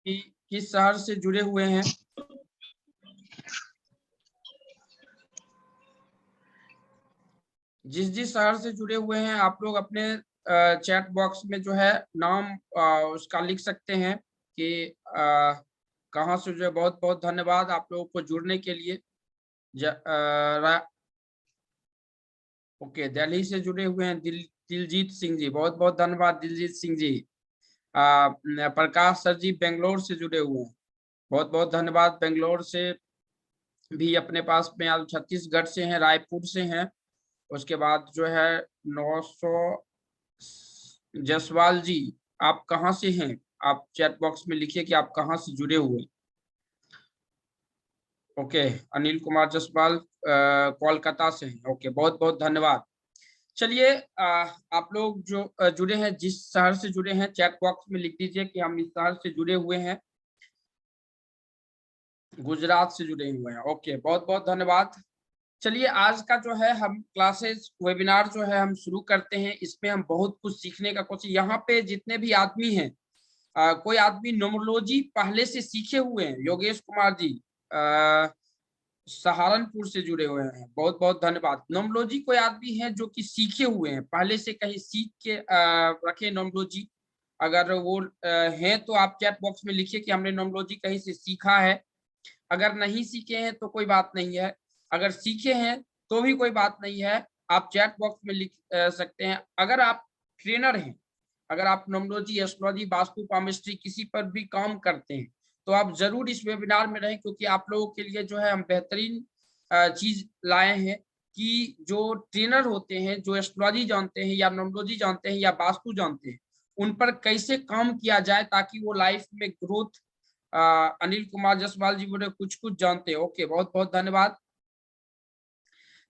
कि किस शहर से जुड़े हुए हैं। जिस जिस शहर से जुड़े हुए हैं आप लोग अपने चैट बॉक्स में जो है नाम उसका लिख सकते हैं कि कहाँ से जो है। बहुत बहुत धन्यवाद आप लोगों को जुड़ने के लिए। ओके, दिल्ली से जुड़े हुए हैं दिलजीत सिंह जी, बहुत बहुत धन्यवाद दिलजीत सिंह जी। प्रकाश सर जी बेंगलोर से जुड़े हुए हैं, बहुत बहुत धन्यवाद। बेंगलोर से भी अपने पास में आज छत्तीसगढ़ से हैं, रायपुर से हैं। उसके बाद जो है 900 जसवाल जी, आप कहाँ से हैं? आप चैट बॉक्स में लिखिए कि आप कहाँ से जुड़े हुए। ओके, अनिल कुमार जसवाल कोलकाता से हैं। ओके, बहुत बहुत धन्यवाद। चलिए, आप लोग जो जुड़े हैं, जिस शहर से जुड़े हैं चैट बॉक्स में लिख दीजिए कि हम इस शहर से जुड़े हुए हैं। गुजरात से जुड़े हुए हैं। ओके, बहुत बहुत धन्यवाद। चलिए, आज का जो है हम क्लासेस वेबिनार जो है हम शुरू करते हैं। इसमें हम बहुत कुछ सीखने का कोशिश, यहाँ पे जितने भी आदमी हैं, कोई आदमी न्यूमरोलॉजी पहले से सीखे हुए हैं? योगेश कुमार जी सहारनपुर से जुड़े हुए हैं, बहुत बहुत धन्यवाद। न्यूमरोलॉजी कोई आदमी है जो कि सीखे हुए हैं, पहले से कहीं सीख के रखे न्यूमरोलॉजी? अगर वो हैं तो आप चैट बॉक्स में लिखिए कि हमने न्यूमरोलॉजी कहीं से सीखा है। अगर नहीं सीखे हैं तो कोई बात नहीं है, अगर सीखे हैं तो भी कोई बात नहीं है, आप चैट बॉक्स में लिख सकते हैं। अगर आप ट्रेनर हैं, अगर आप न्यूमरोलॉजी, एस्ट्रोलॉजी, वास्तु, पामिस्ट्री किसी पर भी काम करते हैं तो आप जरूर इस वेबिनार में रहें, क्योंकि आप लोगों के लिए जो है हम बेहतरीन चीज लाए हैं कि जो ट्रेनर होते हैं, जो एस्ट्रोलॉजी जानते हैं या न्यूमरोलॉजी जानते हैं या वास्तु जानते हैं, उन पर कैसे काम किया जाए ताकि वो लाइफ में ग्रोथ। अनिल कुमार जसवाल जी बोले कुछ कुछ जानते हैं। ओके, बहुत बहुत धन्यवाद।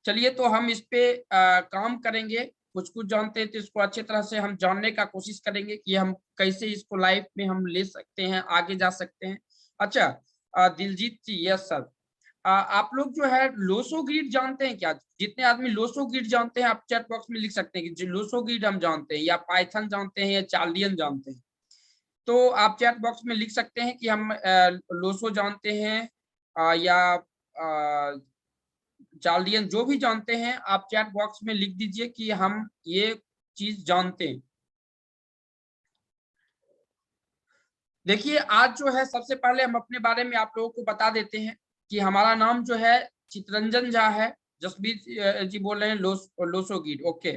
चलिए, तो हम इस पे काम करेंगे। कुछ कुछ जानते हैं तो इसको अच्छी तरह से हम जानने का कोशिश करेंगे कि हम कैसे इसको लाइफ में हम ले सकते हैं, आगे जा सकते हैं। अच्छा, दिलजीत जी, यस सर। आप लोग जो है लोसो ग्रिड जानते हैं क्या? जितने आदमी लोसो ग्रिड जानते हैं आप चैट बॉक्स में लिख सकते हैं कि जो लोसो ग्रिड हम जानते हैं, या पाइथन जानते हैं, या चार्लियन जानते हैं। तो आप चैट बॉक्स में लिख सकते हैं कि हम लोसो जानते हैं या चार्लियन, जो भी जानते हैं आप चैट बॉक्स में लिख दीजिए कि हम ये चीज जानते हैं। देखिए, आज जो है सबसे पहले हम अपने बारे में आप लोगों को बता देते हैं कि हमारा नाम जो है चितरंजन झा है। जसबीर जी बोल रहे हैं लोसो गिड। ओके,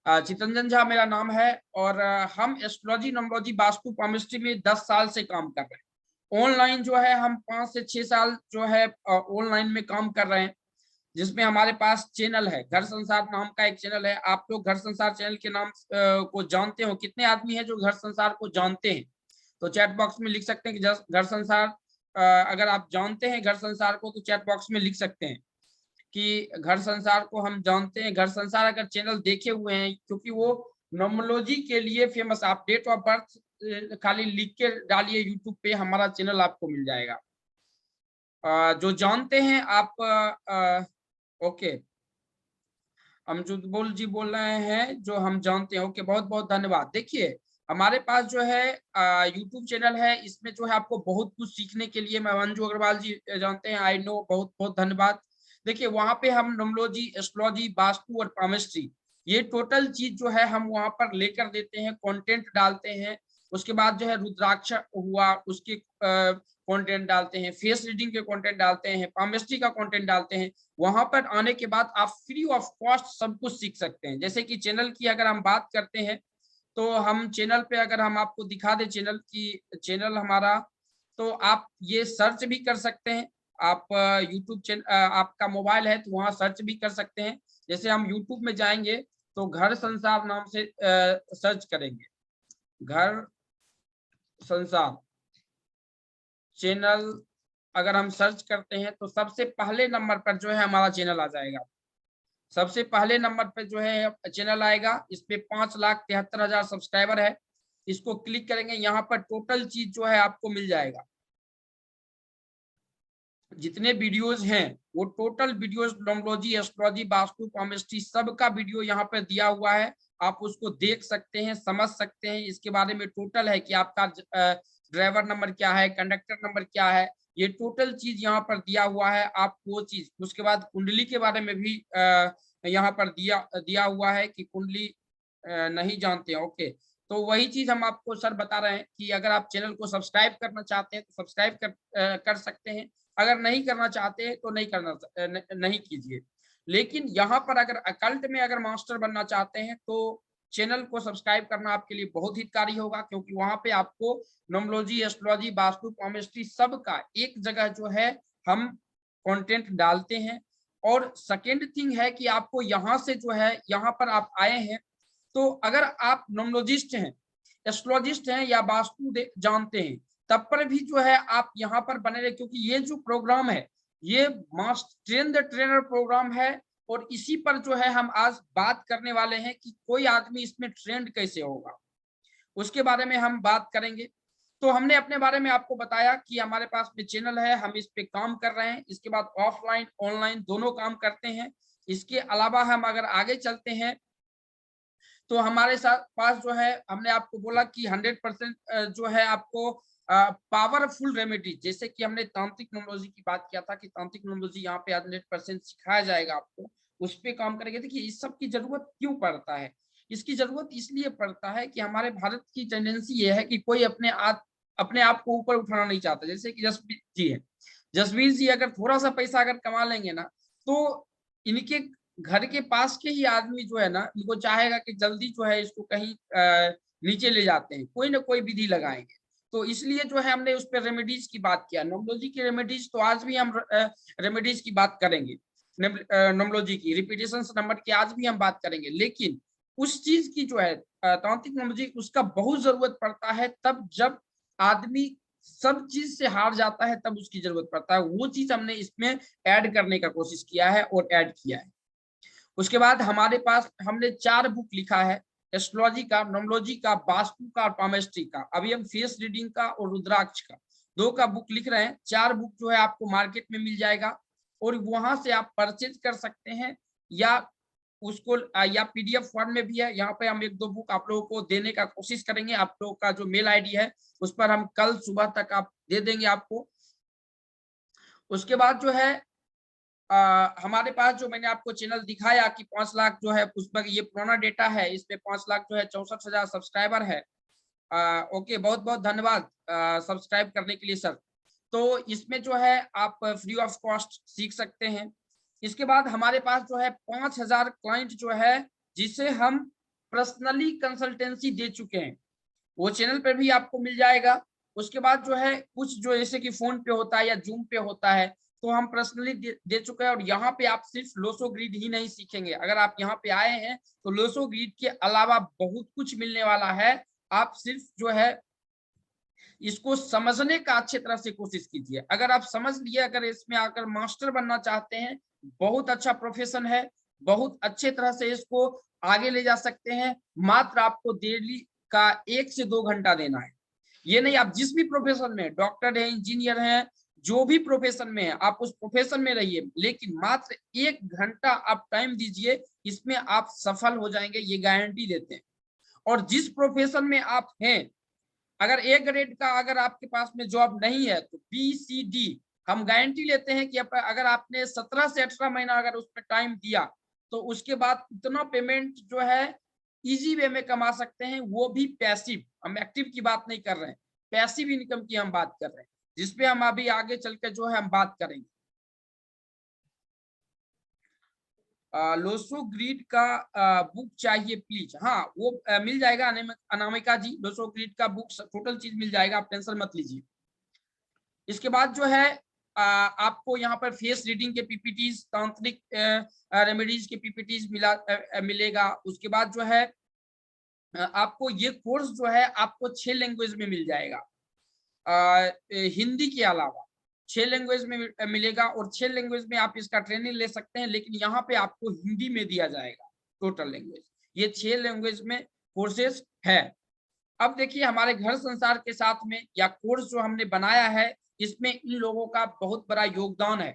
चितरंजन झा मेरा नाम है और हम एस्ट्रोलॉजी, न्यूमरोलॉजी, वास्तु, पामिस्ट्री में 10 साल से काम कर रहे हैं। ऑनलाइन जो है हम 5 से 6 साल जो है ऑनलाइन में काम कर रहे हैं, जिसमें हमारे पास चैनल है, घर संसार नाम का एक चैनल है। आप लोग घर संसार चैनल के नाम को जानते हो? कितने आदमी हैं जो घर संसार को जानते हैं? तो चैट बॉक्स में लिख सकते हैं कि घर संसार, अगर आप जानते हैं घर संसार को तो चैट बॉक्स में लिख सकते हैं कि घर संसार को हम जानते हैं। घर संसार अगर चैनल देखे हुए हैं, क्योंकि वो नोमोलॉजी के लिए फेमस। आप डेट ऑफ बर्थ खाली लिख के डालिए यूट्यूब पे, हमारा चैनल आपको मिल जाएगा। जो जानते हैं आप, ओके, अमजुदबुल जी बोल रहे हैं जो हम जानते हैं। ओके, बहुत बहुत धन्यवाद। देखिए, हमारे पास जो है यूट्यूब चैनल है, इसमें जो है आपको बहुत कुछ सीखने के लिए, मैं मंजू अग्रवाल जी जानते हैं, आई नो, बहुत बहुत धन्यवाद। देखिए, वहां पे हम न्यूमरोलॉजी, एस्ट्रोलॉजी, वास्तु और पामिस्ट्री, ये टोटल चीज जो है हम वहां पर लेकर देते हैं, कंटेंट डालते हैं। उसके बाद जो है रुद्राक्ष हुआ, उसके कंटेंट डालते हैं, फेस रीडिंग के कंटेंट डालते हैं, पामिस्ट्री का कंटेंट डालते हैं। वहां पर आने के बाद आप फ्री ऑफ कॉस्ट सब कुछ सीख सकते हैं। जैसे कि चैनल की अगर हम बात करते हैं तो हम चैनल पे अगर हम आपको दिखा दें चैनल हमारा, तो आप ये सर्च भी कर सकते हैं। आप यूट्यूब चैनल, आपका मोबाइल है तो वहां सर्च भी कर सकते हैं। जैसे हम यूट्यूब में जाएंगे तो घर संसार नाम से सर्च करेंगे, घर संसार चैनल अगर हम सर्च करते हैं तो सबसे पहले नंबर पर जो है हमारा चैनल आ जाएगा। सबसे पहले नंबर पे जो है चैनल आएगा, इस पे 5,73,000 सब्सक्राइबर है। इसको क्लिक करेंगे, यहाँ पर टोटल चीज जो है आपको मिल जाएगा। जितने वीडियोज हैं वो total videos, numerology, astrology, vastu, palmistry, सबका वीडियो यहाँ पे दिया हुआ है। आप उसको देख सकते हैं, समझ सकते हैं। इसके बारे में टोटल है कि आपका ड्राइवर नंबर क्या है, कंडक्टर नंबर क्या है, ये टोटल चीज यहाँ पर दिया हुआ है। आप वो चीज, उसके बाद कुंडली के बारे में भी यहाँ पर दिया हुआ है कि कुंडली नहीं जानते हैं, ओके। तो वही चीज हम आपको सर बता रहे हैं कि अगर आप चैनल को सब्सक्राइब करना चाहते हैं तो सब्सक्राइब कर सकते हैं, अगर नहीं करना चाहते हैं तो नहीं कीजिए। लेकिन यहाँ पर अगर अकल्ट में अगर मास्टर बनना चाहते हैं तो चैनल को सब्सक्राइब करना आपके लिए बहुत हितकारी होगा, क्योंकि वहां पे आपको न्यूमरोलॉजी, एस्ट्रोलॉजी, वास्तु, पामिस्ट्री सब का एक जगह जो है हम कंटेंट डालते हैं। और सेकेंड थिंग है कि आपको यहाँ से जो है, यहाँ पर आप आए हैं तो अगर आप न्यूमरोलॉजिस्ट हैं, एस्ट्रोलॉजिस्ट हैं या वास्तु जानते हैं, तब पर भी जो है आप यहाँ पर बने रहे, क्योंकि ये जो प्रोग्राम है ये master train the trainer program है। और इसी पर जो है हम आज बात करने वाले हैं कि कोई आदमी इसमें ट्रेंड कैसे होगा, उसके बारे में हम बात करेंगे। तो हमने अपने बारे में आपको बताया कि हमारे पास में चैनल है, हम इस पे काम कर रहे हैं, इसके बाद ऑफलाइन ऑनलाइन दोनों काम करते हैं। इसके अलावा हम अगर आगे चलते हैं तो हमारे साथ पास जो है, हमने आपको बोला कि 100% जो है आपको पावरफुल रेमेडी, जैसे कि हमने तांत्रिक न्यूमरोलॉजी की बात किया था कि तांत्रिक न्यूमरोलॉजी यहाँ पे 100% सिखाया जाएगा आपको, उस पे काम करेंगे। देखिए इस सब की जरूरत क्यों पड़ता है, इसकी जरूरत इसलिए पड़ता है कि हमारे भारत की टेंडेंसी ये है कि कोई अपने आप को ऊपर उठाना नहीं चाहता। जैसे कि जसवीर जी है, जसवीर जी अगर थोड़ा सा पैसा अगर कमा लेंगे ना, तो इनके घर के पास के ही आदमी जो है ना, इनको चाहेगा कि जल्दी जो है इसको कहीं नीचे ले जाते हैं, कोई ना कोई विधि लगाएंगे। तो इसलिए जो है हमने उस पर रेमेडीज की बात किया, न्यूमरोलॉजी की रेमेडीज, तो आज भी हम रेमेडीज की बात करेंगे, न्यूमरोलॉजी की रिपीटेशन नंबर की आज भी हम बात करेंगे। लेकिन उस चीज की जो है तांत्रिक न्यूमरोलॉजी, उसका बहुत जरूरत पड़ता है तब जब आदमी सब चीज से हार जाता है, तब उसकी जरूरत पड़ता है। वो चीज हमने इसमें ऐड करने का कोशिश किया है और ऐड किया है। उसके बाद हमारे पास हमने 4 बुक लिखा है, एस्ट्रोलॉजी का, न्यूमरोलॉजी का, वास्तु का और पामिस्ट्री का। अभी हम फेस रीडिंग का और रुद्राक्ष का 2 का बुक लिख रहे हैं। 4 बुक जो है आपको मार्केट में मिल जाएगा और वहां से आप परचेज कर सकते हैं, या उसको या पीडीएफ फॉर्म में भी है। यहाँ पे हम 1-2 बुक आप लोगों को देने का कोशिश करेंगे। आप लोगों का जो मेल आईडी है उस पर हम कल सुबह तक आप दे देंगे आपको। उसके बाद जो है हमारे पास जो मैंने आपको चैनल दिखाया कि 5 लाख जो है उस पर, ये पुराना डेटा है, इस पे 5 लाख जो है 64,000 सब्सक्राइबर है। ओके, बहुत बहुत धन्यवाद सब्सक्राइब करने के लिए सर। तो इसमें जो है आप फ्री ऑफ कॉस्ट सीख सकते हैं। इसके बाद हमारे पास जो है 5,000 क्लाइंट जो है जिसे हम पर्सनली कंसल्टेंसी दे चुके हैं, वो चैनल पर भी आपको मिल जाएगा। उसके बाद जो है कुछ जो जैसे कि फोन पे होता है या जूम पे होता है, तो हम पर्सनली दे चुके हैं। और यहाँ पे आप सिर्फ लोसो ग्रिड ही नहीं सीखेंगे, अगर आप यहाँ पे आए हैं तो लोसो ग्रिड के अलावा बहुत कुछ मिलने वाला है। आप सिर्फ जो है इसको समझने का अच्छी तरह से कोशिश कीजिए। अगर आप समझ लिए, अगर इसमें आकर मास्टर बनना चाहते हैं, बहुत अच्छा प्रोफेशन है, बहुत अच्छे तरह से इसको आगे ले जा सकते हैं। मात्र आपको डेली का 1 से 2 घंटा देना है। ये नहीं, आप जिस भी प्रोफेशन में, डॉक्टर है, इंजीनियर है, जो भी प्रोफेशन में है, आप उस प्रोफेशन में रहिए, लेकिन मात्र 1 घंटा आप टाइम दीजिए, इसमें आप सफल हो जाएंगे, ये गारंटी देते हैं। और जिस प्रोफेशन में आप हैं, अगर ए ग्रेड का अगर आपके पास में जॉब नहीं है तो बी सी डी, हम गारंटी लेते हैं कि अगर आपने 17 से 18 महीना अगर उस पर टाइम दिया, तो उसके बाद इतना पेमेंट जो है इजी वे में कमा सकते हैं, वो भी पैसिव। हम एक्टिव की बात नहीं कर रहे हैं, पैसिव इनकम की हम बात कर रहे हैं, जिसपे हम अभी आगे चल के जो है हम बात करेंगे। लोसो ग्रिड का बुक चाहिए प्लीज, हाँ वो मिल जाएगा अनामिका जी, लोसो ग्रिड का बुक टोटल चीज मिल जाएगा, आप टेंशन मत लीजिए। इसके बाद जो है आपको यहाँ पर फेस रीडिंग के पीपीटीज, तांत्रिक रेमेडीज के पीपीटीज मिलेगा। उसके बाद जो है आपको ये कोर्स जो है आपको 6 लैंग्वेज में मिल जाएगा, हिंदी के अलावा 6 लैंग्वेज में मिलेगा। और 6 लैंग्वेज में आप इसका ट्रेनिंग ले सकते हैं, लेकिन यहाँ पे आपको हिंदी में दिया जाएगा टोटल लैंग्वेज। ये 6 लैंग्वेज में कोर्सेस है। अब देखिए हमारे घर संसार के साथ में या कोर्स जो हमने बनाया है, इसमें इन लोगों का बहुत बड़ा योगदान है,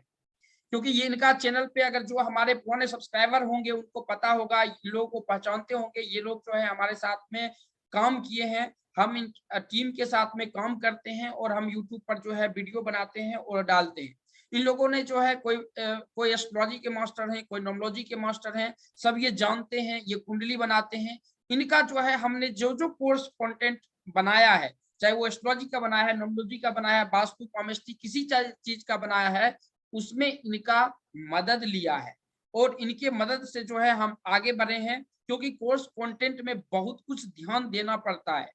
क्योंकि ये इनका चैनल पे अगर जो हमारे पुराने सब्सक्राइबर होंगे उनको पता होगा, इन लोगों को पहचानते होंगे, ये लोग जो है हमारे साथ में काम किए हैं, हम इन टीम के साथ में काम करते हैं और हम यूट्यूब पर जो है वीडियो बनाते हैं और डालते हैं। इन लोगों ने जो है कोई एस्ट्रोलॉजी के मास्टर हैं, कोई न्यूमरोलॉजी के मास्टर हैं, सब ये जानते हैं, ये कुंडली बनाते हैं। इनका जो है हमने जो कोर्स कंटेंट बनाया है, चाहे वो एस्ट्रोलॉजी का बनाया है, न्यूमरोलॉजी का बनाया है, वास्तु पामिस्ट्री किसी चीज का बनाया है, उसमें इनका मदद लिया है और इनके मदद से जो है हम आगे बढ़े हैं। क्योंकि कोर्स कंटेंट में बहुत कुछ ध्यान देना पड़ता है,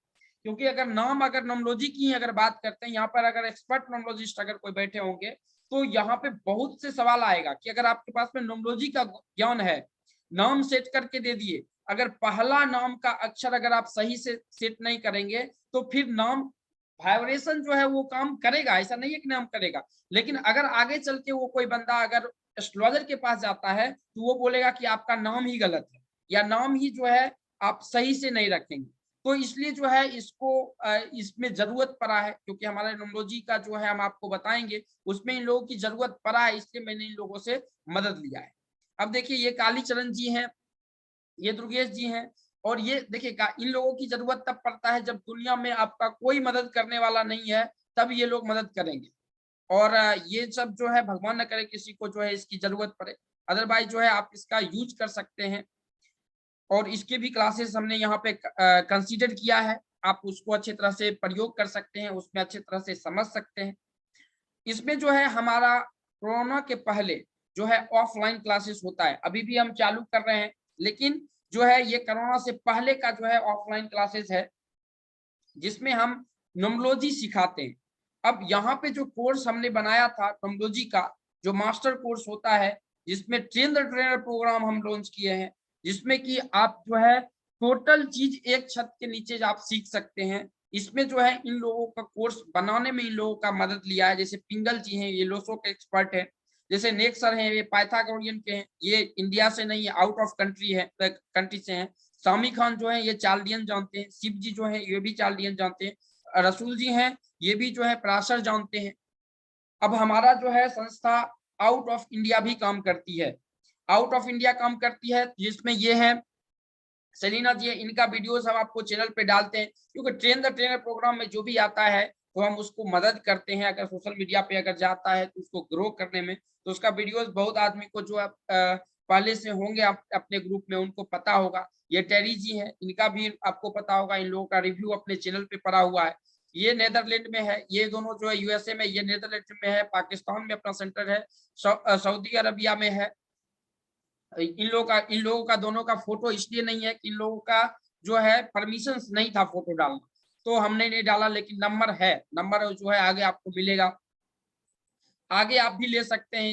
क्योंकि अगर न्यूमरोलॉजी की अगर बात करते हैं, यहाँ पर अगर एक्सपर्ट न्यूमरोलॉजिस्ट अगर कोई बैठे होंगे तो यहाँ पे बहुत से सवाल आएगा कि अगर आपके पास में न्यूमरोलॉजी का ज्ञान है, नाम सेट करके दे दिए, अगर पहला नाम का अक्षर अगर आप सही से सेट नहीं करेंगे तो फिर नाम वाइब्रेशन जो है वो काम करेगा, ऐसा नहीं है कि नाम करेगा, लेकिन अगर आगे चल के वो कोई बंदा अगर एस्ट्रोलॉजर के पास जाता है तो वो बोलेगा कि आपका नाम ही गलत है या नाम ही जो है आप सही से नहीं रखेंगे। तो इसलिए जो है इसको इसमें जरूरत पड़ा है, क्योंकि हमारा न्यूमरोलॉजी का जो है हम आपको बताएंगे, उसमें इन लोगों की जरूरत पड़ा है, इसलिए मैंने इन लोगों से मदद लिया है। अब देखिए ये कालीचरण जी हैं, ये दुर्गेश जी हैं, और ये देखिए इन लोगों की जरूरत तब पड़ता है जब दुनिया में आपका कोई मदद करने वाला नहीं है, तब ये लोग मदद करेंगे। और ये सब जो है भगवान न करे किसी को जो है इसकी जरूरत पड़े, अदरवाइज जो है आप इसका यूज कर सकते हैं। और इसके भी क्लासेस हमने यहाँ पे कंसीडर किया है, आप उसको अच्छी तरह से प्रयोग कर सकते हैं, उसमें अच्छी तरह से समझ सकते हैं। इसमें जो है हमारा कोरोना के पहले जो है ऑफलाइन क्लासेस होता है, अभी भी हम चालू कर रहे हैं, लेकिन जो है ये कोरोना से पहले का जो है ऑफलाइन क्लासेस है, जिसमें हम न्यूमरोलॉजी सिखाते हैं। अब यहाँ पे जो कोर्स हमने बनाया था न्यूमरोलॉजी का, जो मास्टर कोर्स होता है, जिसमें ट्रेन द ट्रेनर प्रोग्राम हम लॉन्च किए हैं, जिसमें कि आप जो है टोटल चीज एक छत के नीचे आप सीख सकते हैं। इसमें जो है इन लोगों का कोर्स बनाने में इन लोगों का मदद लिया है, जैसे पिंगल जी हैं, ये लोसो के एक्सपर्ट हैं, जैसे नेक सर हैं, ये पाइथागोरियन के हैं, ये इंडिया से नहीं है, आउट ऑफ कंट्री से हैं। सामी खान जो है ये चाल्डियन जानते हैं, शिव जी जो है ये भी चाल्डियन जानते हैं, रसूल जी हैं ये भी जो है पराशर जानते हैं। अब हमारा जो है संस्था आउट ऑफ इंडिया भी काम करती है, आउट ऑफ इंडिया काम करती है, जिसमें ये है सेलिना जी, इनका वीडियोस हम आपको चैनल पे डालते हैं, क्योंकि ट्रेन द ट्रेनर प्रोग्राम में जो भी आता है तो हम उसको मदद करते हैं। अगर सोशल मीडिया पे अगर जाता है तो उसको ग्रो करने में, तो उसका वीडियोस बहुत आदमी को जो पहले से होंगे अपने ग्रुप में उनको पता होगा। ये टेरी जी हैं, इनका भी आपको पता होगा, इन लोगों का रिव्यू अपने चैनल पे पड़ा हुआ है। ये नेदरलैंड में है, ये दोनों जो है यूएसए में, ये नेदरलैंड में है, पाकिस्तान में अपना सेंटर है, सऊदी अरबिया में है। इन लोगों का दोनों का फोटो इसलिए नहीं है कि इन लोगों का जो है परमिशन नहीं था फोटो डालना, तो हमने नहीं डाला, लेकिन नंबर है, नंबर जो है आगे आपको मिलेगा, आगे आप भी ले सकते हैं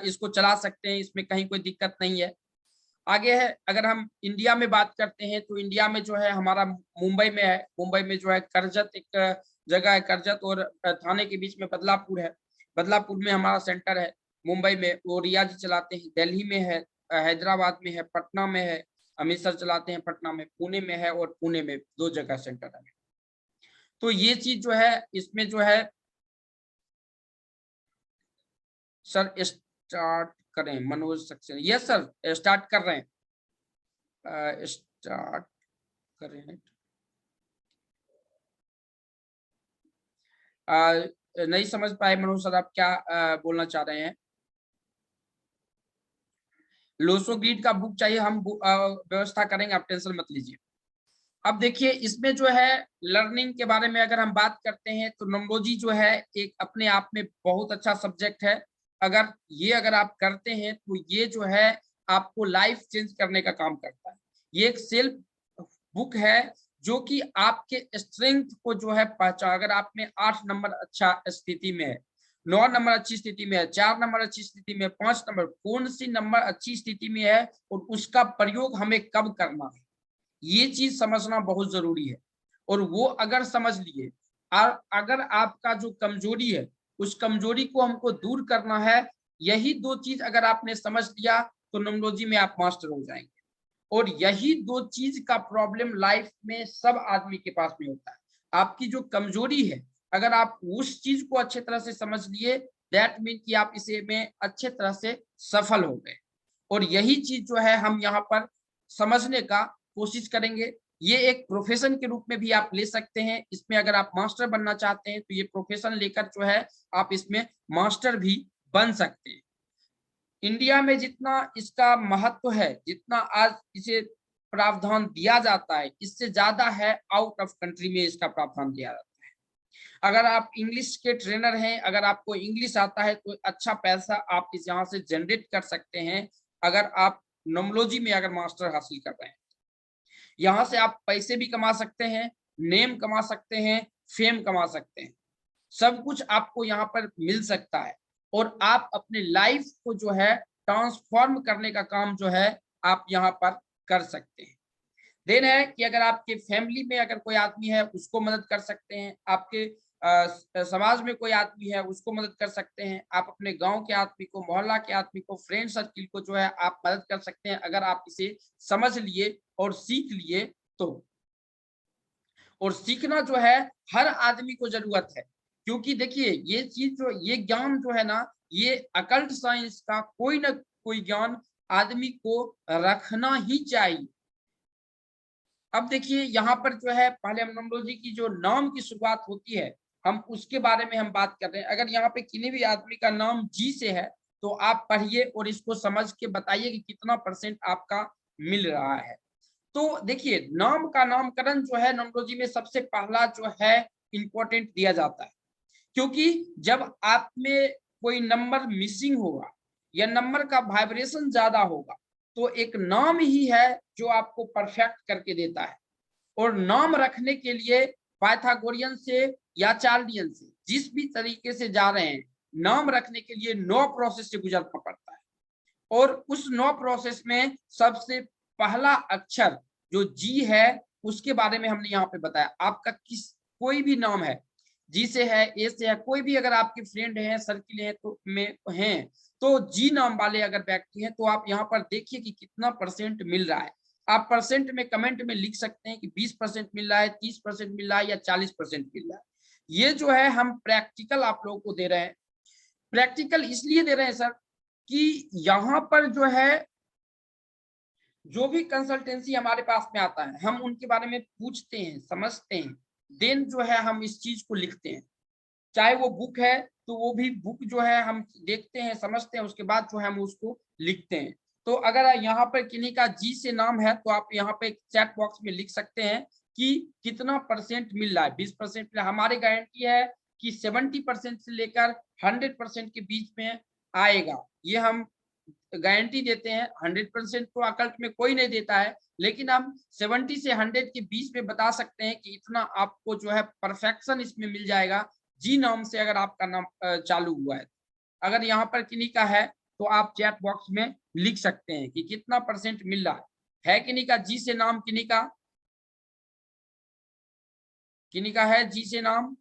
इसको चला सकते हैं, इसमें कहीं कोई दिक्कत नहीं है। आगे है, अगर हम इंडिया में बात करते हैं तो इंडिया में जो है हमारा मुंबई में है, मुंबई में जो है करजत एक जगह है, करजत और थाने के बीच में बदलापुर है, बदलापुर में हमारा सेंटर है। मुंबई में वो रिया जी चलाते हैं, दिल्ली में है, हैदराबाद में है, पटना में है, अमित सर चलाते हैं पटना में, पुणे में है, और पुणे में 2 जगह सेंटर है। तो ये चीज जो है इसमें जो है सर स्टार्ट करें, Manoj Saxena, yes sir start कर रहे हैं, स्टार्ट करें। नहीं समझ पाए मनोज सर, आप क्या बोलना चाह रहे हैं? लोसो ग्रीड का बुक चाहिए, हम व्यवस्था करेंगे, आप टेंशन मत लीजिए। अब देखिए इसमें जो है लर्निंग के बारे में अगर हम बात करते हैं तो न्यूमरोलॉजी जो है एक अपने आप में बहुत अच्छा सब्जेक्ट है। अगर आप करते हैं तो ये जो है आपको लाइफ चेंज करने का काम करता है। ये एक सेल्फ बुक है जो कि आपके स्ट्रेंथ को जो है पहचान, अगर आप में 8 नंबर अच्छा स्थिति में है, 9 नंबर अच्छी स्थिति में है, 4 नंबर अच्छी स्थिति में, 5 नंबर, कौन सी नंबर अच्छी स्थिति में है और उसका प्रयोग हमें कब करना है, ये चीज समझना बहुत जरूरी है। और वो अगर समझ लिए, और अगर आपका जो कमजोरी है उस कमजोरी को हमको दूर करना है, यही 2 चीज अगर आपने समझ लिया तो न्यूमरोलॉजी में आप मास्टर हो जाएंगे। और यही 2 चीज का प्रॉब्लम लाइफ में सब आदमी के पास में होता है। आपकी जो कमजोरी है, अगर आप उस चीज को अच्छे तरह से समझ लिए, दैट मीन कि आप इसे में अच्छे तरह से सफल हो गए। और यही चीज जो है हम यहाँ पर समझने का कोशिश करेंगे। ये एक प्रोफेशन के रूप में भी आप ले सकते हैं। इसमें अगर आप मास्टर बनना चाहते हैं तो ये प्रोफेशन लेकर जो है आप इसमें मास्टर भी बन सकते हैं। इंडिया में जितना इसका महत्व है, जितना आज इसे प्रावधान दिया जाता है, इससे ज्यादा है आउट ऑफ कंट्री में इसका प्रावधान दिया जाता है। अगर आप इंग्लिश के ट्रेनर हैं, अगर आपको इंग्लिश आता है तो अच्छा पैसा आप इस यहाँ से जनरेट कर सकते हैं। अगर आप नोमोलॉजी में अगर मास्टर हासिल कर रहे हैं, यहाँ से आप पैसे भी कमा सकते हैं, नेम कमा सकते हैं, फेम कमा सकते हैं। सब कुछ आपको यहाँ पर मिल सकता है और आप अपने लाइफ को जो है ट्रांसफॉर्म करने का काम जो है आप यहाँ पर कर सकते हैं। देन है कि अगर आपके फैमिली में अगर कोई आदमी है उसको मदद कर सकते हैं, आपके समाज में कोई आदमी है उसको मदद कर सकते हैं, आप अपने गांव के आदमी को, मोहल्ला के आदमी को, फ्रेंड सर्किल को जो है आप मदद कर सकते हैं, अगर आप इसे समझ लिए और सीख लिए तो। और सीखना जो है हर आदमी को जरूरत है, क्योंकि देखिए ये चीज जो, ये ज्ञान जो है ना, ये अकल्ट साइंस का कोई ना कोई ज्ञान आदमी को रखना ही चाहिए। अब देखिए यहाँ पर जो है पहले हम नोमोलॉजी की जो नाम की शुरुआत होती है, हम उसके बारे में हम बात कर रहे हैं। अगर यहाँ पे किसी भी आदमी का नाम जी से है तो आप पढ़िए और इसको समझ के बताइए कि कितना परसेंट आपका मिल रहा है। तो देखिए नाम का नामकरण जो है नोमोलॉजी में सबसे पहला जो है इंपॉर्टेंट दिया जाता है, क्योंकि जब आप में कोई नंबर मिसिंग होगा या नंबर का वाइब्रेशन ज्यादा होगा तो एक नाम ही है जो आपको परफेक्ट करके देता है। और नाम रखने के लिए पाइथागोरियन से या चार्लियन से जिस भी तरीके से जा रहे हैं, नाम रखने के लिए 9 प्रोसेस से गुजरना पड़ता है। और उस 9 प्रोसेस में सबसे पहला अक्षर जो जी है उसके बारे में हमने यहाँ पे बताया। आपका कोई भी नाम है, जी से है, ए से है, कोई भी अगर आपके फ्रेंड हैं, सर्किल है तो में हैं, तो जी नाम वाले अगर व्यक्ति हैं तो आप यहाँ पर देखिए कि कितना परसेंट मिल रहा है। आप परसेंट में कमेंट में लिख सकते हैं कि 20% मिल रहा है, 30% मिल रहा है या 40% मिल रहा है। ये जो है हम प्रैक्टिकल आप लोगों को दे रहे हैं। प्रैक्टिकल इसलिए दे रहे हैं सर कि यहाँ पर जो है जो भी कंसल्टेंसी हमारे पास में आता है हम उनके बारे में पूछते हैं, समझते हैं, देन जो है हम इस चीज को लिखते हैं। चाहे वो बुक है तो वो भी बुक जो है हम देखते हैं, समझते हैं, उसके बाद जो है हम उसको लिखते हैं। तो अगर यहाँ पर किन्हीं का जी से नाम है तो आप यहाँ पे चैट बॉक्स में लिख सकते हैं कि कितना परसेंट मिल रहा है। 20% हमारी गारंटी है कि 70% से लेकर 100% के बीच में आएगा। ये हम गारंटी देते हैं। 100% तो अकल्ट में कोई नहीं देता है, लेकिन हम 70 से 100 के बीच में बता सकते हैं कि इतना आपको जो है परफेक्शन इसमें मिल जाएगा जी नाम से अगर आपका नाम चालू हुआ है। अगर यहाँ पर किन्हीं का है तो आप चैट बॉक्स में लिख सकते हैं कि कितना परसेंट मिल रहा है किन्हीं का जी से नाम, किन्हीं का है जी से नाम,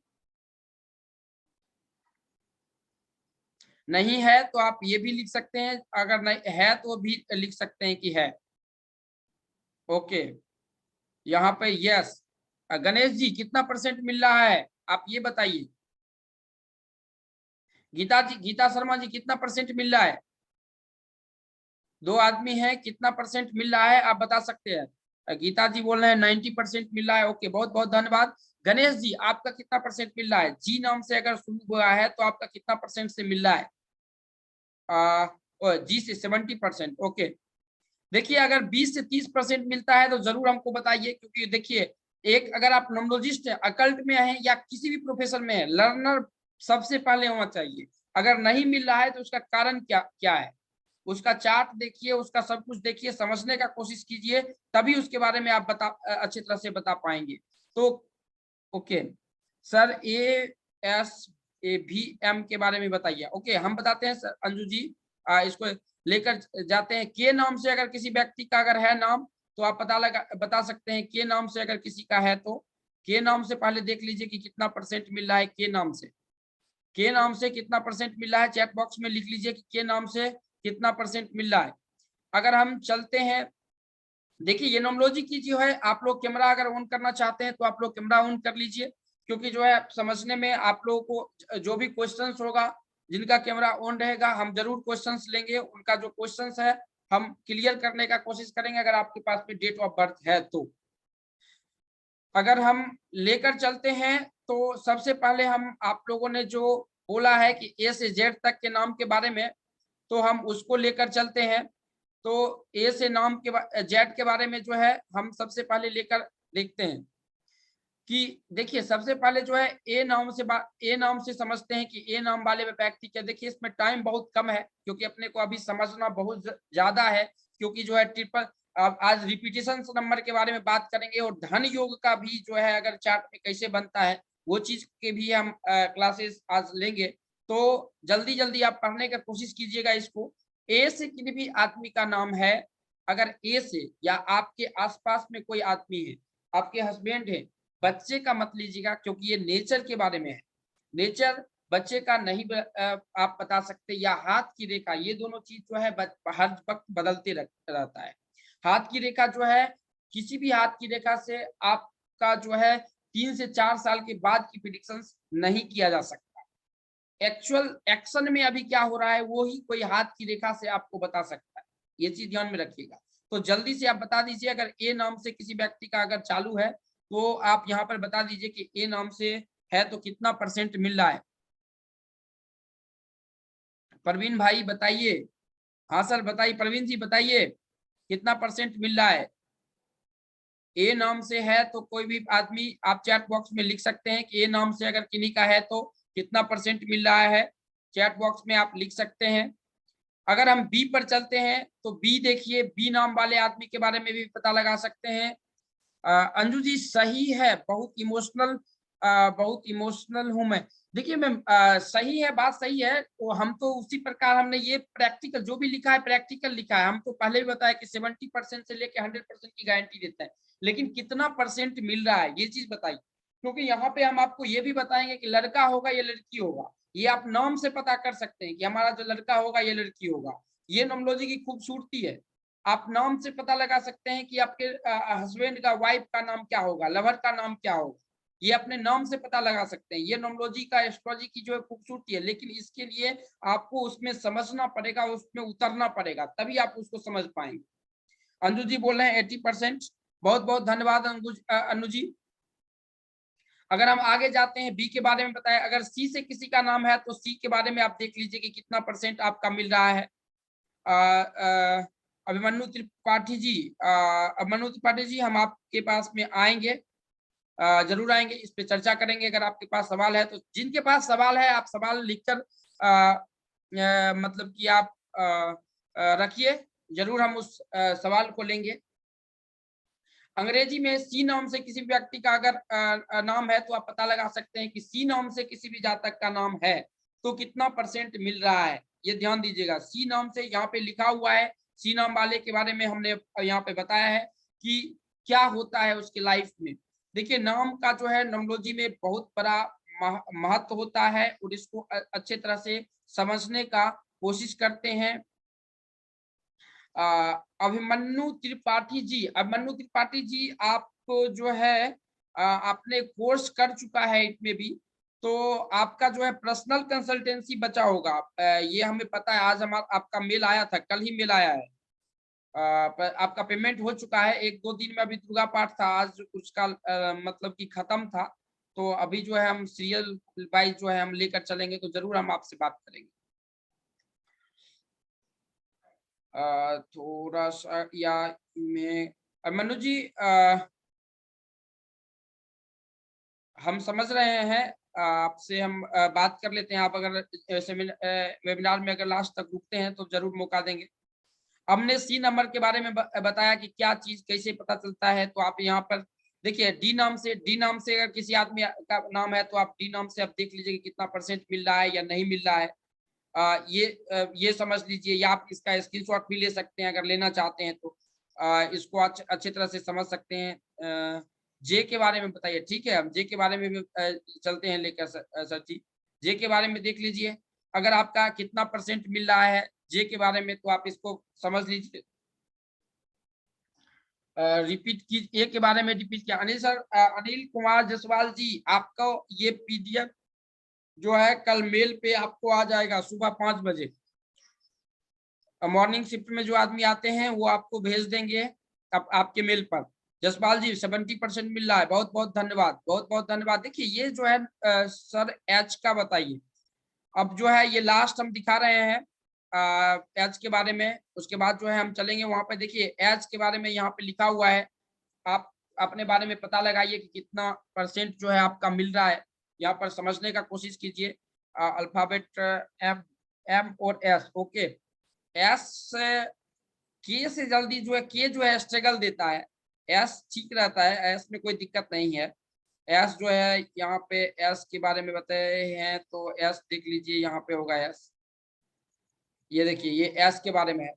नहीं है तो आप ये भी लिख सकते हैं, अगर नहीं है तो भी लिख सकते हैं कि है। ओके, यहाँ पे यस। गणेश जी कितना परसेंट मिल रहा है आप ये बताइए। गीता जी, गीता शर्मा जी कितना परसेंट मिल रहा है? 2 आदमी हैं, कितना परसेंट मिल रहा है आप बता सकते हैं। गीता जी बोल रहे हैं 90% मिल रहा है। ओके, बहुत बहुत धन्यवाद। गणेश जी आपका कितना परसेंट मिल रहा है? जी नाम से अगर शुरू हुआ है तो आपका कितना परसेंट से मिल रहा है? जी से 70%। ओके, देखिए अगर 20 से 30% मिलता है तो जरूर हमको बताइए, क्योंकि देखिए एक अगर आप नोमोलॉजिस्ट है, अकल्ट में है या किसी भी प्रोफेशन में है, लर्नर सबसे पहले होना चाहिए। अगर नहीं मिल रहा है तो उसका कारण क्या क्या है, उसका चार्ट देखिए, उसका सब कुछ देखिए, समझने का कोशिश कीजिए, तभी उसके बारे में आप अच्छी तरह से बता पाएंगे। तो ओके सर, ASAVM के बारे में बताइए। ओके, हम बताते हैं सर, अंजू जी इसको लेकर जाते हैं। के नाम से अगर किसी व्यक्ति का अगर है नाम तो आप बता सकते हैं के नाम से अगर किसी का है तो। के नाम से पहले देख लीजिए कि कितना परसेंट मिल रहा है के नाम से। के नाम से कितना परसेंट मिल रहा है चैट बॉक्स में लिख लीजिए कि के नाम से कितना परसेंट मिल रहा है। अगर हम चलते हैं, देखिए ये नोमोलॉजी की जो है, आप लोग कैमरा अगर ऑन करना चाहते हैं तो आप लोग कैमरा ऑन कर लीजिए, क्योंकि जो है समझने में आप लोगों को जो भी क्वेश्चंस होगा, जिनका कैमरा ऑन रहेगा हम जरूर क्वेश्चंस लेंगे, उनका जो क्वेश्चंस है हम क्लियर करने का कोशिश करेंगे, अगर आपके पास में डेट ऑफ बर्थ है तो। अगर हम लेकर चलते हैं तो सबसे पहले हम आप लोगों ने जो बोला है कि ए से जेड तक के नाम के बारे में, तो हम उसको लेकर चलते हैं। तो ए से नाम के जेड के बारे में जो है हम सबसे पहले लेकर देखते हैं कि देखिए सबसे पहले जो है ए नाम से समझते हैं कि ए नाम वाले व्यक्ति क्या। देखिए इसमें टाइम बहुत कम है क्योंकि अपने को अभी समझना बहुत ज्यादा है, क्योंकि जो है ट्रिपल आज रिपीटेशन नंबर के बारे में बात करेंगे और धन योग का भी जो है अगर चार्ट में कैसे बनता है वो चीज के भी हम क्लासेस आज लेंगे। तो जल्दी जल्दी आप पढ़ने का कोशिश कीजिएगा इसको। ए से किसी भी आदमी का नाम है, अगर ए से या आपके आसपास में कोई आदमी है, आपके हस्बैंड है, बच्चे का मत लीजिएगा क्योंकि ये नेचर के बारे में है। नेचर बच्चे का नहीं आप बता सकते, या हाथ की रेखा, ये दोनों चीज जो है हर वक्त बदलते रहता है। हाथ की रेखा जो है किसी भी हाथ की रेखा से आपका जो है 3 से 4 साल के बाद की प्रिडिक्शंस नहीं किया जा सकता। एक्चुअल एक्शन में अभी क्या हो रहा है वो ही कोई हाथ की रेखा से आपको बता सकता है, ये चीज ध्यान में रखिएगा। तो जल्दी से आप बता दीजिए अगर ए नाम से किसी व्यक्ति का अगर चालू है तो आप यहाँ पर बता दीजिए कि ए नाम से है तो कितना परसेंट मिल रहा है। परवीन भाई बताइए। हाँ सर बताइए, परवीन जी बताइए कितना परसेंट मिल रहा है। ए नाम से है तो कोई भी आदमी आप चैट बॉक्स में लिख सकते हैं कि ए नाम से अगर किन्हीं का है तो कितना परसेंट मिल रहा है, चैट बॉक्स में आप लिख सकते हैं। अगर हम बी पर चलते हैं तो बी देखिए, बी नाम वाले आदमी के बारे में भी पता लगा सकते हैं। अंजू जी सही है, बहुत इमोशनल हूं मैं। देखिए मैम सही है, बात सही है। तो हम तो उसी प्रकार हमने ये प्रैक्टिकल जो भी लिखा है प्रैक्टिकल लिखा है। हम तो पहले भी बताया कि 70% से लेकर 100% की गारंटी देता है, लेकिन कितना परसेंट मिल रहा है ये चीज बताइए। क्योंकि यहाँ पे हम आपको ये भी बताएंगे कि लड़का होगा या लड़की होगा, ये आप नाम से पता कर सकते हैं कि हमारा जो लड़का होगा या लड़की होगा। ये नोमोलॉजी की खूबसूरती है, आप नाम से पता लगा सकते हैं कि आपके हस्बैंड का, वाइफ का नाम क्या होगा, लवर का नाम क्या होगा, ये अपने नाम से पता लगा सकते हैं। ये नोमोलॉजी का, एस्ट्रोलॉजी की जो है खूबसूरती है, लेकिन इसके लिए आपको उसमें समझना पड़ेगा, उसमें उतरना पड़ेगा, तभी आप उसको समझ पाएंगे। अंजू जी बोल रहे हैं 80%, बहुत बहुत धन्यवाद अनु जी। अगर हम आगे जाते हैं बी के बारे में बताया, अगर सी से किसी का नाम है तो सी के बारे में आप देख लीजिए कि कितना परसेंट आपका मिल रहा है। अभिमन्यु त्रिपाठी जी, अभिमन्यु त्रिपाठी जी हम आपके पास में आएंगे, जरूर आएंगे, इस पे चर्चा करेंगे। अगर आपके पास सवाल है तो जिनके पास सवाल है आप सवाल लिखकर मतलब कि आप रखिए, जरूर हम उस सवाल को लेंगे। अंग्रेजी में सी नाम से किसी व्यक्ति का अगर नाम है तो आप पता लगा सकते हैं कि सी नाम से किसी भी जातक का नाम है तो कितना परसेंट मिल रहा है, ये ध्यान दीजिएगा। सी नाम से यहाँ पे लिखा हुआ है, सी नाम वाले के बारे में हमने यहाँ पे बताया है कि क्या होता है उसके लाइफ में। देखिए नाम का जो है नोमोलॉजी में बहुत बड़ा महत्व होता है और इसको अच्छे तरह से समझने का कोशिश करते हैं। अभिमन्यु त्रिपाठी जी, अभिमन्यु त्रिपाठी जी आप जो है आपने कोर्स कर चुका है इसमें भी, तो आपका जो है पर्सनल कंसल्टेंसी बचा होगा। ये हमें पता है, आज हम आपका मेल आया था, कल ही मेल आया है। आपका पेमेंट हो चुका है, 1-2 दिन में। अभी दुर्गा पाठ था, आज उसका मतलब कि खत्म था, तो अभी जो है हम सीरियल वाइज जो है हम लेकर चलेंगे, तो जरूर हम आपसे बात करेंगे। थोड़ा सा या मैं मनु जी हम समझ रहे हैं, आपसे हम बात कर लेते हैं। आप अगर वेबिनार में अगर लास्ट तक रुकते हैं तो जरूर मौका देंगे। हमने सी नंबर के बारे में बताया कि क्या चीज कैसे पता चलता है, तो आप यहाँ पर देखिए डी नाम से अगर किसी आदमी का नाम है तो आप डी नाम से आप देख लीजिए कि कितना परसेंट मिल रहा है या नहीं मिल रहा है। ये समझ लीजिए, या आप इसका स्क्रीनशॉट भी ले सकते हैं अगर लेना चाहते हैं तो। इसको अच्छे तरह से समझ सकते हैं। जे के बारे में बताइए, ठीक है हम जे के बारे में भी चलते हैं लेकर सर जी। जे के बारे में देख लीजिए अगर आपका कितना परसेंट मिल रहा है जे के बारे में, तो आप इसको समझ लीजिए। रिपीट की ए के बारे में रिपीट किया अनिल सर, अनिल कुमार जसवाल जी, आपको ये पीडीएफ जो है कल मेल पे आपको आ जाएगा सुबह 5 बजे। मॉर्निंग शिफ्ट में जो आदमी आते हैं वो आपको भेज देंगे आपके मेल पर, जसपाल जी 70% मिल रहा है, बहुत बहुत धन्यवाद, बहुत बहुत धन्यवाद। देखिए ये जो है सर एच का बताइए, अब जो है ये लास्ट हम दिखा रहे हैं एच के बारे में, उसके बाद जो है हम चलेंगे वहां पे। देखिए एच के बारे में यहाँ पे लिखा हुआ है, आप अपने बारे में पता लगाइए कि कितना परसेंट जो है आपका मिल रहा है, यहाँ पर समझने का कोशिश कीजिए। अल्फाबेट एम एम और एस, ओके। एस के से जल्दी जो है, के जो है स्ट्रगल देता है, एस ठीक रहता है, एस में कोई दिक्कत नहीं है। एस जो है यहाँ पे एस के बारे में बताए हैं, तो एस देख लीजिए, यहाँ पे होगा एस, ये देखिए ये एस के बारे में है।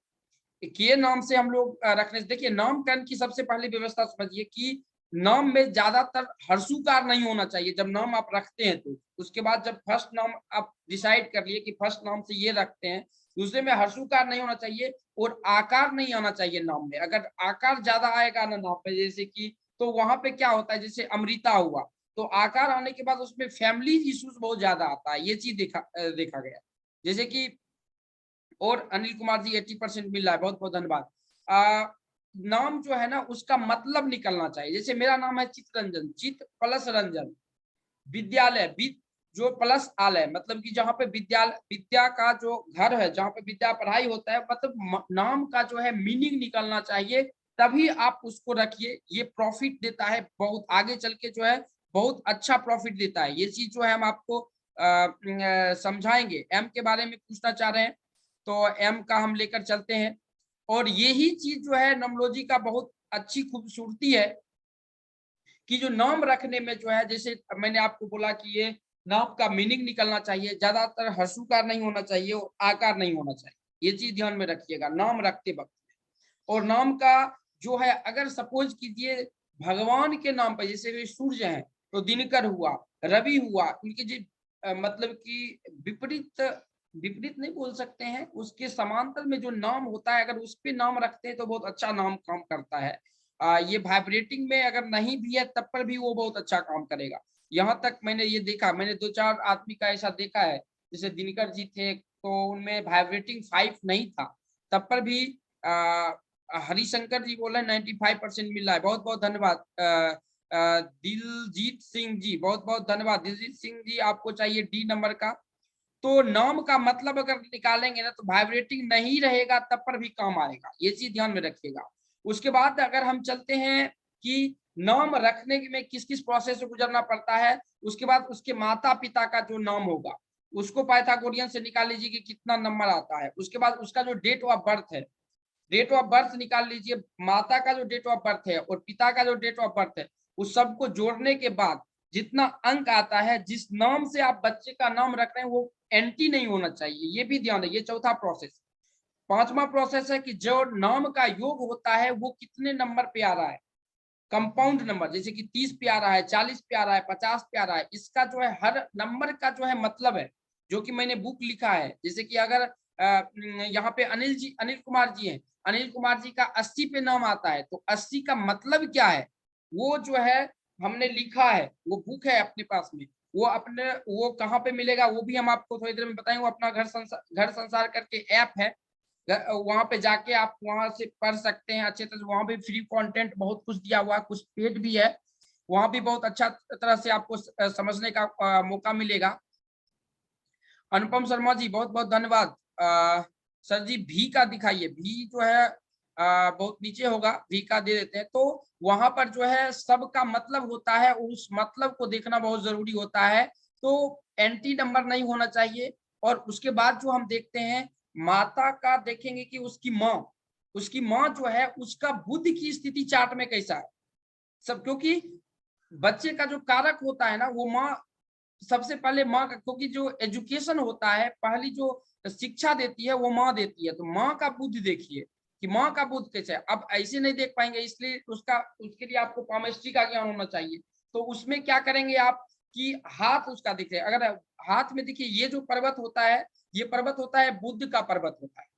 के नाम से हम लोग रखने से, देखिए नामकरण की सबसे पहली व्यवस्था समझिए कि नाम में ज्यादातर हर्षुकार नहीं होना चाहिए जब नाम आप रखते हैं। तो उसके बाद जब फर्स्ट नाम आप डिसाइड कर लिए कि फर्स्ट नाम से ये रखते हैं, दूसरे में हर्षुकार नहीं होना चाहिए और आकार नहीं आना चाहिए नाम में। अगर आकार ज्यादा आएगा ना नाम पे, जैसे कि, तो वहां पे क्या होता है, जैसे अमृता हुआ, तो आकार आने के बाद उसमें फैमिली इश्यूज बहुत ज्यादा आता है, ये चीज देखा गया। जैसे कि, और अनिल कुमार जी 80% मिल रहा है, बहुत बहुत धन्यवाद। नाम जो है ना उसका मतलब निकलना चाहिए, जैसे मेरा नाम है चित्तरंजन, चित्त प्लस रंजन, विद्यालय, विद जो प्लस आलय, मतलब कि जहाँ पे विद्यालय, विद्या का जो घर है, जहाँ पे विद्या पढ़ाई होता है, मतलब नाम का जो है मीनिंग निकलना चाहिए, तभी आप उसको रखिए। ये प्रॉफिट देता है बहुत आगे चल के, जो है बहुत अच्छा प्रॉफिट देता है। ये चीज जो है हम आपको समझाएंगे। एम के बारे में पूछना चाह रहे हैं, तो एम का हम लेकर चलते हैं। और यही चीज जो है नॉमोलॉजी का बहुत अच्छी खूबसूरती है कि जो नाम रखने में जो है, जैसे मैंने आपको बोला कि ये नाम का मीनिंग निकलना चाहिए, ज्यादातर हर्षुकार नहीं होना चाहिए और आकार नहीं होना चाहिए। ये चीज ध्यान में रखिएगा नाम रखते वक्त। और नाम का जो है, अगर सपोज कीजिए भगवान के नाम पर, जैसे वे सूर्य हैं तो दिनकर हुआ, रवि हुआ, उनके जो मतलब कि विपरीत, विपरीत नहीं बोल सकते हैं, उसके समांतर में जो नाम होता है, अगर उस पे नाम रखते हैं तो बहुत अच्छा नाम काम करता है। ये वाइब्रेटिंग में अगर नहीं भी है तब पर भी वो बहुत अच्छा काम करेगा। यहाँ तक मैंने ये देखा, मैंने 2-4 आदमी का ऐसा देखा है, जैसे दिनकर जी थे तो उनमें वाइब्रेटिंग 5 नहीं था, तब पर भी हरिशंकर जी बोले 95% मिल रहा है, बहुत बहुत धन्यवाद। दिलजीत सिंह जी बहुत बहुत धन्यवाद। दिलजीत सिंह जी आपको चाहिए डी नंबर का। तो नाम का मतलब अगर निकालेंगे ना तो वाइब्रेटिंग नहीं रहेगा तब पर भी काम आएगा, ये चीज ध्यान में रखिएगा। उसके बाद अगर हम चलते हैं कि नाम रखने में किस किस प्रोसेस से गुजरना पड़ता है, उसके बाद उसके माता पिता का जो नाम होगा उसको पाइथागोरियन से निकाल लीजिए कि कितना नंबर आता है। उसके बाद उसका जो डेट ऑफ बर्थ है, डेट ऑफ बर्थ निकाल लीजिए, माता का जो डेट ऑफ बर्थ है और पिता का जो डेट ऑफ बर्थ है, उस सबको जोड़ने के बाद जितना अंक आता है, जिस नाम से आप बच्चे का नाम रख रहे हैं वो एंटी नहीं होना चाहिए, ये भी ध्यान है। ये चौथा प्रोसेस। पांचवा प्रोसेस है कि जो नाम का योग होता है वो कितने नंबर पे आ रहा है, कंपाउंड नंबर, जैसे कि 30 पे आ रहा है, 40 पे आ रहा है, 50 पे आ रहा है, इसका जो है हर नंबर का जो है मतलब है, जो कि मैंने बुक लिखा है। जैसे कि अगर यहाँ पे अनिल कुमार जी हैं, अनिल कुमार जी का 80 पे नाम आता है तो 80 का मतलब क्या है, वो जो है हमने लिखा है, वो बुक है अपने पास में। वो अपने, वो कहाँ पे मिलेगा वो भी हम आपको थोड़ी देर में बताएंगे। वो अपना घर संसार करके ऐप है, वहां पे जाके आप वहां से पढ़ सकते हैं अच्छे तरह से। वहां भी फ्री कंटेंट बहुत कुछ दिया हुआ है, कुछ पेड भी है, वहां भी बहुत अच्छा तरह से आपको समझने का मौका मिलेगा। अनुपम शर्मा जी बहुत बहुत धन्यवाद। सर जी भी का दिखाइए, भी जो है बहुत नीचे होगा, भी का दे देते हैं। तो वहां पर जो है सबका मतलब होता है, उस मतलब को देखना बहुत जरूरी होता है। तो एंटी नंबर नहीं होना चाहिए। और उसके बाद जो हम देखते हैं माता का, देखेंगे कि उसकी माँ जो है उसका बुद्ध की स्थिति चार्ट में कैसा है सब, क्योंकि बच्चे का जो कारक होता है ना वो माँ, सबसे पहले माँ का, क्योंकि जो एजुकेशन होता है, पहली जो शिक्षा देती है वो माँ देती है। तो माँ का बुद्धि देखिए कि माँ का बुद्ध कैसे है। अब ऐसे नहीं देख पाएंगे, इसलिए उसके लिए आपको पामेस्ट्री का ज्ञान होना चाहिए। तो उसमें क्या करेंगे आप कि हाथ उसका दिखे, अगर हाथ में देखिए ये जो पर्वत होता है, ये पर्वत होता है बुद्ध का पर्वत होता है।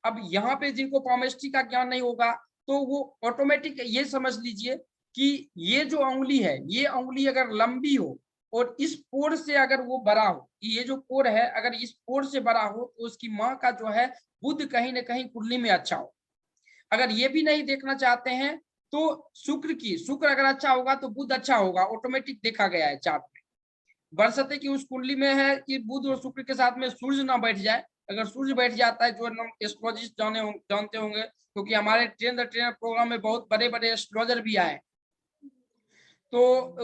अब यहाँ पे जिनको पामेस्ट्री का ज्ञान नहीं होगा तो वो ऑटोमेटिक ये समझ लीजिए कि ये जो उंगली है, ये उंगली अगर लंबी हो और इस पोर से अगर वो बड़ा हो, ये जो पोर है अगर इस पोर से बड़ा हो तो उसकी माँ का जो है बुद्ध कहीं ना कहीं कुंडली में अच्छा हो। अगर ये भी नहीं देखना चाहते हैं तो शुक्र अगर अच्छा होगा तो बुध अच्छा होगा, ऑटोमेटिक देखा गया है चार्ट में। बरसते कि उस कुंडली में है कि बुध और शुक्र के साथ में सूर्य ना बैठ जाए। अगर सूर्य बैठ जाता है, जो हम एस्ट्रोलॉजिस्ट जानते होंगे, क्योंकि हमारे ट्रेन द ट्रेनर प्रोग्राम में बहुत बड़े बड़े एस्ट्रोलॉजर भी आए, तो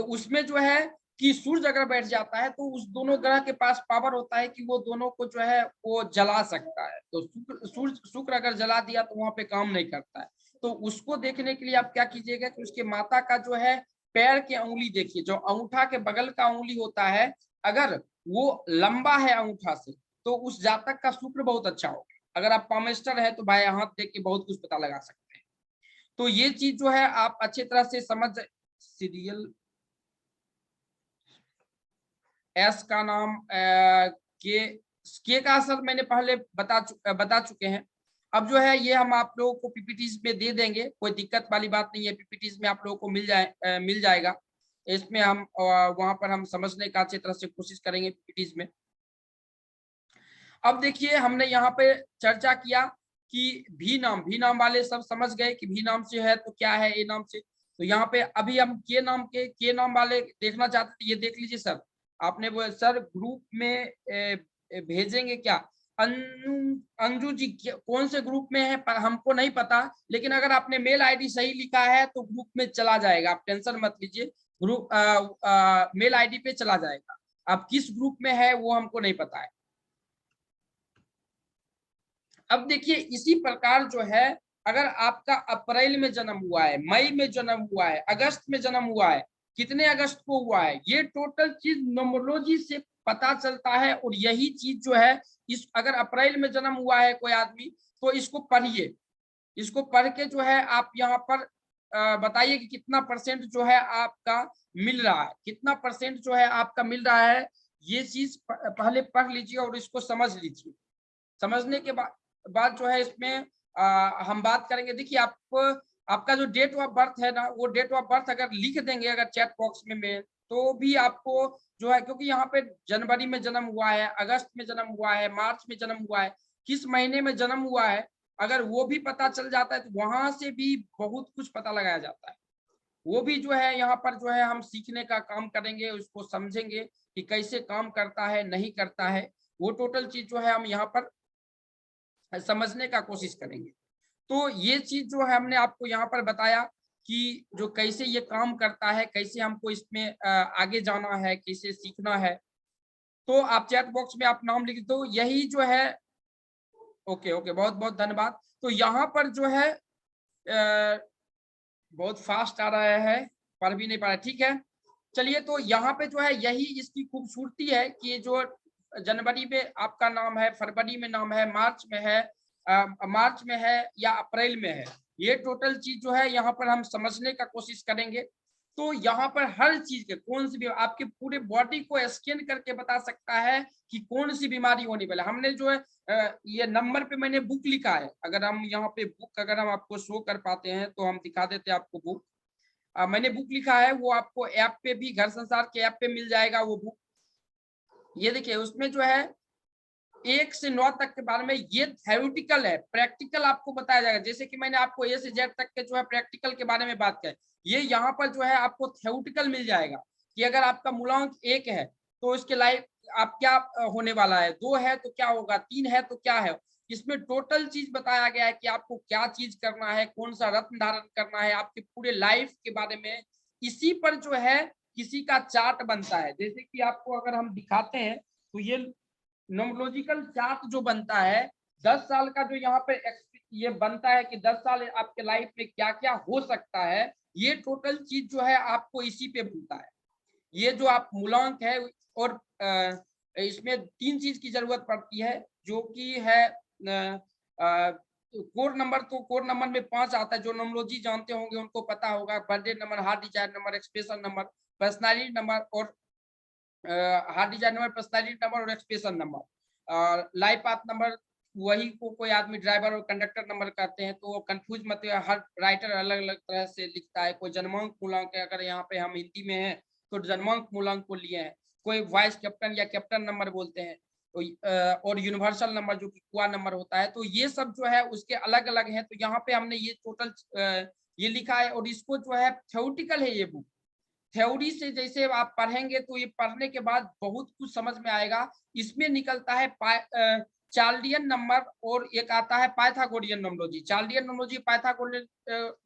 उसमें जो है कि सूर्य अगर बैठ जाता है तो उस दोनों ग्रह के पास पावर होता है कि वो दोनों को जो है वो जला सकता है। तो शुक्र अगर जला दिया तो वहां पे काम नहीं करता है। तो उसको देखने के लिए आप क्या कीजिएगा कि उसके माता का जो है पैर की अंगुली देखिए, जो अंगूठा के बगल का अंगुली होता है, अगर वो लंबा है अंगूठा से तो उस जातक का शुक्र बहुत अच्छा होगा। अगर आप पामेस्टर है तो भाई हाथ देख के बहुत कुछ पता लगा सकते हैं। तो ये चीज जो है आप अच्छी तरह से समझ। सीरियल एस का नाम के का असर मैंने पहले बता चुके हैं। अब जो है ये हम आप लोगों को पीपीटीज में दे देंगे, कोई दिक्कत वाली बात नहीं है, पीपीटीज में आप लोगों को मिल जाएगा। इसमें हम वहां पर हम समझने का अच्छी तरह से कोशिश करेंगे पीपीटीज में। अब देखिए हमने यहाँ पे चर्चा किया कि भी नाम वाले सब समझ गए कि भी नाम से है तो क्या है ए नाम से। तो यहाँ पे अभी हम के नाम वाले देखना चाहते थे, ये देख लीजिए सर। आपने वो सर ग्रुप में भेजेंगे क्या? अंजू जी कौन से ग्रुप में है पर हमको नहीं पता, लेकिन अगर आपने मेल आईडी सही लिखा है तो ग्रुप में चला जाएगा, आप टेंशन मत लीजिए। ग्रुप मेल आईडी पे चला जाएगा। अब किस ग्रुप में है वो हमको नहीं पता है। अब देखिए इसी प्रकार जो है, अगर आपका अप्रैल में जन्म हुआ है, मई में जन्म हुआ है, अगस्त में जन्म हुआ है, कितने अगस्त को हुआ है, ये टोटल चीज न्यूमरोलॉजी से पता चलता है। और यही चीज जो है इस अगर अप्रैल में जन्म हुआ है कोई आदमी तो इसको पढ़िए, इसको पढ़ के जो है आप यहाँ पर बताइए कि कितना परसेंट जो है आपका मिल रहा है, कितना परसेंट जो है आपका मिल रहा है। ये चीज पहले पढ़ लीजिए और इसको समझ लीजिए। समझने के बाद जो है इसमें हम बात करेंगे। देखिए आपका जो डेट ऑफ बर्थ है ना, वो डेट ऑफ बर्थ अगर लिख देंगे अगर चैट बॉक्स में तो भी आपको जो है, क्योंकि यहाँ पे जनवरी में जन्म हुआ है, अगस्त में जन्म हुआ है, मार्च में जन्म हुआ है, किस महीने में जन्म हुआ है, अगर वो भी पता चल जाता है तो वहां से भी बहुत कुछ पता लगाया जाता है। वो भी जो है यहाँ पर जो है हम सीखने का काम करेंगे, उसको समझेंगे कि कैसे काम करता है नहीं करता है। वो टोटल चीज जो है हम यहाँ पर समझने का कोशिश करेंगे। तो ये चीज जो है हमने आपको यहाँ पर बताया कि जो कैसे ये काम करता है, कैसे हमको इसमें आगे जाना है, कैसे सीखना है। तो आप चैट बॉक्स में आप नाम लिख दो, यही जो है। ओके ओके, बहुत बहुत धन्यवाद। तो यहाँ पर जो है बहुत फास्ट आ रहा है, पढ़ भी नहीं पा रहा, ठीक है चलिए। तो यहाँ पे जो है यही इसकी खूबसूरती है कि ये जो जनवरी में आपका नाम है, फरवरी में नाम है, मार्च में है या अप्रैल में है, ये टोटल चीज जो है यहाँ पर हम समझने का कोशिश करेंगे। तो यहाँ पर हर चीज के कौन सी भी आपके पूरे बॉडी को स्कैन करके बता सकता है कि कौन सी बीमारी होने वाली। हमने जो है ये नंबर पे मैंने बुक लिखा है, अगर हम यहाँ पे बुक अगर हम आपको शो कर पाते हैं तो हम दिखा देते हैं आपको बुक। मैंने बुक लिखा है, वो आपको ऐप पे भी, घर संसार के ऐप पे मिल जाएगा वो बुक। ये देखिए उसमें जो है 1 से 9 तक के बारे में ये थ्योरेटिकल है, प्रैक्टिकल आपको बताया जाएगा। जैसे कि मैंने आपको ए से जेड तक के जो है प्रैक्टिकल के बारे में बात की, ये यहाँ पर जो है आपको थ्योरेटिकल मिल जाएगा कि अगर आपका मूलांक 1 है तो इसके लाइफ आप क्या होने वाला है, 2 है तो क्या होगा, 3 है तो क्या है। इसमें टोटल चीज बताया गया है कि आपको क्या चीज करना है, कौन सा रत्न धारण करना है, आपके पूरे लाइफ के बारे में। इसी पर जो है किसी का चार्ट बनता है। जैसे कि आपको अगर हम दिखाते हैं तो ये न्यूमरोलॉजिकल चार्ट जो बनता है 10 साल का, जो यहाँ पे ये बनता है कि 10 साल आपके लाइफ में क्या क्या हो सकता है, ये टोटल चीज जो है आपको इसी पे बनता है। ये जो आप मूलांक है, और इसमें 3 चीज की जरूरत पड़ती है जो कि है कोड नंबर। तो कोड नंबर में 5 आता है, जो न्यूमरोलॉजी जानते होंगे उनको पता होगा। Birthday number, heart desire number, expression number, personality number और heart design number, personality number और एक्सप्रेशन नंबर। और लाइफ पाथ नंबर वही को कोई आदमी ड्राइवर और कंडक्टर नंबर कहते हैं। तो कंफ्यूज मत, हर राइटर अलग अलग तरह से लिखता है। कोई जन्मांक मूलांक है, अगर यहाँ पे हम हिंदी में है तो जन्मांक मूलांक को लिए हैं। कोई वाइस कैप्टन या कैप्टन नंबर बोलते हैं। तो और यूनिवर्सल नंबर जो कि कुआ नंबर होता है। तो ये सब जो है उसके अलग अलग हैं। तो यहाँ पे हमने ये टोटल ये लिखा है। और इसको जो है थ्योरेटिकल है ये बुक, थ्योरी से जैसे आप पढ़ेंगे तो ये पढ़ने के बाद बहुत कुछ समझ में आएगा। इसमें निकलता है चार्लियन नंबर और एक आता है पाइथागोरियन नोमोलॉजी। चार्लियन नोमोलॉजी पाइथागोरियन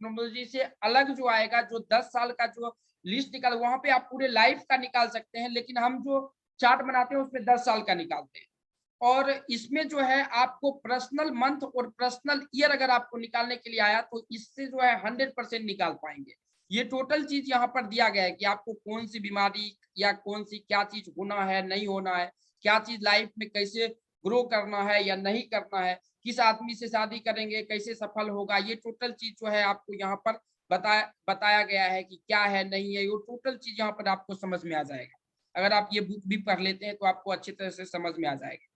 नोमोलॉजी से अलग जो आएगा, जो 10 साल का जो लिस्ट निकाल, वहां पे आप पूरे लाइफ का निकाल सकते हैं, लेकिन हम जो चार्ट बनाते हैं उसमें 10 साल का निकालते हैं। और इसमें जो है आपको पर्सनल मंथ और पर्सनल ईयर अगर आपको निकालने के लिए आया तो इससे जो है 100% निकाल पाएंगे। ये टोटल चीज यहाँ पर दिया गया है कि आपको कौन सी बीमारी या कौन सी क्या चीज होना है, नहीं होना है, क्या चीज लाइफ में कैसे ग्रो करना है या नहीं करना है, किस आदमी से शादी करेंगे, कैसे सफल होगा, ये टोटल चीज जो है आपको यहाँ पर बताया गया है कि क्या है नहीं है। ये टोटल चीज यहाँ पर आपको समझ में आ जाएगा। अगर आप ये बुक भी पढ़ लेते हैं तो आपको अच्छी तरह से समझ में आ जाएगा।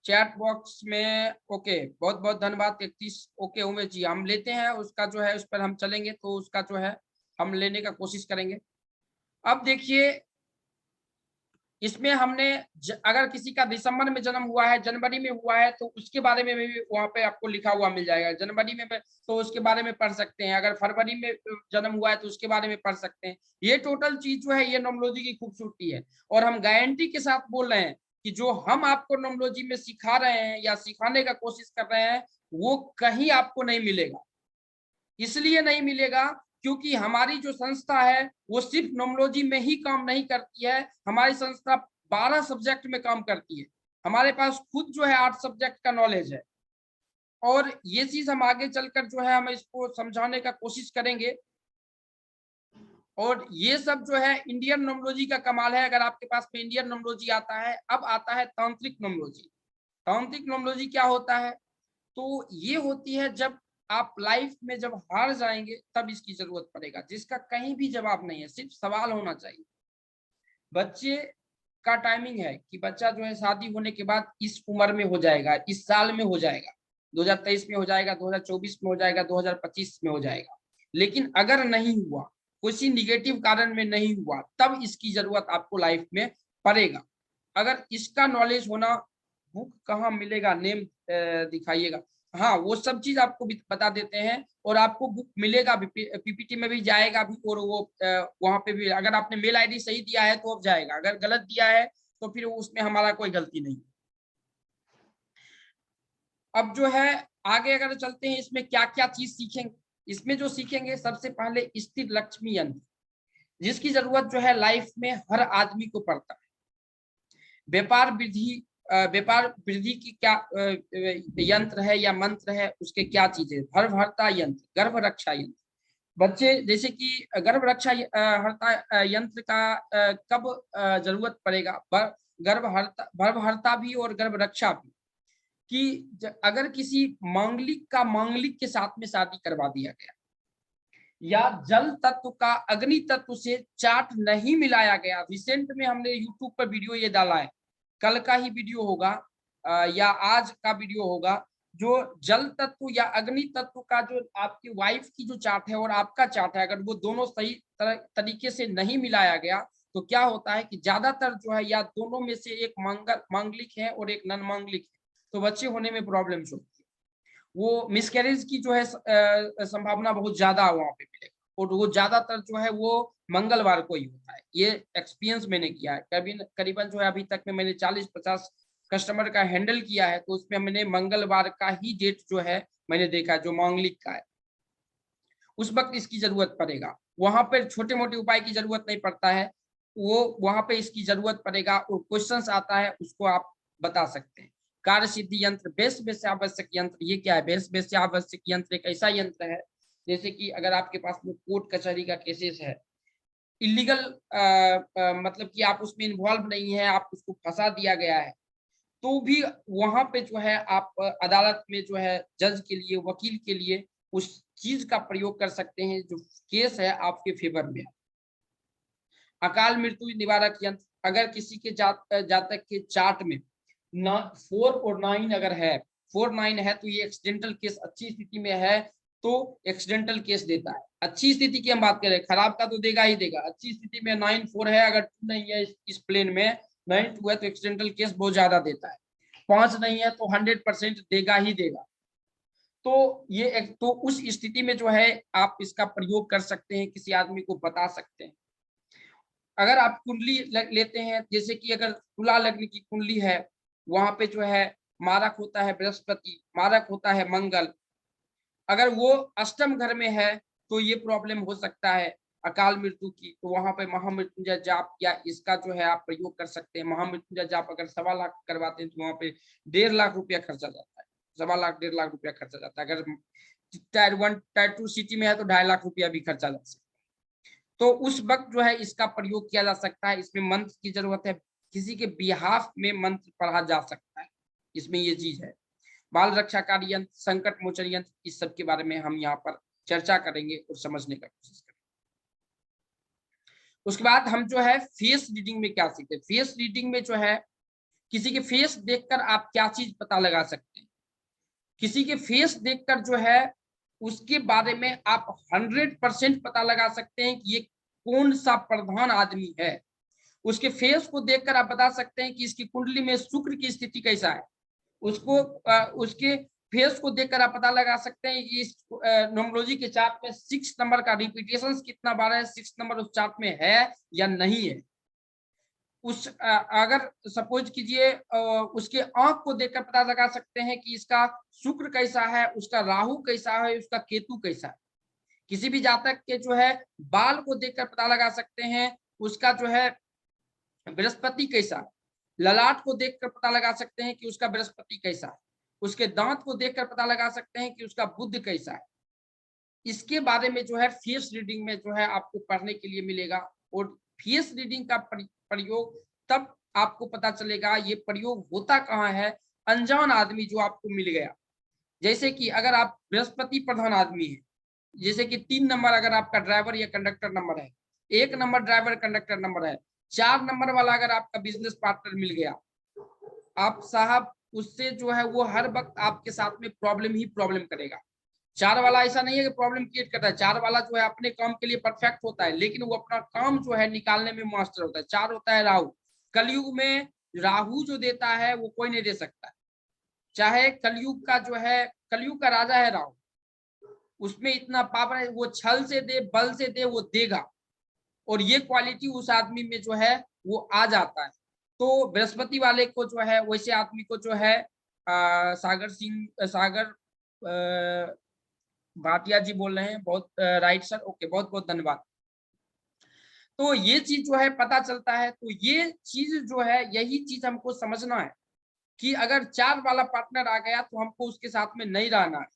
चैट बॉक्स में ओके, बहुत बहुत धन्यवाद। 33 ओके उमेश जी, हम लेते हैं उसका जो है, उस पर हम चलेंगे तो उसका जो है हम लेने का कोशिश करेंगे। अब देखिए इसमें हमने अगर किसी का दिसंबर में जन्म हुआ है, जनवरी में हुआ है, तो उसके बारे में भी वहां पे आपको लिखा हुआ मिल जाएगा। जनवरी में तो उसके बारे में पढ़ सकते हैं, अगर फरवरी में जन्म हुआ है तो उसके बारे में पढ़ सकते हैं। ये टोटल चीज जो है ये नोमोलॉजी की खूबसूरती है। और हम गारंटी के साथ बोल रहे हैं कि जो हम आपको नोमोलॉजी में सिखा रहे हैं या सिखाने का कोशिश कर रहे हैं वो कहीं आपको नहीं मिलेगा। इसलिए नहीं मिलेगा क्योंकि हमारी जो संस्था है वो सिर्फ नोमोलॉजी में ही काम नहीं करती है। हमारी संस्था 12 सब्जेक्ट में काम करती है। हमारे पास खुद जो है 8 सब्जेक्ट का नॉलेज है। और ये चीज हम आगे चलकर जो है हम इसको समझाने का कोशिश करेंगे। और ये सब जो है इंडियन नोमोलॉजी का कमाल है। अगर आपके पास में इंडियन नोमोलॉजी आता है, अब आता है तांत्रिक नोमोलॉजी। तांत्रिक नोमोलॉजी क्या होता है? तो ये होती है जब आप लाइफ में जब हार जाएंगे तब इसकी जरूरत पड़ेगा, जिसका कहीं भी जवाब नहीं है, सिर्फ सवाल होना चाहिए। बच्चे का टाइमिंग है कि बच्चा जो है शादी होने के बाद इस उम्र में हो जाएगा, इस साल में हो जाएगा, 2023 में हो जाएगा, 2024 में हो जाएगा, 2025 में हो जाएगा। लेकिन अगर नहीं हुआ, किसी निगेटिव कारण में नहीं हुआ, तब इसकी जरूरत आपको लाइफ में पड़ेगा। अगर इसका नॉलेज होना, बुक कहाँ मिलेगा, नेम दिखाइएगा। हाँ, वो सब चीज आपको बता देते हैं और आपको बुक मिलेगा भी, पीपीटी में भी जाएगा भी। और वो वहां पे भी अगर आपने मेल आईडी सही दिया है तो अब जाएगा, अगर गलत दिया है तो फिर उसमें हमारा कोई गलती नहीं। अब जो है आगे अगर चलते हैं, इसमें क्या क्या चीज सीखेंगे। इसमें जो सीखेंगे सबसे पहले स्थिर लक्ष्मी यंत्र, जिसकी जरूरत जो है लाइफ में हर आदमी को पड़ता है। व्यापार वृद्धि की क्या यंत्र है या मंत्र है, उसके क्या चीजें, भरभरता यंत्र, गर्भ रक्षा यंत्र। बच्चे जैसे कि गर्भ रक्षा हरता यंत्र का कब जरूरत पड़ेगा, गर्भहरता भी और गर्भ रक्षा भी, कि अगर किसी मांगलिक का मांगलिक के साथ में शादी करवा दिया गया, या जल तत्व का अग्नि तत्व से चार्ट नहीं मिलाया गया। रिसेंट में हमने यूट्यूब पर वीडियो ये डाला है, कल का ही वीडियो होगा या आज का वीडियो होगा। जो जल तत्व या अग्नि तत्व का जो आपकी वाइफ की जो चार्ट है और आपका चार्ट है, अगर वो दोनों सही तरीके से नहीं मिलाया गया तो क्या होता है कि ज्यादातर जो है या दोनों में से एक मांगलिक है और एक नन मांगलिक है, तो बच्चे होने में प्रॉब्लम्स होती है। वो मिसकैरेज की जो है संभावना बहुत ज्यादा वहां पे मिलेगा। और वो ज्यादातर जो है वो मंगलवार को ही होता है। ये एक्सपीरियंस मैंने किया है, करीबन जो है अभी तक में मैंने 40-50 कस्टमर का हैंडल किया है, तो उसमें मैंने मंगलवार का ही डेट जो है मैंने देखा है, जो मांगलिक का है। उस वक्त इसकी जरूरत पड़ेगा। वहां पर छोटे मोटे उपाय की जरूरत नहीं पड़ता है, वो वहां पे इसकी जरूरत पड़ेगा। और क्वेश्चंस आता है उसको आप बता सकते हैं। कार्य सिद्धि यंत्र, बेस आवश्यक यंत्र, ये क्या है? बेस आवश्यक यंत्र एक ऐसा यंत्र है, जैसे कि अगर आपके पास में कोर्ट कचहरी का केसेस है, इलीगल मतलब कि आप उसमें इन्वॉल्व नहीं है, आप उसको फंसा दिया गया है, तो भी वहां पे जो है आप अदालत में जो है जज के लिए, वकील के लिए उस चीज का प्रयोग कर सकते हैं जो केस है आपके फेवर में। अकाल मृत्यु निवारक यंत्र, अगर किसी के जातक के चार्ट में 4 और 9 अगर है, 4-9 है, तो ये एक्सीडेंटल केस अच्छी स्थिति में है तो एक्सीडेंटल केस देता है। अच्छी स्थिति की हम बात करें, खराब का तो देगा ही देगा। अच्छी स्थिति में 9-4 है, अगर 2 नहीं है इस प्लेन में, 9-2 है तो एक्सीडेंटल केस बहुत ज्यादा देता है। 5 नहीं है तो 100% देगा ही देगा। तो ये एक तो उस स्थिति में जो है आप इसका प्रयोग कर सकते हैं, किसी आदमी को बता सकते हैं। अगर आप कुंडली लेते हैं, जैसे कि अगर तुला लग्न की कुंडली है, वहां पे जो है मारक होता है बृहस्पति, मारक होता है मंगल। अगर वो अष्टम घर में है तो ये प्रॉब्लम हो सकता है अकाल मृत्यु की, तो वहां पे महामृत्युंजय जाप या इसका जो है आप प्रयोग कर सकते हैं। महामृत्युंजय जाप अगर 1.25 लाख करवाते हैं तो वहां पे 1.5 लाख रुपया खर्चा जाता है, 1.25 लाख 1.5 लाख रुपया खर्चा जाता है। अगर टायर 1 टायर 2 सिटी में है तो 2.5 लाख रुपया भी खर्चा जा सकता है। तो उस वक्त जो है इसका प्रयोग किया जा सकता है। इसमें मंत्र की जरूरत है, किसी के बिहाफ में मंत्र पढ़ा जा सकता है, इसमें ये चीज है। बाल रक्षाकारी यंत्र, संकट मोचन यंत्र, इस सब के बारे में हम यहाँ पर चर्चा करेंगे और समझने का कोशिश करेंगे। उसके बाद हम जो है फेस रीडिंग में क्या सीखते हैं। फेस रीडिंग में जो है किसी के फेस देखकर आप क्या चीज पता लगा सकते हैं। किसी के फेस देखकर जो है उसके बारे में आप 100% पता लगा सकते हैं कि ये कौन सा प्रधान आदमी है। उसके फेस को देखकर आप बता सकते हैं कि इसकी कुंडली में शुक्र की स्थिति कैसा है। उसको उसके फेस को देखकर आप पता लगा सकते हैं कि इस न्यूमरोलॉजी के चार्ट में 6 नंबर का रिपीटेशन कितना बार है, 6 नंबर उस चार्ट में है या नहीं है। उस अगर सपोज कीजिए उसके आंख को देखकर पता लगा सकते हैं कि इसका शुक्र कैसा है, उसका राहु कैसा है, उसका केतु कैसा है। किसी भी जातक के जो है बाल को देखकर पता लगा सकते हैं उसका जो है बृहस्पति कैसा है। ललाट को देखकर पता लगा सकते हैं कि उसका बृहस्पति कैसा है। उसके दांत को देखकर पता लगा सकते हैं कि उसका बुध कैसा है। इसके बारे में जो है फेस रीडिंग में जो है आपको पढ़ने के लिए मिलेगा। और फेस रीडिंग का प्रयोग तब आपको पता चलेगा, ये प्रयोग होता कहाँ है। अनजान आदमी जो आपको मिल गया, जैसे कि अगर आप बृहस्पति प्रधान आदमी है, जैसे कि 3 नंबर अगर आपका ड्राइवर या कंडक्टर नंबर है, 1 नंबर ड्राइवर कंडक्टर नंबर है, 4 नंबर वाला अगर आपका बिजनेस पार्टनर मिल गया, आप साहब उससे जो है वो हर वक्त आपके साथ में प्रॉब्लम ही प्रॉब्लम करेगा। 4 वाला ऐसा नहीं है कि प्रॉब्लम क्रिएट करता है, 4 वाला जो है अपने काम के लिए परफेक्ट होता है, लेकिन वो अपना काम जो है निकालने में मास्टर होता है। 4 होता है राहु। कलयुग में राहु जो देता है वो कोई नहीं दे सकता। चाहे कलयुग का जो है, कलयुग का राजा है राहु, उसमें इतना पावर है, वो छल से दे बल से दे वो देगा। और ये क्वालिटी उस आदमी में जो है वो आ जाता है। तो बृहस्पति वाले को जो है, वैसे आदमी को जो है सागर भाटिया जी बोल रहे हैं, बहुत राइट सर, ओके, बहुत बहुत धन्यवाद। तो ये चीज जो है पता चलता है। तो ये चीज जो है, यही चीज हमको समझना है कि अगर 4 वाला पार्टनर आ गया तो हमको उसके साथ में नहीं रहना है।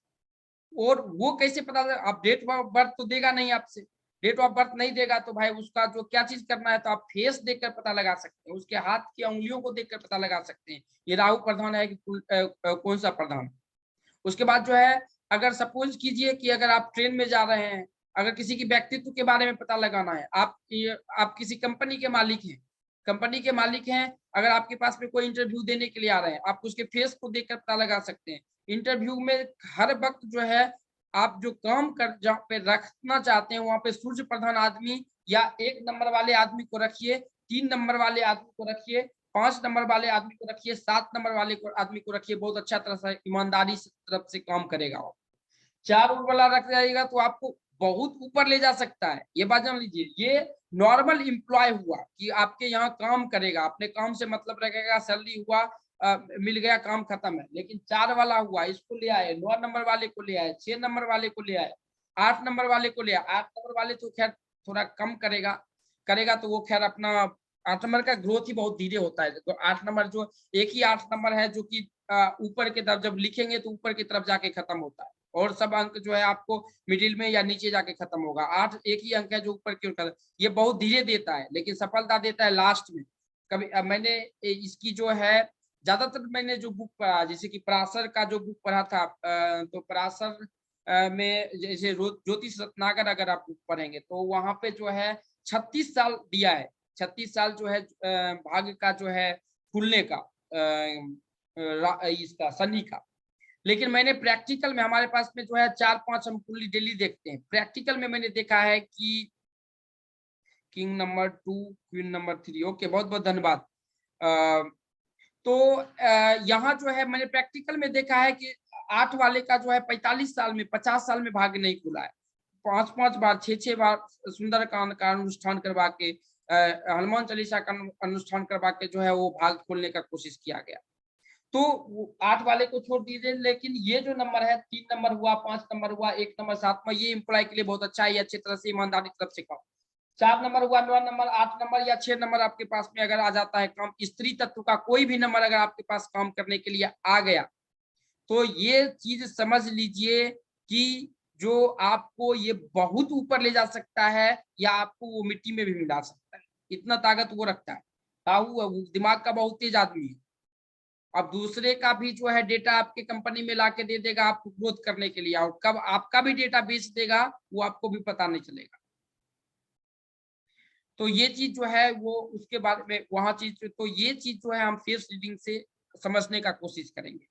और वो कैसे पता, आप डेट ऑफ बर्थ तो देगा नहीं आपसे, डेट ऑफ बर्थ नहीं देगा तो भाई उसका जो क्या चीज करना है, तो आप फेस देखकर पता लगा सकते हैं, उसके हाथ की उंगलियों को देखकर पता लगा सकते हैं ये राहु प्रधान है कि कौन सा प्रधान। उसके बाद जो है, अगर सपोज कीजिए कि अगर आप ट्रेन में जा रहे हैं, अगर किसी की व्यक्तित्व के बारे में पता लगाना है, आप किसी कंपनी के मालिक हैं, कंपनी के मालिक हैं, अगर आपके पास में कोई इंटरव्यू देने के लिए आ रहे हैं, आप उसके फेस को देखकर पता लगा सकते हैं। इंटरव्यू में हर वक्त जो है आप जो काम कर जहाँ पे रखना चाहते हैं वहां पे सूर्य प्रधान आदमी या 1 नंबर वाले आदमी को रखिए, 3 नंबर वाले आदमी को रखिए, 5 नंबर वाले आदमी को रखिए, 7 नंबर वाले आदमी को रखिए। बहुत अच्छा तरह से ईमानदारी से तरफ से काम करेगा वो। 4 वाला रख जाएगा तो आपको बहुत ऊपर ले जा सकता है। ये बात जान लीजिए, ये नॉर्मल एम्प्लॉय हुआ कि आपके यहाँ काम करेगा, अपने काम से मतलब रखेगा, सैलरी हुआ, मिल गया, काम खत्म है। लेकिन 4 वाला हुआ, इसको ले आए, 9 नंबर वाले को ले आए, 6 नंबर वाले को ले आए, 8 नंबर वाले को ले आए। 8 नंबर वाले तो खैर थोड़ा कम करेगा, करेगा तो वो खैर अपना 8 नंबर का ग्रोथ ही बहुत धीरे होता है। तो 8 नंबर जो एक ही 8 नंबर है जो कि ऊपर की तरफ जब लिखेंगे तो ऊपर की तरफ जाके खत्म होता है, और सब अंक जो है आपको मिडिल में या नीचे जाके खत्म होगा। 8 एक ही अंक है जो ऊपर की ओर, ये बहुत धीरे देता है लेकिन सफलता देता है लास्ट में। कभी मैंने इसकी जो है ज्यादातर मैंने जो बुक पढ़ा, जैसे कि पराशर का जो बुक पढ़ा था, तो पराशर में जैसे ज्योतिष रत्नाकर अगर आप बुक पढ़ेंगे तो वहां पे जो है 36 साल दिया है। 36 साल जो है भाग्य का जो है खुलने का, इसका शनि का। लेकिन मैंने प्रैक्टिकल में हमारे पास में जो है 4-5 हम कुंडली डेली देखते हैं। प्रैक्टिकल में मैंने देखा है कि king number 2, queen number 3, okay, बहुत बहुत धन्यवाद। तो यहाँ जो है मैंने प्रैक्टिकल में देखा है कि 8 वाले का जो है 45 साल में 50 साल में भाग्य नहीं खुला है। 5-5 बार 6-6 बार सुंदरकांड का अनुष्ठान करवा के हनुमान चालीसा का अनुष्ठान करवा के जो है वो भाग्य खोलने का कोशिश किया गया। तो 8 वाले को छोड़ दीजिए, लेकिन ये जो नंबर है 3 नंबर हुआ, 5 नंबर हुआ, 1 नंबर 7वां, ये एम्प्लॉय के लिए बहुत अच्छा है, अच्छी तरह से ईमानदारी तरफ से काम। 4 नंबर हुआ, 9 नंबर, 8 नंबर या 6 नंबर आपके पास में अगर आ जाता है काम, स्त्री तत्व का कोई भी नंबर अगर आपके पास काम करने के लिए आ गया, तो ये चीज समझ लीजिए कि जो आपको ये बहुत ऊपर ले जा सकता है या आपको वो मिट्टी में भी मिला सकता है, इतना ताकत वो रखता है। राहु दिमाग का बहुत तेज आदमी है। अब दूसरे का भी जो है डेटा आपके कंपनी में लाके दे देगा आपको ग्रोथ करने के लिए, और कब आपका भी डेटा बेच देगा वो आपको भी पता नहीं चलेगा। तो ये चीज जो है वो उसके बारे में वहां चीज, तो ये चीज जो है हम फेस रीडिंग से समझने का कोशिश करेंगे।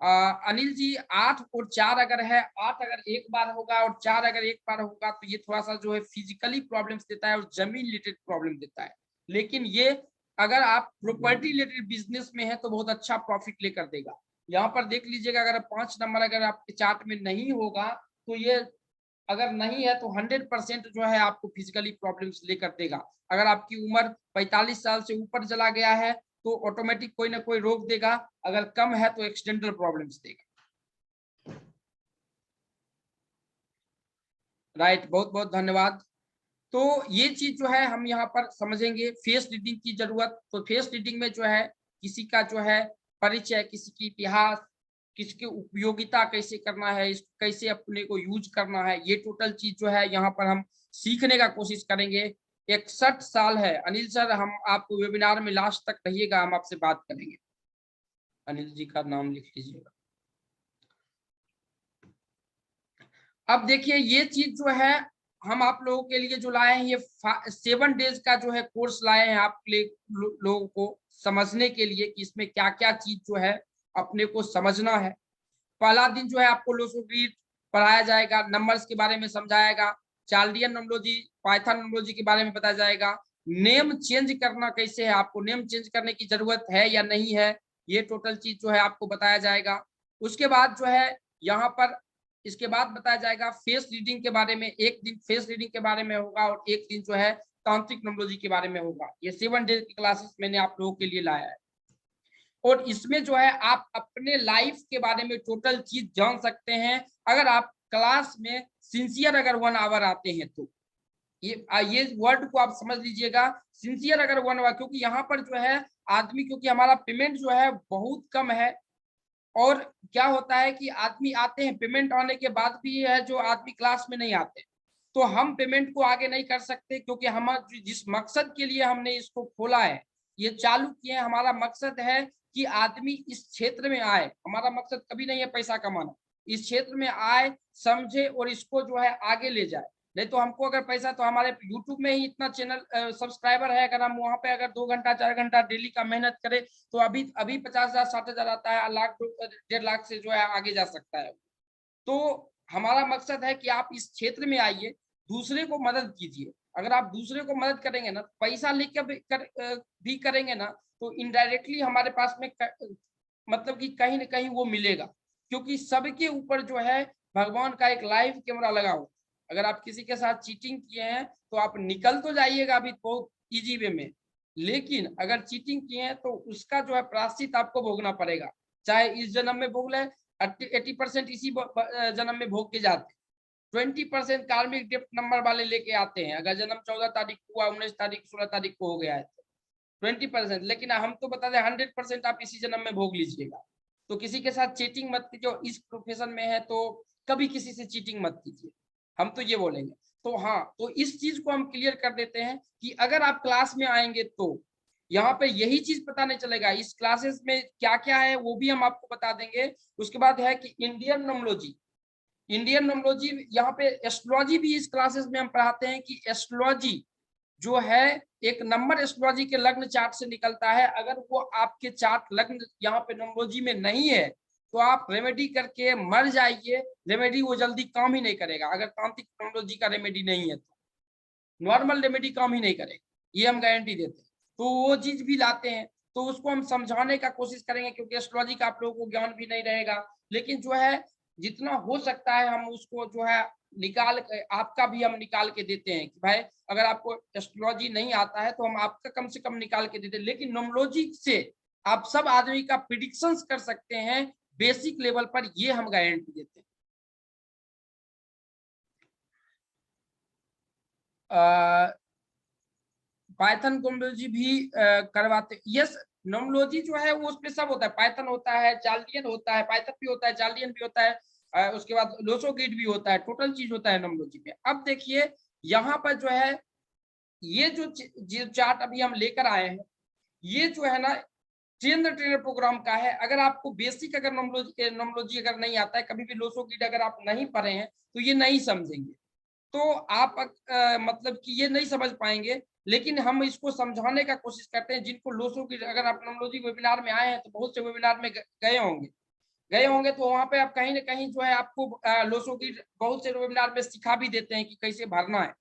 अनिल जी 8 और 4 अगर है, 8 अगर एक बार होगा और 4 अगर एक बार होगा तो ये थोड़ा सा जो है फिजिकली प्रॉब्लम्स देता है और जमीन रिलेटेड प्रॉब्लम देता है। लेकिन ये अगर आप प्रॉपर्टी रिलेटेड बिजनेस में है तो बहुत अच्छा प्रॉफिट लेकर देगा। यहाँ पर देख लीजिएगा, अगर 5 नंबर अगर आपके चार्ट में नहीं होगा तो ये अगर नहीं है तो 100% जो है आपको फिजिकली प्रॉब्लम्स लेकर देगा। अगर आपकी उम्र 45 साल से ऊपर चला गया है तो ऑटोमेटिक कोई ना कोई रोक देगा, अगर कम है तो एक्सीडेंटल प्रॉब्लम्स देगा। राइट, बहुत बहुत धन्यवाद। तो ये चीज जो है हम यहाँ पर समझेंगे फेस रीडिंग की जरूरत। तो फेस रीडिंग में जो है किसी का जो है परिचय, किसी की इतिहास, किसकी उपयोगिता कैसे करना है, इस कैसे अपने को यूज करना है, ये टोटल चीज जो है यहाँ पर हम सीखने का कोशिश करेंगे। 61 साल है अनिल सर, हम आपको वेबिनार में लास्ट तक रहिएगा, हम आपसे बात करेंगे। अनिल जी का नाम लिख लीजिएगा। अब देखिए ये चीज जो है हम आप लोगों के लिए जो लाए हैं, ये 7 डेज का जो है कोर्स लाए हैं आप लोगों को समझने के लिए कि इसमें क्या क्या चीज जो है अपने को समझना है। पहला दिन जो है आपको लोसोग्रीड पढ़ाया जाएगा, नंबर्स के बारे में समझाएगा, चार्लियन नोमोलॉजी, पाइथन नोमोलॉजी के बारे में बताया जाएगा, नेम चेंज करना कैसे है, आपको नेम चेंज करने की जरूरत है या नहीं है, ये टोटल चीज जो है आपको बताया जाएगा। उसके बाद जो है यहाँ पर इसके बाद बताया जाएगा फेस रीडिंग के बारे में। एक दिन फेस रीडिंग के बारे में होगा और एक दिन जो है तांत्रिक नोमोलॉजी के बारे में होगा। ये 7 डेज की क्लासेस मैंने आप लोगों के लिए लाया है और इसमें जो है आप अपने लाइफ के बारे में टोटल चीज जान सकते हैं अगर आप क्लास में सिंसियर अगर 1 आवर आते हैं तो। ये वर्ड को आप समझ लीजिएगा, सिंसियर अगर 1 आवर, क्योंकि यहाँ पर जो है आदमी, क्योंकि हमारा पेमेंट जो है बहुत कम है और क्या होता है कि आदमी आते हैं, पेमेंट आने के बाद भी है जो आदमी क्लास में नहीं आते, तो हम पेमेंट को आगे नहीं कर सकते, क्योंकि हम जिस मकसद के लिए हमने इसको खोला है, ये चालू किए हैं, हमारा मकसद है कि आदमी इस क्षेत्र में आए। हमारा मकसद कभी नहीं है पैसा कमाना, इस क्षेत्र में आए, समझे और इसको जो है आगे ले जाए। नहीं तो हमको अगर पैसा, तो हमारे यूट्यूब में ही इतना चैनल सब्सक्राइबर है, अगर हम वहां पे अगर 2 घंटा 4 घंटा डेली का मेहनत करें तो अभी 50,000 60,000 आता है, लाख 1.5 लाख से जो है आगे जा सकता है। तो हमारा मकसद है कि आप इस क्षेत्र में आइए, दूसरे को मदद कीजिए। अगर आप दूसरे को मदद करेंगे ना, पैसा लेकर भी करेंगे ना, तो इनडायरेक्टली हमारे पास में मतलब कि कहीं ना कहीं वो मिलेगा, क्योंकि सबके ऊपर जो है भगवान का एक लाइव कैमरा लगा हो। अगर आप किसी के साथ चीटिंग किए हैं तो आप निकल तो जाइएगा अभी बहुत इजी वे में, लेकिन अगर चीटिंग किए हैं तो उसका जो है प्रायश्चित आपको भोगना पड़ेगा, चाहे इस जन्म में भोग ले, 80% इसी जन्म में भोग के जाते हैं। 20% कार्मिक डेप्ट नंबर वाले लेके आते हैं, अगर जन्म 14 तारीख को हुआ, 19 तारीख 16 तारीख को हो गया है तो 20%, लेकिन हम तो बता दें 100% आप इसी जन्म में भोग लीजिएगा। तो किसी के साथ चीटिंग मत कीजिए, इस प्रोफेशन में है तो कभी किसी से चीटिंग मत कीजिए, हम तो ये बोलेंगे। तो हाँ, तो इस चीज को हम क्लियर कर देते हैं कि अगर आप क्लास में आएंगे तो यहाँ पे यही चीज पता नहीं चलेगा, इस क्लासेस में क्या क्या है वो भी हम आपको बता देंगे। उसके बाद है कि इंडियन नोमोलॉजी, इंडियन नोमोलॉजी, यहाँ पे एस्ट्रोलॉजी भी इस क्लासेस में हम पढ़ाते हैं कि एस्ट्रोलॉजी जो है एक नंबर एस्ट्रोलॉजी के लग्न चार्ट से निकलता है। अगर वो आपके चार्ट लग्न यहाँ पे नोमोलॉजी में नहीं है तो आप रेमेडी करके मर जाइए, रेमेडी वो जल्दी काम ही नहीं करेगा। अगर तांत्रिक नोमोलॉजी का रेमेडी नहीं है तो नॉर्मल रेमेडी काम ही नहीं करेगा, ये हम गारंटी देते हैं। तो वो चीज भी लाते हैं। तो उसको हम समझाने का कोशिश करेंगे, क्योंकि एस्ट्रोलॉजी का आप लोगों को ज्ञान भी नहीं रहेगा। लेकिन जो है जितना हो सकता है हम उसको जो है निकाल के, आपका भी हम निकाल के देते हैं कि भाई अगर आपको एस्ट्रोलॉजी नहीं आता है तो हम आपका कम से कम निकाल के देते हैं। लेकिन न्यूमरोलॉजी से आप सब आदमी का प्रिडिक्शंस कर सकते हैं बेसिक लेवल पर, ये हम गारंटी देते हैं। पाइथन न्यूमरोलॉजी भी करवाते, यस। न्यूमरोलॉजी जो है वो उसमें सब होता है, पाइथन होता है, चाल्डियन होता है, पाइथन भी होता है, चाल्डियन भी होता है, उसके बाद लोसो गिट भी होता है, टोटल चीज होता है न्यूमरोलॉजी में। अब देखिए यहाँ पर जो है ये जो चार्ट अभी हम लेकर आए हैं, ये जो है ना ट्रेनर ट्रेनर प्रोग्राम का है। अगर आपको बेसिक अगर न्यूमरोलॉजी अगर नहीं आता है, कभी भी लोसो गिट अगर आप नहीं पढ़े हैं तो ये नहीं समझेंगे, तो आप मतलब कि ये नहीं समझ पाएंगे। लेकिन हम इसको समझाने का कोशिश करते हैं जिनको लोसो की, अगर आप न्यूमरोलॉजी वेबिनार में आए हैं तो बहुत से वेबिनार में गए होंगे तो वहां पे आप कहीं ना कहीं जो है आपको लोसो की बहुत से वेबिनार में सिखा भी देते हैं कि कैसे भरना है।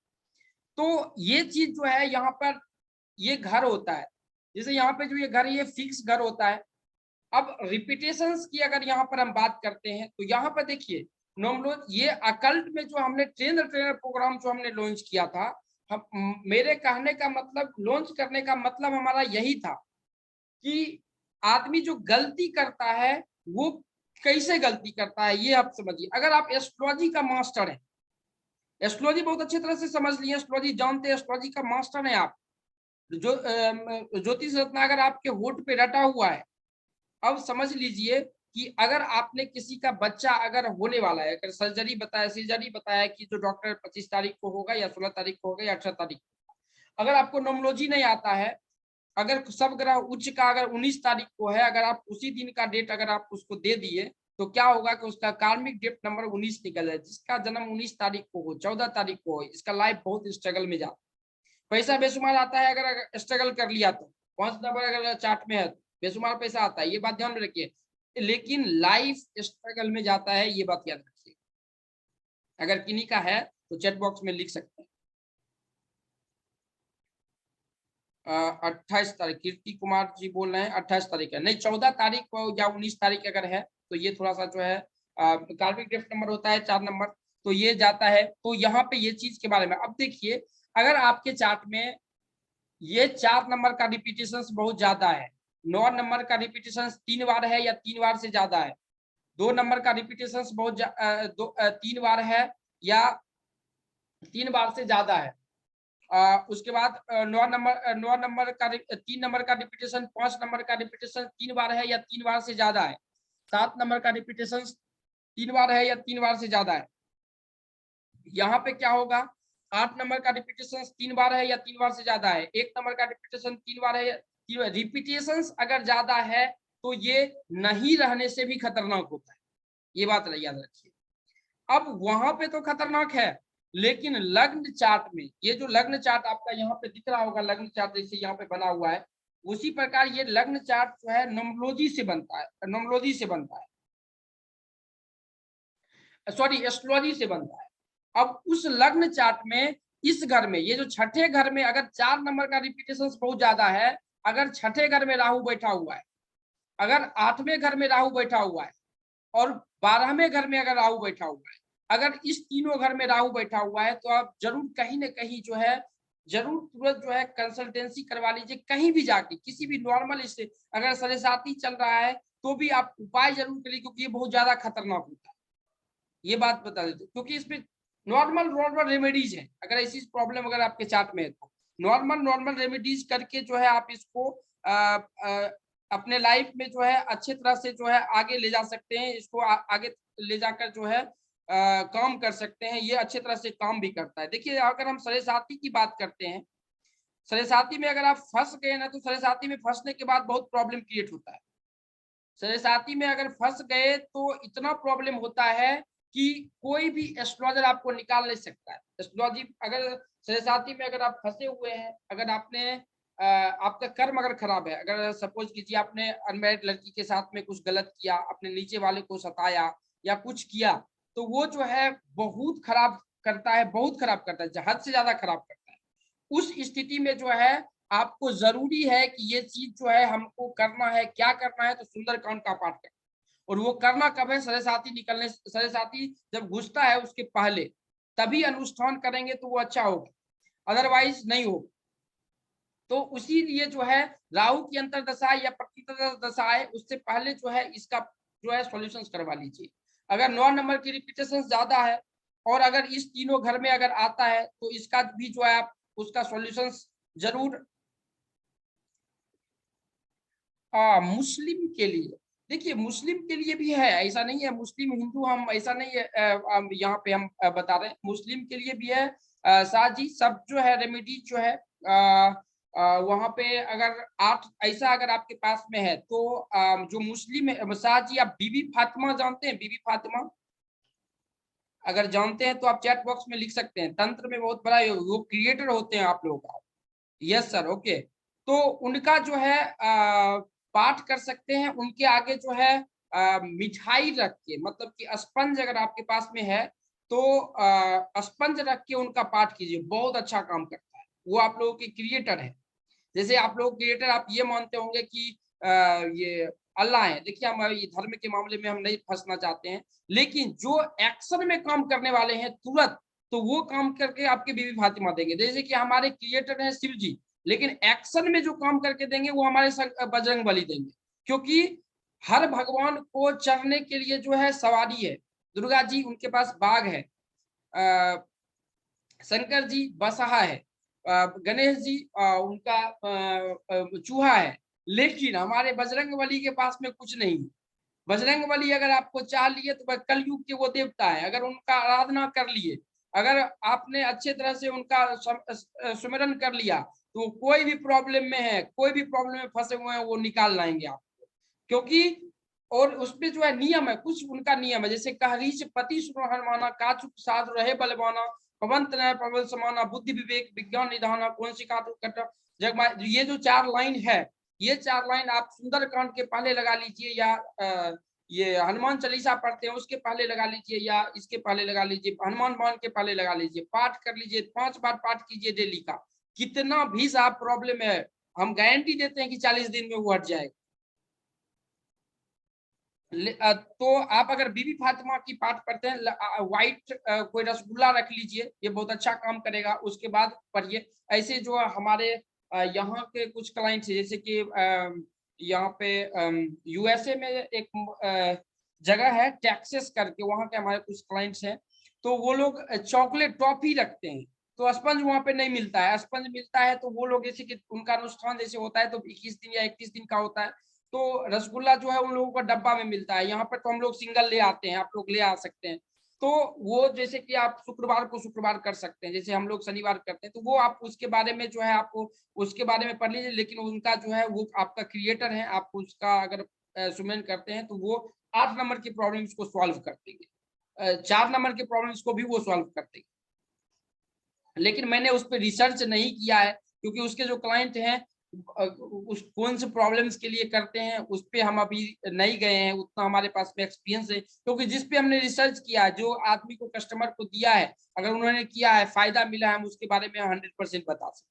तो ये चीज जो है यहाँ पर ये घर होता है, जैसे यहाँ पे जो ये घर, ये फिक्स घर होता है। अब रिपीटेशंस की अगर यहाँ पर हम बात करते हैं तो यहाँ पर देखिए ये अकल्ट में जो हमने ट्रेनर ट्रेनर प्रोग्राम जो हमने लॉन्च किया था, हम मेरे कहने का मतलब, लॉन्च करने का मतलब हमारा यही था कि आदमी जो गलती करता है वो कैसे गलती करता है ये आप समझिए। अगर आप एस्ट्रोलॉजी का मास्टर है, एस्ट्रोलॉजी बहुत अच्छी तरह से समझ लिए, एस्ट्रोलॉजी जानते हैं, एस्ट्रोलॉजी का मास्टर है आप, जो ज्योतिष रत्न अगर आपके होठ पे रटा हुआ है, अब समझ लीजिए कि अगर आपने किसी का बच्चा अगर होने वाला है, अगर सर्जरी बताया कि जो डॉक्टर 25 तारीख को होगा या 16 तारीख को होगा या 18 तारीख को, अगर आपको न्यूमरोलॉजी नहीं आता है, अगर सब ग्रह उच्च का अगर 19 तारीख को है, अगर आप उसी दिन का डेट अगर आप उसको दे दिए तो क्या होगा कि उसका कार्मिक डेट नंबर 19 निकल जाए। जिसका जन्म 19 तारीख को हो, 14 तारीख को हो, इसका लाइफ बहुत स्ट्रगल में जाता है। पैसा बेशुमार आता है अगर स्ट्रगल कर लिया तो, 5 नंबर अगर चार्ट में है तो बेशुमार पैसा आता है, ये बात ध्यान में रखिए। लेकिन लाइफ स्ट्रगल में जाता है, ये बात याद रखिए। अगर किन्हीं का है तो चैट बॉक्स में लिख सकते हैं। 28 तारीख कीर्ति कुमार जी बोल रहे हैं, 28 तारीख है, नहीं 14 तारीख को या 19 तारीख अगर है तो ये थोड़ा सा जो है कार्मिक ड्रिफ्ट नंबर होता है 4 नंबर, तो ये जाता है। तो यहाँ पे ये चीज के बारे में अब देखिए, अगर आपके चार्ट में ये 4 नंबर का रिपीटेशन बहुत ज्यादा है, 9 नंबर का रिपीटेशन 3 बार है या 3 बार से ज्यादा है, 2 नंबर का रिपीटेशन 3 बार है या 3 बार से ज्यादा है, उसके बाद 9 नंबर का 3 नंबर का रिपीटेशन, 5 नंबर का रिपीटेशन 3 बार है या 3 बार से ज्यादा है, 7 नंबर का रिपीटेशन 3 बार है या 3 बार से ज्यादा है। यहाँ पे क्या होगा, 8 नंबर का रिपीटेशन 3 बार है या 3 बार से ज्यादा है, 1 नंबर का रिपीटेशन 3 बार है या 3 बार। रिपीटेशन अगर ज्यादा है तो ये नहीं रहने से भी खतरनाक होता है, ये बात याद रखिए। अब वहां पे तो खतरनाक है, लेकिन लग्न चार्ट में, ये जो लग्न चार्ट आपका यहाँ पे दिख रहा होगा, लग्न चार्ट जैसे यहाँ पे बना हुआ है, उसी प्रकार ये लग्न चार्ट जो है न्यूमरोलॉजी से बनता है, न्यूमरोलॉजी से बनता है, सॉरी एस्ट्रोलॉजी से बनता है। अब उस लग्न चार्ट में इस घर में, ये जो छठे घर में अगर 4 नंबर का रिपीटेशन बहुत ज्यादा है, अगर छठे घर में राहु बैठा हुआ है, अगर 8वें घर में राहु बैठा हुआ है और 12वें घर में अगर राहु बैठा हुआ है, अगर इस तीनों घर में राहु बैठा हुआ है तो आप जरूर कहीं ना कहीं जो है, जरूर तुरंत जो है कंसल्टेंसी करवा लीजिए, कहीं भी जाके किसी भी नॉर्मल इससे, अगर सरेसाती चल रहा है तो भी आप उपाय जरूर करिए, क्योंकि ये बहुत ज्यादा खतरनाक होता है, ये बात बता देते, क्योंकि इसमें नॉर्मल नॉर्मल रेमेडीज है। अगर ऐसी प्रॉब्लम अगर आपके चार्ट में है तो नॉर्मल नॉर्मल रेमेडीज करके जो है आप इसको अपने लाइफ में जो है अच्छे तरह से जो है आगे ले जा सकते हैं, इसको आगे ले जाकर जो है काम कर सकते हैं। ये अच्छे तरह से काम भी करता है। देखिए अगर हम सरेसाती की बात करते हैं, सरेसाती में अगर आप फंस गए ना, तो सरेसाती में फंसने के बाद बहुत प्रॉब्लम क्रिएट होता है। सरेसाती में अगर फंस गए तो इतना प्रॉब्लम होता है कि कोई भी एस्ट्रोलॉजर आपको निकाल नहीं सकता है। एस्ट्रोलॉजी अगर सरेसाती में अगर आप फंसे हुए हैं, अगर आपने आपका कर्म अगर खराब है, अगर सपोज कीजिए आपने अनमैरिड लड़की के साथ में कुछ गलत किया, अपने नीचे वाले को सताया या कुछ किया, तो वो जो है बहुत खराब करता है, बहुत खराब करता है, हद से ज्यादा खराब करता है। उस स्थिति में जो है आपको जरूरी है कि ये चीज जो है हमको करना है, क्या करना है, तो सुंदरकांड का पाठ करना। और वो करना कब है? सरसाती निकलने, सरसाती जब घुसता है उसके पहले, तभी अनुष्ठान करेंगे तो वो अच्छा होगा, अदरवाइज नहीं होगा। तो उसी लिए जो है राहु की अंतरदशा या प्रतिदशा दशा है, उससे पहले जो है इसका जो है सॉल्यूशंस करवा लीजिए। अगर 9 नंबर की रिपीटेशन ज्यादा है और अगर इस तीनों घर में अगर आता है तो इसका भी जो है आप उसका सॉल्यूशंस जरूर। मुस्लिम के लिए, देखिए मुस्लिम के लिए भी है, ऐसा नहीं है मुस्लिम हिंदू हम ऐसा नहीं है, यहाँ पे हम बता रहे हैं मुस्लिम के लिए भी है। साथ ही सब जो है रेमेडी जो है वहाँ पे अगर आठ ऐसा अगर आपके पास में है तो जो मुस्लिम है, साथ जी आप बीबी फातिमा जानते हैं? बीबी फातिमा अगर जानते हैं तो आप चैट बॉक्स में लिख सकते हैं, तंत्र में बहुत बड़ा वो क्रिएटर होते हैं आप लोगों का। Yes sir, okay. तो उनका जो है पाठ कर सकते हैं, उनके आगे जो है मिठाई रख के, मतलब कि स्पंज अगर आपके पास में है तो स्पंज रख के उनका पाठ कीजिए, बहुत अच्छा काम करता है। वो आप लोगों के क्रिएटर है। जैसे आप लोग क्रिएटर आप ये मानते होंगे कि ये अल्लाह है। देखिए हमारे ये धर्म के मामले में हम नहीं फंसना चाहते हैं, लेकिन जो एक्शन में काम करने वाले हैं तुरंत, तो वो काम करके आपके बीबी फातिमा देंगे। जैसे कि हमारे क्रिएटर हैं शिव जी, लेकिन एक्शन में जो काम करके देंगे वो हमारे बजरंग बली देंगे, क्योंकि हर भगवान को चढ़ने के लिए जो है सवारी है। दुर्गा जी उनके पास बाघ है, शंकर जी बसहा है, गणेश जी उनका चूहा है, लेकिन हमारे बजरंग बली के पास में कुछ नहीं। बजरंग बली अगर आपको चाह लिए तो वह कलयुग के वो देवता है। अगर उनका आराधना कर लिए, अगर आपने अच्छे तरह से उनका सुमिरन कर लिया, तो कोई भी प्रॉब्लम में है, कोई भी प्रॉब्लम में फंसे हुए हैं, वो निकाल लाएंगे आप। क्योंकि और उसमें जो है नियम है, कुछ उनका नियम है, जैसे कहरीच पति सुनो हनुमाना, काचुक साध रहे बलवाना, पवंत नय प्रबल समाना, बुद्धि विवेक विज्ञान निधाना, कौन सी का कट जगमा। ये जो 4 लाइन है, ये 4 लाइन आप सुंदरकांड के पहले लगा लीजिए, या ये हनुमान चालीसा पढ़ते हैं उसके पहले लगा लीजिए, या इसके पहले लगा लीजिए, हनुमान बाण के पहले लगा लीजिए, पाठ कर लीजिए, 5 बार पाठ कीजिए डेली का। कितना भी साफ प्रॉब्लम है, हम गारंटी देते हैं कि 40 दिन में वो हट जाएगा। तो आप अगर बीबी फातिमा की पाठ करते हैं, व्हाइट कोई रसगुल्ला रख लीजिए, ये बहुत अच्छा काम करेगा। उसके बाद पढ़िए। ऐसे जो हमारे यहाँ के कुछ क्लाइंट्स है, जैसे कि यहाँ पे यूएसए में एक जगह है टेक्सास करके, वहाँ के हमारे कुछ क्लाइंट्स हैं, तो वो लोग चॉकलेट टॉफी रखते हैं, तो स्पंज वहाँ पे नहीं मिलता है। स्पंज मिलता है तो वो लोग जैसे कि उनका अनुष्ठान जैसे होता है तो 21 दिन या 31 दिन का होता है, तो रसगुल्ला जो है उन लोगों को डब्बा में मिलता है। यहाँ पर तो हम लोग सिंगल ले आते हैं, आप लोग ले आ सकते हैं। तो वो जैसे कि आप शुक्रवार को शुक्रवार कर सकते हैं, जैसे हम लोग शनिवार करते हैं, तो वो आप उसके बारे में जो है आपको उसके बारे में पढ़ लीजिए। लेकिन उनका जो है वो आपका क्रिएटर है, आप उसका अगर सुमेन करते हैं तो वो 8 नंबर की प्रॉब्लम्स को सॉल्व कर देंगे, 4 नंबर की प्रॉब्लम्स को भी वो सॉल्व कर देंगे। लेकिन मैंने उस पर रिसर्च नहीं किया है, क्योंकि उसके जो क्लाइंट हैं उस कौन से प्रॉब्लम्स के लिए करते हैं उस पे हम अभी नहीं गए हैं, उतना हमारे पास में एक्सपीरियंस है। क्योंकि जिस पे हमने रिसर्च किया है, जो आदमी को कस्टमर को दिया है, अगर उन्होंने किया है, फायदा मिला है, हम उसके बारे में 100% बता सकते।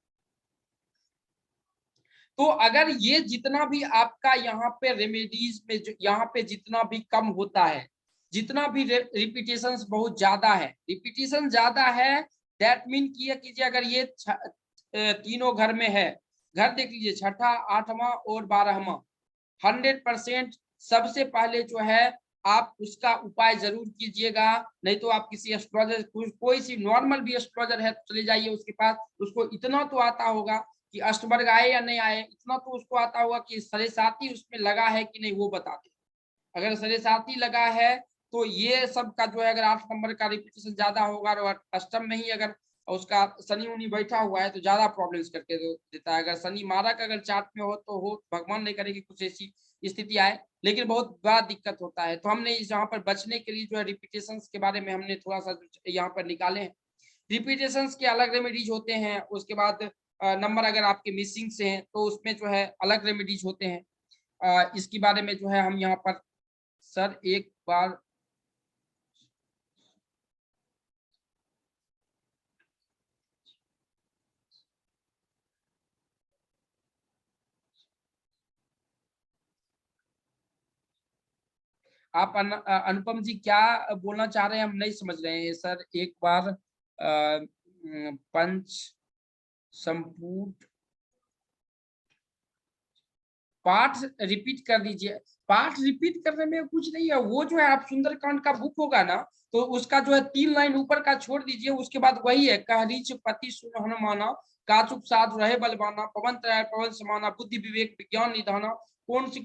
तो अगर ये जितना भी आपका यहाँ पे रेमेडीज में यहाँ पे जितना भी कम होता है, जितना भी रिपीटेशन बहुत ज्यादा है, रिपीटेशन ज्यादा है, दैट मीन किया कीजिए अगर ये तीनों घर में है, घर देख लीजिए, छठा, आठवां और 12वां, 100% सबसे पहले जो है आप उसका उपाय जरूर कीजिएगा। नहीं तो आप किसी एस्ट्रोलॉजर, कोई सी नॉर्मल भी एस्ट्रोलॉजर है तो चले जाइए उसके पास। उसको इतना तो आता होगा कि अष्टवर्ग आए या नहीं आए, इतना तो उसको आता होगा कि साढ़े साथी उसमें लगा है कि नहीं, वो बता दे। अगर साढ़े साथी लगा है तो ये सब का जो है, अगर 8 नंबर का रिपीटेशन ज्यादा होगा और अष्टम में ही अगर उसका शनि उनी बैठा हुआ है तो ज्यादा प्रॉब्लम्स करके देता है। अगर शनि मारक अगर चार्ट में हो तो हो, भगवान नहीं करे कि कुछ ऐसी स्थिति आए, लेकिन बहुत बड़ा दिक्कत होता है। तो हमने यहाँ पर बचने के लिए जो है रिपीटेशन के बारे में हमने थोड़ा सा यहाँ पर निकाले हैं। रिपीटेशन के अलग रेमेडीज होते हैं, उसके बाद नंबर अगर आपके मिसिंग से हैं तो उसमें जो है अलग रेमेडीज होते हैं। इसके बारे में जो है हम यहाँ पर सर एक बार आप अनुपम जी क्या बोलना चाह रहे हैं, हम नहीं समझ रहे हैं सर। एक बार पंच संपूट पाठ रिपीट कर दीजिए। पाठ रिपीट करने में कुछ नहीं है, वो जो है आप सुंदरकांड का बुक होगा ना, तो उसका जो है 3 लाइन ऊपर का छोड़ दीजिए, उसके बाद वही है, कहरीच पति सुन हनुमाना, काचुप साध रहे बलवाना, पवन त्रय पवन समाना, बुद्धि विवेक विज्ञान निधाना, कौन सी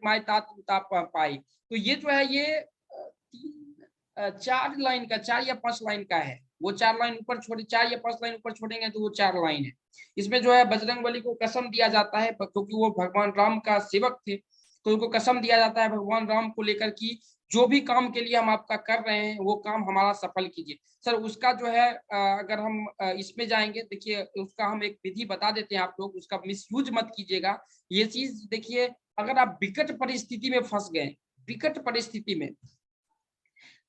माय ताप पाई। तो ये जो है ये 4 लाइन का, 4 या 5 लाइन का है। वो 4 लाइन ऊपर छोड़े, 4 या 5 लाइन ऊपर छोड़ेंगे तो वो 4 लाइन है। इसमें जो है बजरंगबली को कसम दिया जाता है, क्योंकि वो भगवान राम का सेवक थे, तो उनको कसम दिया जाता है भगवान राम को लेकर कि जो भी काम के लिए हम आपका कर रहे हैं वो काम हमारा सफल कीजिए। सर उसका जो है अगर हम इसमें जाएंगे, देखिए उसका हम एक विधि बता देते हैं, आप लोग उसका मिसयूज मत कीजिएगा। ये चीज देखिए, अगर आप विकट परिस्थिति में फंस गए, विकट परिस्थिति में,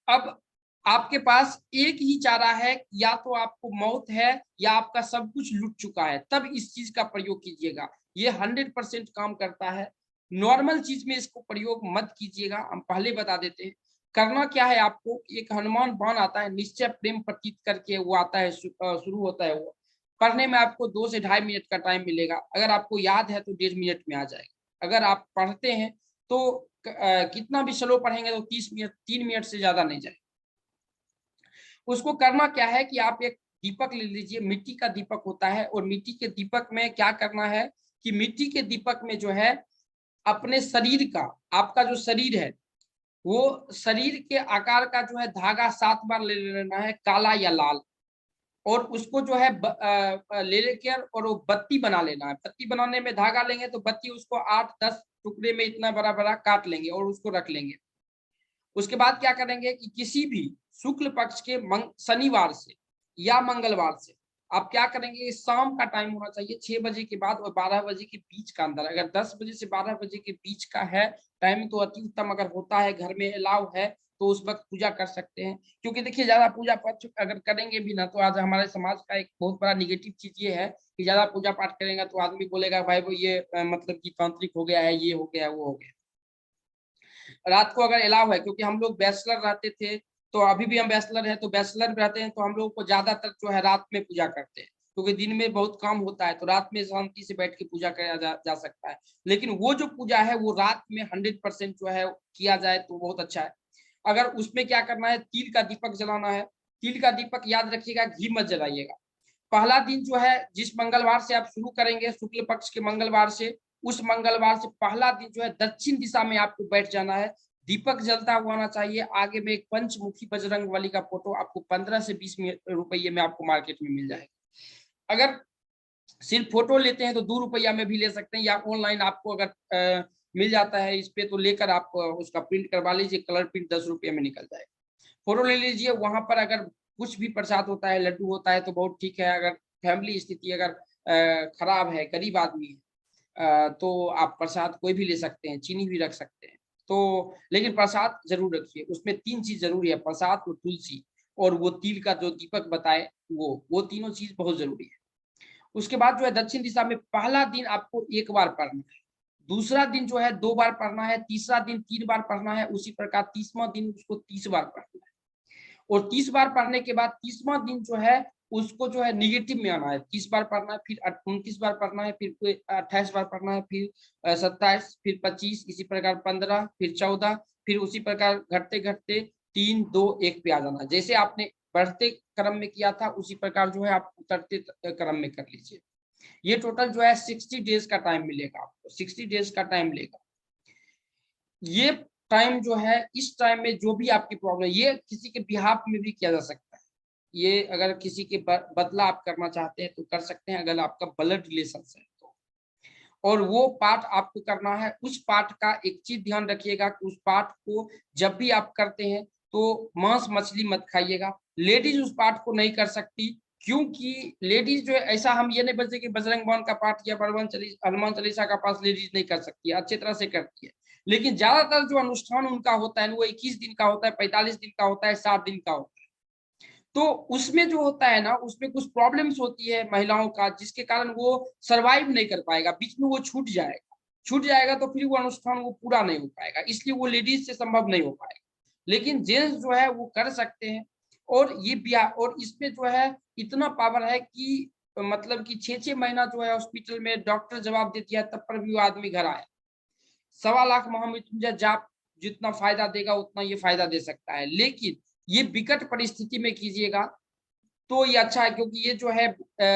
अब आपके पास एक ही चारा है, या तो आपको मौत है या आपका सब कुछ लुट चुका है, तब इस चीज का प्रयोग कीजिएगा। ये 100% काम करता है। नॉर्मल चीज में इसको प्रयोग मत कीजिएगा, हम पहले बता देते हैं। करना क्या है आपको, एक हनुमान बाण आता है, निश्चय प्रेम प्रतीत करके वो आता है, शुरू होता है वो। पढ़ने में आपको 2 से 2.5 मिनट का टाइम मिलेगा, अगर आपको याद है तो 1.5 मिनट में आ जाएगा। अगर आप पढ़ते हैं तो कितना भी स्लो पढ़ेंगे तो 30 मिनट, 3 मिनट से ज्यादा नहीं जाए। उसको करना क्या है कि आप एक दीपक ले लीजिए, मिट्टी का दीपक होता है, और मिट्टी के दीपक में क्या करना है कि मिट्टी के दीपक में जो है अपने शरीर का, आपका जो शरीर है वो शरीर के आकार का जो है धागा 7 बार ले लेना है, काला या लाल, और उसको जो है ले लेकर और वो बत्ती बना लेना है। बत्ती बनाने में धागा लेंगे तो बत्ती उसको 8-10 टुकड़े में इतना बड़ा बड़ा काट लेंगे और उसको रख लेंगे। उसके बाद क्या करेंगे कि किसी भी शुक्ल पक्ष के शनिवार से या मंगलवार से आप क्या करेंगे, शाम का टाइम होना चाहिए 6 बजे के बाद और 12 बजे के बीच का अंदर। अगर 10 बजे से 12 बजे के बीच का है टाइम तो अति उत्तम, अगर होता है घर में अलाउ है तो उस वक्त पूजा कर सकते हैं। क्योंकि देखिए ज्यादा पूजा पाठ अगर करेंगे भी ना, तो आज हमारे समाज का एक बहुत बड़ा निगेटिव चीज ये है कि ज्यादा पूजा पाठ करेंगे तो आदमी बोलेगा भाई वो ये मतलब कि तांत्रिक हो गया है, ये हो गया, वो हो गया। रात को अगर अलाव है, क्योंकि हम लोग बैचलर रहते थे, तो अभी भी हम बैचलर हैं, तो बैचलर रहते हैं तो हम लोग को ज्यादातर जो है रात में पूजा करते हैं, क्योंकि दिन में बहुत काम होता है, तो रात में शांति से बैठ के पूजा किया जा सकता है। लेकिन वो जो पूजा है वो रात में 100% जो है किया जाए तो बहुत अच्छा है। अगर उसमें क्या करना है, तिल का दीपक जलाना है। तिल का दीपक याद रखिएगा, घी मत जलाइएगा। पहला दिन जो है जिस मंगलवार से आप शुरू करेंगे, शुक्ल पक्ष के मंगलवार से, उस मंगलवार से पहला दिन जो है दक्षिण दिशा में आपको बैठ जाना है। दीपक जलता हुआ आना चाहिए। आगे में एक पंचमुखी बजरंग बली का फोटो आपको 15 से 20 रुपये में आपको मार्केट में मिल जाएगा। अगर सिर्फ फोटो लेते हैं तो 2 रुपया में भी ले सकते हैं, या ऑनलाइन आपको अगर मिल जाता है इस पे, तो लेकर आप उसका प्रिंट करवा लीजिए, कलर प्रिंट 10 रुपये में निकल जाएगा। फोटो ले लीजिए, वहां पर अगर कुछ भी प्रसाद होता है, लड्डू होता है तो बहुत ठीक है। अगर फैमिली स्थिति अगर खराब है, गरीब आदमी है, तो आप प्रसाद कोई भी ले सकते हैं, चीनी भी रख सकते हैं। तो लेकिन प्रसाद जरूर रखिए, उसमें 3 चीज जरूरी है, प्रसाद और तुलसी और वो तिल का जो दीपक बताए वो तीनों चीज बहुत जरूरी है। उसके बाद जो है दक्षिण दिशा में पहला दिन आपको 1 बार पढ़ना है, दूसरा दिन जो है 2 बार पढ़ना है, तीसरा दिन 3 बार पढ़ना है, उसी प्रकार 30वां दिन उसको 30 बार पढ़ना है। और 30 बार पढ़ने के बाद 30वां दिन जो है उसको जो है निगेटिव में आना है। 30 बार पढ़ना है, फिर 29 बार पढ़ना है, फिर 28 बार पढ़ना है, फिर 27, फिर 25, इसी प्रकार 15, फिर 14, फिर उसी प्रकार घटते घटते 3, 2, 1 पे आ जाना। जैसे आपने बढ़ते क्रम में किया था उसी प्रकार जो है आप उतरते क्रम में कर लीजिए। ये टोटल जो है 60 डेज का टाइम मिलेगा आपको, 60 डेज का टाइम लेगा। ये टाइम जो है, इस टाइम में जो भी आपकी प्रॉब्लम, ये किसी के बिहाफ में भी किया जा सकता है। ये अगर किसी के बदला आप करना चाहते हैं तो कर सकते हैं, अगर आपका ब्लड रिलेशन है तो। और वो पाठ आपको करना है। उस पाठ का एक चीज ध्यान रखिएगा कि उस पाठ को जब भी आप करते हैं तो मांस मछली मत खाइएगा। लेडीज उस पाठ को नहीं कर सकती, क्योंकि लेडीज जो है, ऐसा हम ये नहीं बोलते कि बजरंग बाण का पाठ या हनुमान चालीसा का पाठ लेडीज नहीं कर सकती है, अच्छी तरह से करती है। लेकिन ज्यादातर जो अनुष्ठान उनका होता है वो 21 दिन का होता है, 45 दिन का होता है, 7 दिन का होता है। तो उसमें जो होता है ना, उसमें कुछ प्रॉब्लम्स होती है महिलाओं का, जिसके कारण वो सरवाइव नहीं कर पाएगा, बीच में वो छूट जाएगा। छूट जाएगा तो फिर वो अनुष्ठान वो पूरा नहीं हो पाएगा, इसलिए वो लेडीज से संभव नहीं हो पाएगा। लेकिन जेंट्स जो है वो कर सकते हैं। और ये ब्याह, और इसमें जो है इतना पावर है कि मतलब कि 6-6 महीना जो है हॉस्पिटल में डॉक्टर जवाब दे दिया, तब पर भी वो आदमी घर आया। 1.25 लाख महामृत्युंजय जाप जितना फायदा देगा उतना ये फायदा दे सकता है, लेकिन ये विकट परिस्थिति में कीजिएगा तो ये अच्छा है, क्योंकि ये जो है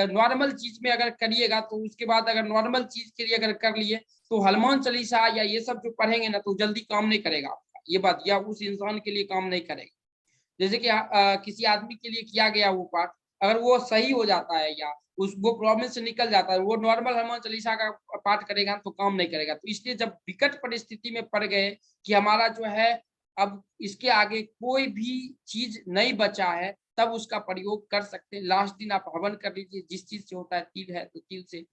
नॉर्मल चीज में अगर करिएगा तो उसके बाद अगर नॉर्मल चीज के लिए अगर कर लिए तो हनुमान चालीसा या ये सब जो पढ़ेंगे ना तो जल्दी काम नहीं करेगा आपका, ये बात, या उस इंसान के लिए काम नहीं करेगा। जैसे कि किसी आदमी के लिए किया गया वो पाठ, अगर वो सही हो जाता है या उस वो प्रॉब्लम से निकल जाता है, वो नॉर्मल हनुमान चालीसा का पाठ करेगा तो काम नहीं करेगा। तो इसलिए जब विकट परिस्थिति में पड़ गए कि हमारा जो है अब इसके आगे कोई भी चीज नहीं बचा है, तब उसका प्रयोग कर सकते हैं। लास्ट दिन आप हवन कर लीजिए, जिस चीज से होता है, तिल है तो तिल से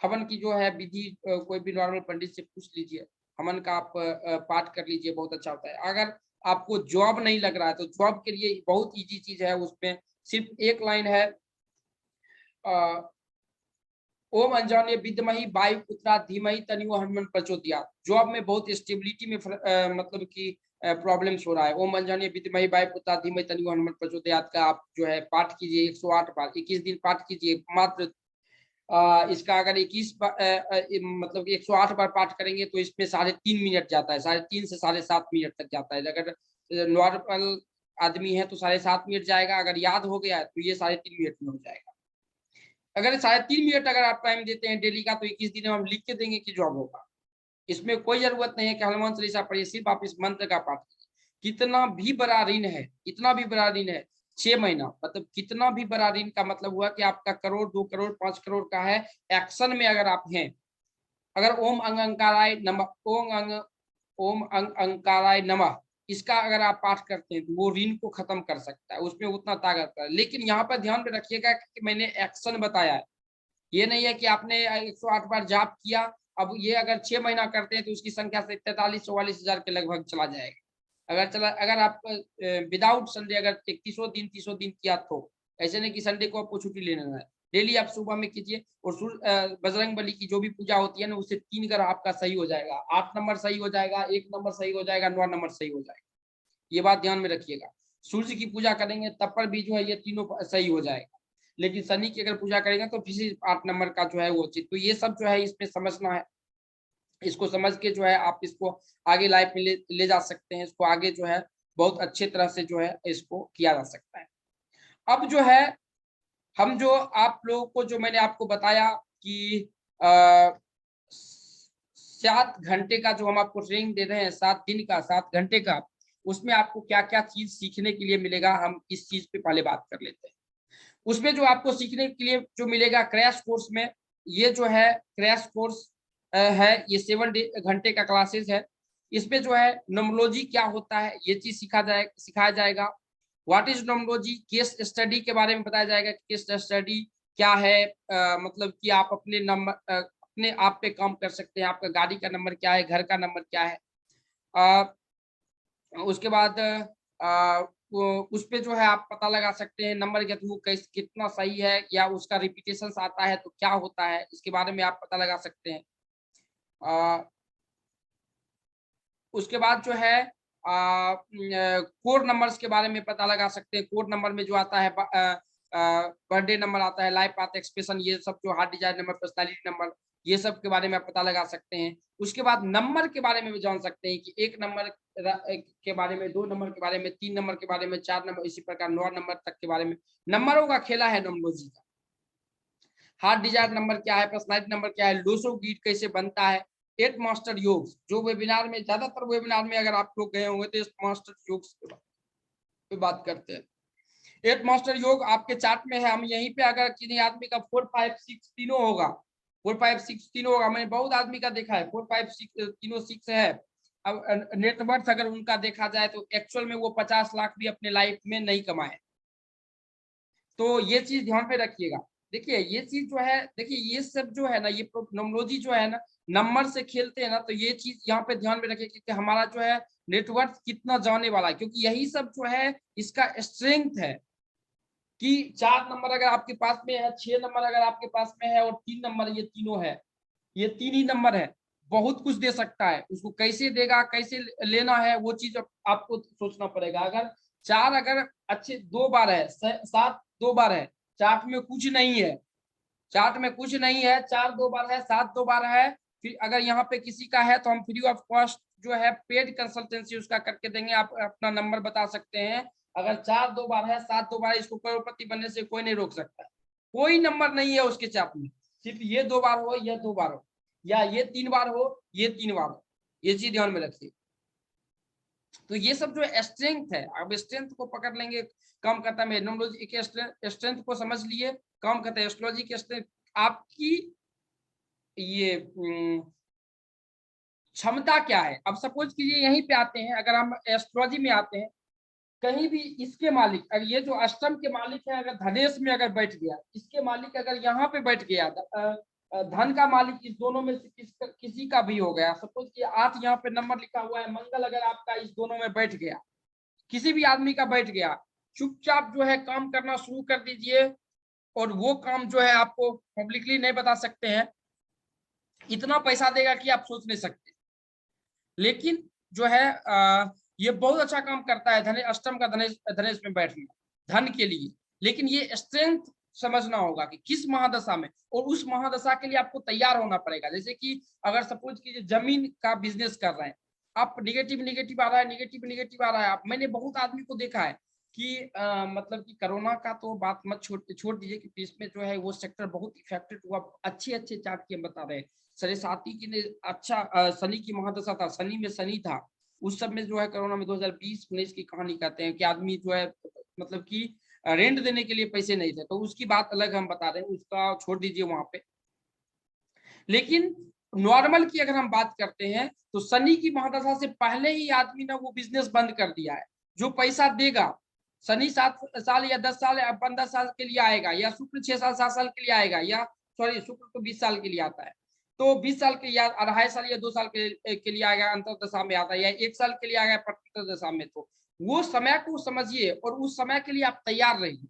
हवन की जो है विधि कोई भी नॉर्मल पंडित से पूछ लीजिए, हवन का आप पाठ कर लीजिए, बहुत अच्छा होता है। अगर आपको जॉब नहीं लग रहा है तो जॉब के लिए बहुत इजी चीज है, उसमें सिर्फ एक लाइन है, ओम अंजनी विद्महि वायुपुत्रा धीमहि तन्नो हनुमान प्रचोदयात्। जॉब में बहुत स्टेबिलिटी में मतलब कि प्रॉब्लम्स हो रहा है, ओम अंजनी विद्महि वायुपुत्रा धीमहि तन्नो हनुमान प्रचोदयात् का आप जो है पाठ कीजिए 108 बार, 21 दिन पाठ कीजिए मात्र। इसका अगर 21 मतलब 108 बार पाठ करेंगे तो इसमें 3.5 मिनट जाता है, 3.5 से 7.5 मिनट तक जाता है। अगर नॉर्मल आदमी है तो 7.5 मिनट जाएगा, अगर याद हो गया तो ये 3.5 मिनट में हो जाएगा। अगर 3.5 मिनट अगर आप टाइम देते हैं डेली का तो 21 दिन में हम लिख के देंगे कि जॉब होगा। इसमें कोई जरूरत नहीं है कि हनुमान चालीसा पढ़िए, सिर्फ आप इस मंत्र का पाठ कीजिए। कितना भी बड़ा ऋण है, कितना भी बड़ा ऋण है, 6 महीना मतलब कितना भी बड़ा ऋण का मतलब हुआ कि आपका करोड़ 2 करोड़ 5 करोड़ का है, एक्शन में अगर आप हैं, अगर ओम अंग अंकाराय नमः, ओम अंग अंकाराय नमः, इसका अगर आप पाठ करते हैं तो वो ऋण को खत्म कर सकता है, उसमें उतना ताकत है। लेकिन यहाँ पर ध्यान में रखिएगा कि मैंने एक्शन बताया है, ये नहीं है कि आपने 108 बार जाप किया, अब ये अगर 6 महीना करते हैं तो उसकी संख्या से 43-44 हजार के लगभग चला जाएगा। अगर आप विदाउट संडे अगर 31 दिन 30 दिन किया तो ऐसे नहीं कि संडे को आपको छुट्टी लेना है, डेली आप सुबह में कीजिए। और बजरंग बली की जो भी पूजा होती है ना, उससे 3 घर आपका सही हो जाएगा, 8 नंबर सही हो जाएगा, 1 नंबर सही हो जाएगा, 9 नंबर सही हो जाएगा, ये बात ध्यान में रखिएगा। सूर्य की पूजा करेंगे तब पर भी जो है ये तीनों सही हो जाएगा, लेकिन शनि की अगर पूजा करेंगे तो फिर 8 नंबर का जो है वो चीज, तो ये सब जो है इसमें समझना है। इसको समझ के जो है आप इसको आगे लाइफ में ले जा सकते हैं, इसको आगे जो है बहुत अच्छे तरह से जो है इसको किया जा सकता है। अब जो है हम जो आप लोगों को जो मैंने आपको बताया कि 7 घंटे का जो हम आपको ट्रेनिंग दे रहे हैं, 7 दिन का 7 घंटे का, उसमें आपको क्या क्या चीज सीखने के लिए मिलेगा, हम इस चीज पे पहले बात कर लेते हैं। उसमें जो आपको सीखने के लिए जो मिलेगा क्रैश कोर्स में, ये जो है क्रैश कोर्स है, ये 7 घंटे का क्लासेस है। इसमें जो है नोमोलॉजी क्या होता है ये चीज सिखाया जाएगा। व्हाट इज नोमोलॉजी, केस स्टडी के बारे में बताया जाएगा, केस स्टडी क्या है, मतलब कि आप अपने नंबर अपने आप पे काम कर सकते हैं, आपका गाड़ी का नंबर क्या है, घर का नंबर क्या है। उसके बाद उस पे जो है आप पता लगा सकते हैं नंबर के थ्रू कितना सही है, या उसका रिपीटेशन आता है तो क्या होता है, इसके बारे में आप पता लगा सकते हैं। उसके बाद जो है कोड नंबर्स के बारे में पता लगा सकते हैं। कोड नंबर में जो आता है बर्थडे नंबर आता है, लाइफ पाथ एक्सप्रेशन, ये सब जो heart desire number, personality number, ये सब के बारे में आप पता लगा सकते हैं। उसके बाद नंबर के बारे में भी जान सकते हैं कि 1 नंबर के बारे में, 2 नंबर के बारे में, 3 नंबर के बारे में, 4 नंबर, इसी प्रकार 9 नंबर तक के बारे में। नंबरों का खेला है नोमोलॉजी का। हार्ट डिजायर नंबर क्या है, पर्सनालिटी नंबर क्या है, लोसो गीट कैसे बनता है, 8 मास्टर योग, जो वेबिनार में ज्यादातर वेबिनार में अगर आप लोग गए होंगे तो 8 मास्टर योग पे बात करते हैं। 8 मास्टर योग आपके चार्ट में है। हम यहीं पे अगर किसी आदमी का 4 5 6 तीनों होगा, 4 5 6 तीनों होगा, मैंने बहुत आदमी का देखा है 4 5 6 तीनों 6 है। अब नेटवर्थ अगर उनका देखा जाए तो एक्चुअल में वो 50 लाख भी अपने लाइफ में नहीं कमाए। तो ये चीज ध्यान में रखिएगा। देखिए ये चीज जो है, देखिए ये सब जो है ना, ये नोमोलॉजी जो है ना, नंबर से खेलते हैं ना, तो ये चीज यहाँ पे ध्यान में रखिए कि हमारा जो है नेटवर्क कितना जाने वाला है, क्योंकि यही सब जो है इसका स्ट्रेंथ है कि 4 नंबर अगर आपके पास में है, 6 नंबर अगर आपके पास में है, और 3 नंबर, ये तीनों है, ये 3 ही नंबर है बहुत कुछ दे सकता है, उसको कैसे देगा, कैसे लेना है, वो चीज आपको सोचना पड़ेगा। अगर 4 अगर अच्छे 2 बार है, 7 2 बार है, चार्ट में कुछ नहीं है, चार्ट में कुछ नहीं है, 4 2 बार है, 7 2 बार है, फिर अगर यहाँ पे किसी का है तो हम फ्री ऑफ कॉस्ट जो है पेड कंसल्टेंसी उसका करके देंगे। आप अपना नंबर बता सकते हैं, अगर 4 2 बार है, 7 2 बार, इसको करोड़पति बनने से कोई नहीं रोक सकता। कोई नंबर नहीं है उसके चार्ट में, सिर्फ ये 2 बार हो, ये 2 बार हो, या ये 3 बार हो, ये 3 बार हो, ये चीज ध्यान में रखिए। तो ये सब जो स्ट्रेंथ है, अब स्ट्रेंथ को पकड़ लेंगे, कम करता है न्यूमरोलॉजी के स्ट्रेंथ को समझ लिए, कम करता है एस्ट्रोलॉजी के स्ट्रेंथ। आपकी ये क्षमता क्या है। अब सपोज कीजिए यहीं पे आते हैं, अगर हम एस्ट्रोलॉजी में आते हैं, कहीं भी इसके मालिक, अगर ये जो अष्टम के मालिक है अगर धनेश में अगर बैठ गया, इसके मालिक अगर यहाँ पे बैठ गया, धन का मालिक इस दोनों में से किसी का भी हो गया, सपोज कि 8 यहाँ पे नंबर लिखा हुआ है, मंगल अगर आपका इस दोनों में बैठ गया, किसी भी आदमी का बैठ गया, चुपचाप जो है काम करना शुरू कर दीजिए, और वो काम जो है आपको पब्लिकली नहीं बता सकते हैं, इतना पैसा देगा कि आप सोच नहीं सकते। लेकिन जो है ये बहुत अच्छा काम करता है, धनेश अष्टम का धनेश में बैठना धन के लिए। लेकिन ये स्ट्रेंथ समझना होगा कि किस महादशा में, और उस महादशा के लिए आपको तैयार होना पड़ेगा। जैसे कि अगर सपोज कीजिए जमीन का बिजनेस कर रहे हैं आप, नेगेटिव नेगेटिव आ रहा है, नेगेटिव नेगेटिव आ रहा है। आप, मैंने बहुत आदमी को देखा है कि मतलब कि कोरोना का तो बात मत छोड़ दीजिए, कि इसमें जो है वो सेक्टर बहुत इफेक्टेड हुआ, अच्छे अच्छे चार्ट के बता रहे हैं। साढ़े साथी की ने अच्छा शनि की महादशा था, शनि में शनि था, उस सब में जो है कोरोना में 2020-19 की कहानी कहते हैं कि आदमी जो है मतलब कि रेंट देने के लिए पैसे नहीं थे, तो उसकी बात अलग हम बता रहे हैं, उसका छोड़ दीजिए वहां पे। लेकिन नॉर्मल की अगर हम बात करते हैं तो शनि की महादशा से पहले ही आदमी ने वो बिजनेस बंद कर दिया है। जो पैसा देगा, शनि 7 साल या 10 साल या 15 साल के लिए आएगा, या शुक्र 6 साल 7 साल के लिए आएगा, या सॉरी शुक्र तो 20 साल के लिए आता है, तो 20 साल के या 2.5 साल या 2 साल के लिए आएगा अंतर्दशा में आता है, या 1 साल के लिए आएगा प्रतिपद दशा में। तो वो समय को समझिए और उस समय के लिए आप तैयार रहिए,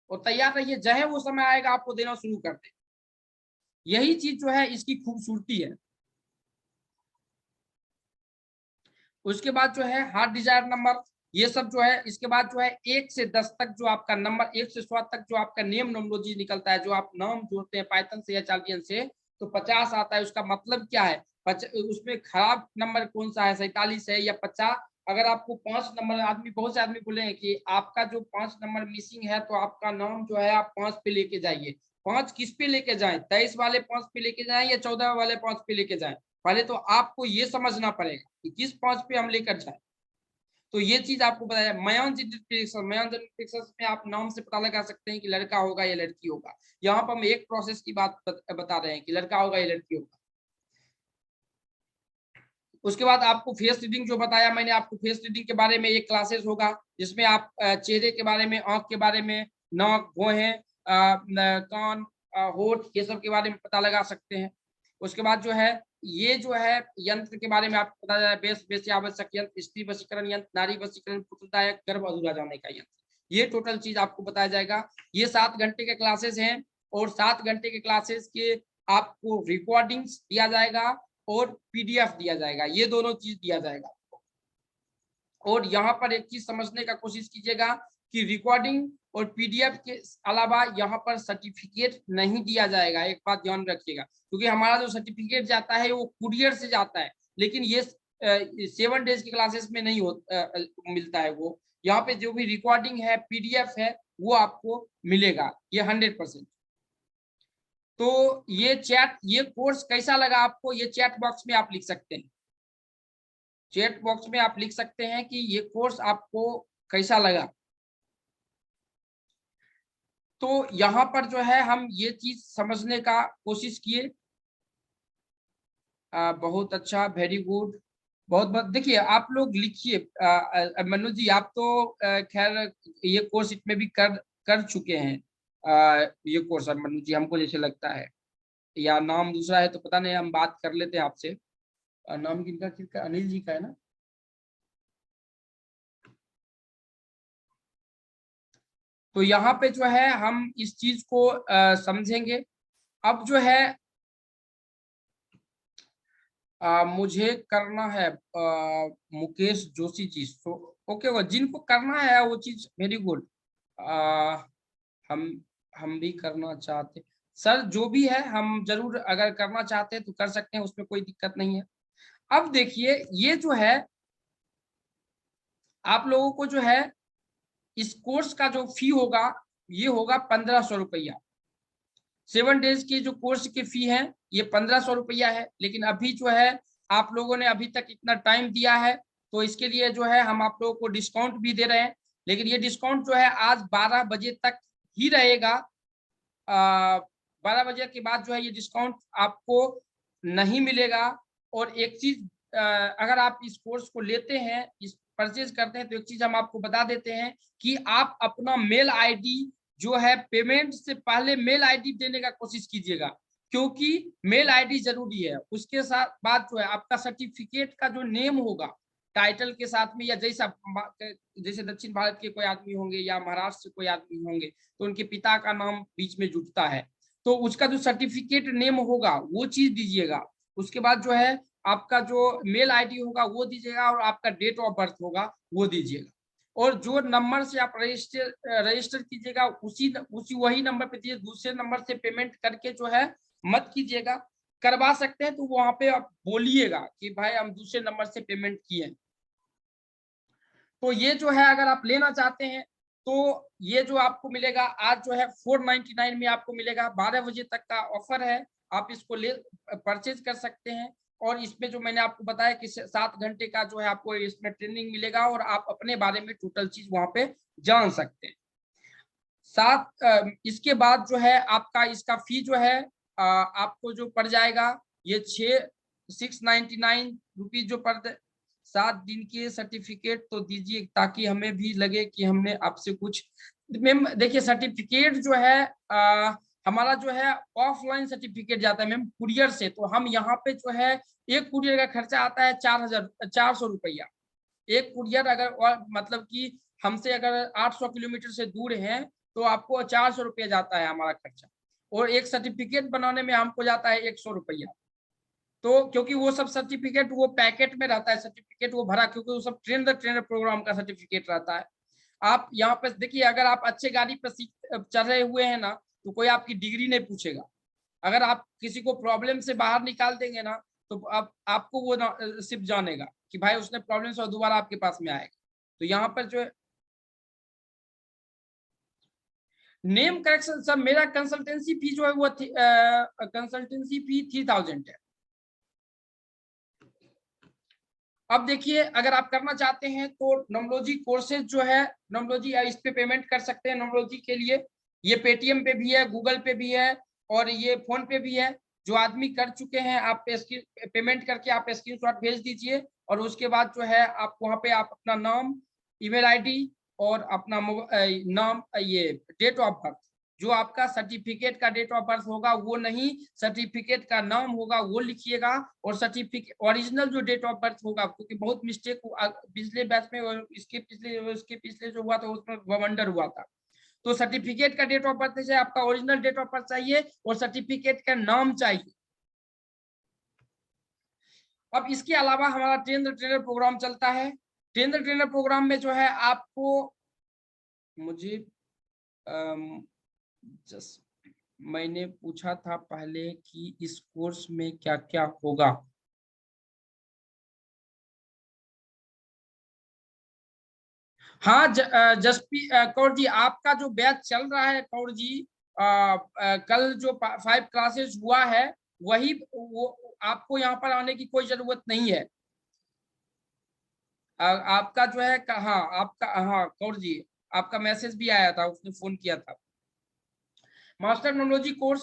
और तैयार रहिए, चाहे वो समय आएगा आपको देना शुरू कर दे। यही चीज जो है इसकी खूबसूरती है। उसके बाद जो है हार्ट डिजायर नंबर, ये सब जो है, इसके बाद जो है 1 से 10 तक जो आपका नंबर, 1 से 100 तक जो आपका नेम न्यूमरोलॉजी निकलता है, जो आप नाम जोड़ते हैं पाइथन से या चार्टियन से, तो 50 आता है। उसका मतलब क्या है, उसमें खराब नंबर कौन सा है, 47 है या 50। अगर आपको 5 नंबर, आदमी बहुत से आदमी बोलेंगे कि आपका जो 5 नंबर मिसिंग है, तो आपका नाम जो है आप 5 पे लेके जाइए। 5 किस पे लेके जाएं, 23 वाले 5 पे लेके जाएं या 14 वाले 5 पे लेके जाएं, पहले तो आपको ये समझना पड़ेगा कि किस 5 पे हम लेकर जाए। तो ये चीज आपको बताया। मयान जेनेटिक्स में आप नाम से पता लगा सकते हैं कि लड़का होगा या लड़की होगा। यहाँ पर हम एक प्रोसेस की बात बता रहे हैं कि लड़का होगा या लड़की होगा। उसके बाद आपको फेस रीडिंग जो बताया मैंने आपको, फेस रीडिंग के बारे में एक क्लासेस होगा, जिसमें आप चेहरे के बारे में, आंख के बारे में, नाक, भौहें, कान, होठ, ये सब के बारे में पता लगा सकते हैं। उसके बाद जो है ये जो है यंत्र के बारे में आपको पता चला, बेस आवश्यक यंत्र, स्त्री वशीकरण यंत्र, नारी वशीकरण, पुत्रदायक, गर्भ अधूरा जाने का यंत्र, ये टोटल चीज आपको बताया जाएगा। ये 7 घंटे के क्लासेस हैं, और 7 घंटे के क्लासेस के आपको रिकॉर्डिंग्स दिया जाएगा और पीडीएफ दिया जाएगा, ये दोनों चीज दिया जाएगा। और यहाँ पर एक चीज समझने का कोशिश कीजिएगा कि रिकॉर्डिंग और पीडीएफ के अलावा यहाँ पर सर्टिफिकेट नहीं दिया जाएगा। एक बात ध्यान रखिएगा, क्योंकि हमारा जो सर्टिफिकेट जाता है वो कुरियर से जाता है, लेकिन ये 7 डेज की क्लासेस में नहीं मिलता है। वो यहाँ पे जो भी रिकॉर्डिंग है, पीडीएफ है, वो आपको मिलेगा, ये 100%। तो ये कोर्स कैसा लगा आपको, ये चैट बॉक्स में आप लिख सकते हैं। चैट बॉक्स में आप लिख सकते हैं कि ये कोर्स आपको कैसा लगा। तो यहाँ पर जो है हम ये चीज समझने का कोशिश किए। बहुत अच्छा, वेरी गुड, बहुत बहुत। देखिए आप लोग लिखिए, मनु जी आप तो खैर ये कोर्स इसमें भी कर चुके हैं। ये कोर्स मनु जी हमको जैसे लगता है, या नाम दूसरा है तो पता नहीं, हम बात कर लेते हैं आपसे। नाम किनका, अनिल जी का है ना। तो यहाँ पे जो है हम इस चीज को समझेंगे। अब जो है मुझे करना है मुकेश जोशी जी। तो ओके, वो जिनको करना है वो चीज वेरी गुड। हम हम भी करना चाहते सर, जो भी है हम जरूर अगर करना चाहते हैं तो कर सकते हैं, उसमें कोई दिक्कत नहीं है। अब देखिए ये जो है आप लोगों को जो है इस कोर्स का जो फी होगा ये होगा 1500 रुपया। 7 डेज की जो कोर्स की फी है ये 1500 रुपया है। लेकिन अभी जो है आप लोगों ने अभी तक इतना टाइम दिया है तो इसके लिए जो है हम आप लोगों को डिस्काउंट भी दे रहे हैं। लेकिन ये डिस्काउंट जो है आज 12 बजे तक ही रहेगा। 12 बजे के बाद जो है ये डिस्काउंट आपको नहीं मिलेगा। और एक चीज अगर आप इस कोर्स को लेते हैं, इस परचेज करते हैं, तो एक चीज हम आपको बता देते हैं कि आप अपना मेल आईडी जो है पेमेंट से पहले मेल आईडी देने का कोशिश कीजिएगा, क्योंकि मेल आईडी जरूरी है। उसके साथ बाद जो है आपका सर्टिफिकेट का जो नेम होगा टाइटल के साथ में, या जैसे दक्षिण भारत के कोई आदमी होंगे या महाराष्ट्र से कोई आदमी होंगे तो उनके पिता का नाम बीच में जुड़ता है, तो उसका जो सर्टिफिकेट नेम होगा वो चीज दीजिएगा। उसके बाद जो है आपका जो मेल आईडी होगा वो दीजिएगा और आपका डेट ऑफ बर्थ होगा वो दीजिएगा। और जो नंबर से आप रजिस्टर कीजिएगा उसी वही नंबर पे दीजिए। दूसरे नंबर से पेमेंट करके जो है मत कीजिएगा। करवा सकते हैं तो वहां पे आप बोलिएगा कि भाई हम दूसरे नंबर से पेमेंट किए। तो ये जो है अगर आप लेना चाहते हैं तो ये जो आपको मिलेगा आज जो है 499 में आपको मिलेगा। 12 बजे तक का ऑफर है, आप इसको ले परचेज कर सकते हैं। और इसमें जो मैंने आपको बताया कि 7 घंटे का जो है आपको इसमें ट्रेनिंग मिलेगा और आप अपने बारे में टोटल चीज वहां पे जान सकते हैं। इसके बाद जो है आपका इसका फी जो है आपको जो पड़ जाएगा ये 699 रुपीज जो पड़ 7 दिन के सर्टिफिकेट तो दीजिए ताकि हमें भी लगे कि हमने आपसे कुछ। मैम देखिए सर्टिफिकेट जो है हमारा जो है ऑफलाइन सर्टिफिकेट जाता है मैम कुरियर से, तो हम यहाँ पे जो है एक कुरियर का खर्चा आता है 400 रुपया। एक कुरियर अगर मतलब कि हमसे अगर 800 किलोमीटर से दूर है तो आपको 400 रुपया जाता है हमारा खर्चा। और एक सर्टिफिकेट बनाने में हमको जाता है 100 रुपया। तो क्योंकि वो सब सर्टिफिकेट वो पैकेट में रहता है, सर्टिफिकेट वो भरा, क्योंकि वो सब ट्रेनर प्रोग्राम का सर्टिफिकेट रहता है। आप यहाँ पे देखिए अगर आप अच्छे गाड़ी पर चल रहे हुए हैं ना तो कोई आपकी डिग्री नहीं पूछेगा। अगर आप किसी को प्रॉब्लम से बाहर निकाल देंगे ना तो आपको वो सिर्फ जानेगा कि भाई उसने प्रॉब्लम से और दोबारा आपके पास में आएगा। तो यहाँ पर जो है नेम करेक्शन सर, मेरा कंसल्टेंसी फी जो है वो कंसल्टेंसी फी 3000 है। अब देखिए अगर आप करना चाहते हैं तो नॉमोलॉजी कोर्सेज जो है नॉमोलॉजी इस पे पेमेंट कर सकते हैं। नॉमोलॉजी के लिए ये पेटीएम पे भी है, गूगल पे भी है और ये फोन पे भी है। जो आदमी कर चुके हैं आप पेमेंट करके आप स्क्रीनशॉट भेज दीजिए और उसके बाद जो है आप वहां पे आप अपना नाम, ईमेल आईडी और अपना नाम, ये डेट ऑफ बर्थ, जो आपका सर्टिफिकेट का डेट ऑफ बर्थ होगा वो नहीं, सर्टिफिकेट का नाम होगा वो लिखिएगा। और सर्टिफिकेट ओरिजिनल जो डेट ऑफ बर्थ होगा, क्योंकि बहुत मिस्टेक पिछले बैच में और इसके पिछले जो हुआ था उसमें वंडर हुआ था। तो सर्टिफिकेट का डेट ऑफ बर्थ से आपका ओरिजिनल डेट ऑफ बर्थ चाहिए और सर्टिफिकेट का नाम चाहिए। अब इसके अलावा हमारा ट्रेनर प्रोग्राम चलता है। ट्रेनर प्रोग्राम में जो है आपको मुझे जस्ट मैंने पूछा था पहले कि इस कोर्स में क्या क्या होगा। हाँ जसपी कौर जी, आपका जो बैच चल रहा है कौर जी, कल जो 5 क्लासेस हुआ है वही वो, आपको यहाँ पर आने की कोई जरूरत नहीं है। आपका जो है हाँ आपका, हाँ कौर जी आपका मैसेज भी आया था, उसने फोन किया था। मास्टर नोमोलॉजी कोर्स,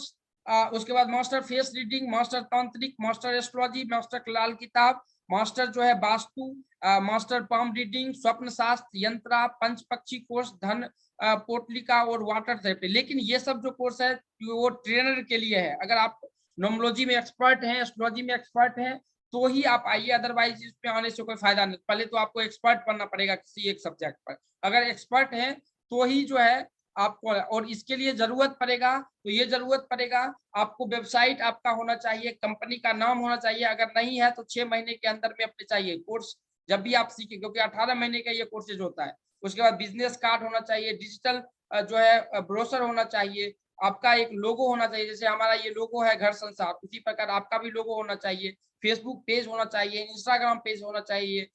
उसके बाद मास्टर फेस रीडिंग, मास्टर तांत्रिक, मास्टर एस्ट्रोलॉजी, मास्टर लाल किताब, मास्टर जो है वास्तु, मास्टर पाम रीडिंग, स्वप्न शास्त्र, यंत्रा, पंच पक्षी कोर्स, धन पोटलिका और वाटर थेरेपी। लेकिन ये सब जो कोर्स है वो ट्रेनर के लिए है। अगर आप नोमोलॉजी में एक्सपर्ट हैं, एस्ट्रोलॉजी में एक्सपर्ट हैं तो ही आप आइए, अदरवाइज इसमें आने से कोई फायदा नहीं। पहले तो आपको एक्सपर्ट बनना पड़ेगा किसी एक सब्जेक्ट पर। अगर एक्सपर्ट हैं तो ही जो है आपको, और इसके लिए जरूरत पड़ेगा, तो ये जरूरत पड़ेगा आपको वेबसाइट आपका होना चाहिए, कंपनी का नाम होना चाहिए, अगर नहीं है तो 6 महीने के अंदर में अपने चाहिए कोर्स जब भी आप सीखें, क्योंकि 18 महीने का ये कोर्सेज होता है। उसके बाद बिजनेस कार्ड होना चाहिए, डिजिटल जो है ब्रोशर होना चाहिए, आपका एक लोगो होना चाहिए, जैसे हमारा ये लोगो है घर संसार, उसी प्रकार आपका भी लोगो होना चाहिए, फेसबुक पेज होना चाहिए, इंस्टाग्राम पेज होना चाहिए,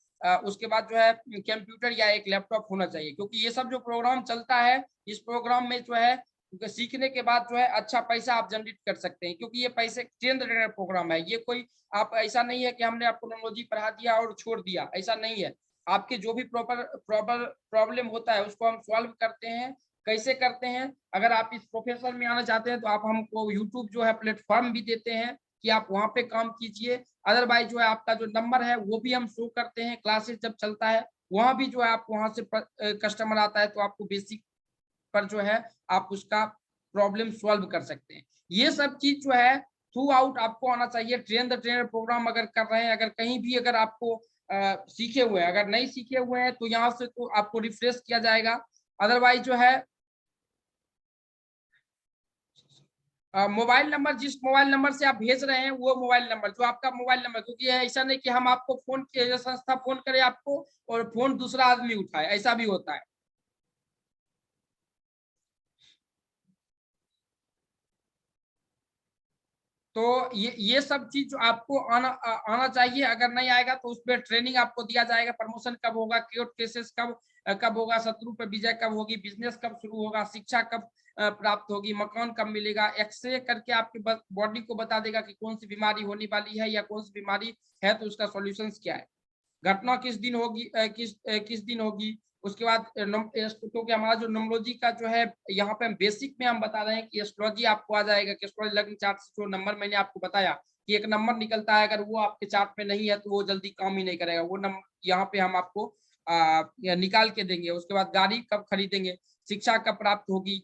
उसके बाद जो है कंप्यूटर या एक लैपटॉप होना चाहिए, क्योंकि ये सब जो प्रोग्राम चलता है, इस प्रोग्राम में जो है सीखने के बाद जो है अच्छा पैसा आप जनरेट कर सकते हैं, क्योंकि ये पैसे ट्रेंड ट्रेनर प्रोग्राम है, ये कोई आप ऐसा नहीं है कि हमने आपको टेक्नोलॉजी पढ़ा दिया और छोड़ दिया, ऐसा नहीं है। आपके जो भी प्रॉब्लम होता है उसको हम सॉल्व करते हैं। कैसे करते हैं? अगर आप इस प्रोफेशन में आना चाहते हैं तो आप हमको यूट्यूब जो है प्लेटफॉर्म भी देते हैं कि आप वहाँ पे काम कीजिए। अदरवाइज जो है आपका जो नंबर है वो भी हम शो करते हैं, क्लासेस जब चलता है वहाँ भी जो है आप वहाँ से कस्टमर आता है तो आपको बेसिक पर जो है आप उसका प्रॉब्लम सॉल्व कर सकते हैं। ये सब चीज जो है थ्रू आउट आपको आना चाहिए। ट्रेन द ट्रेनर प्रोग्राम अगर कर रहे हैं, अगर कहीं भी अगर आपको सीखे हुए हैं, अगर नहीं सीखे हुए हैं तो यहाँ से तो आपको रिफ्रेश किया जाएगा। अदरवाइज जो है मोबाइल नंबर, जिस मोबाइल नंबर से आप भेज रहे हैं वो मोबाइल नंबर, जो आपका मोबाइल नंबर, क्योंकि ऐसा नहीं कि हम आपको फोन किए, संस्था फोन करे आपको और फोन दूसरा आदमी उठाए, ऐसा भी होता है। तो ये सब चीज आपको आना चाहिए। अगर नहीं आएगा तो उस पर ट्रेनिंग आपको दिया जाएगा, प्रमोशन कब होगा, कोर्ट केसेस कब होगा, शत्रु पर विजय कब होगी, बिजनेस कब शुरू होगा, शिक्षा कब प्राप्त होगी, मकान कब मिलेगा, एक्सरे करके आपके बॉडी को बता देगा कि कौन सी बीमारी होने वाली है या कौन सी बीमारी है तो उसका सॉल्यूशन क्या है, घटना किस दिन होगी, किस दिन होगी। उसके बाद क्योंकि हमारा जो न्यूमरोलॉजी का जो है यहाँ पे हम बेसिक में हम बता रहे हैं कि एस्ट्रोलॉजी आपको आ जाएगा कि एस्ट्रोलॉजी लग्न चार्ट से जो नंबर मैंने आपको बताया कि एक नंबर निकलता है, अगर वो आपके चार्ट में नहीं है तो वो जल्दी काम ही नहीं करेगा, वो नंबर यहाँ पे हम आपको निकाल के देंगे। उसके बाद गाड़ी कब खरीदेंगे, शिक्षा कब प्राप्त होगी,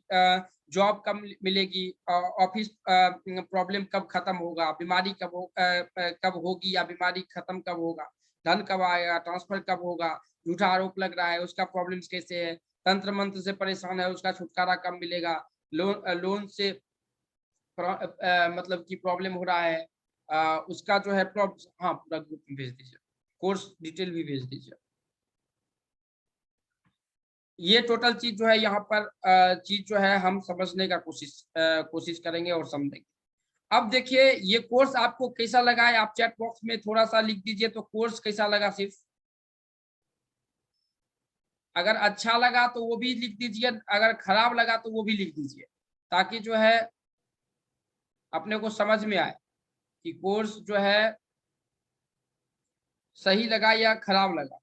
जॉब कब मिलेगी, ऑफिस प्रॉब्लम कब खत्म होगा, बीमारी कब होगी या बीमारी खत्म कब होगा, धन कब आएगा, ट्रांसफर कब होगा, झूठा आरोप लग रहा है उसका प्रॉब्लम्स कैसे है, तंत्र मंत्र से परेशान है उसका छुटकारा कब मिलेगा, लोन से मतलब कि प्रॉब्लम हो रहा है, उसका जो है हाँ पूरा ग्रुप में भेज दीजिए, कोर्स डिटेल भी भेज दीजिए। ये टोटल चीज जो है यहाँ पर चीज जो है हम समझने का कोशिश करेंगे और समझेंगे। अब देखिए ये कोर्स आपको कैसा लगा है, आप चैट बॉक्स में थोड़ा सा लिख दीजिए तो कोर्स कैसा लगा सिर्फ। अगर अच्छा लगा तो वो भी लिख दीजिए, अगर खराब लगा तो वो भी लिख दीजिए, ताकि जो है अपने को समझ में आए कि कोर्स जो है सही लगा या खराब लगा।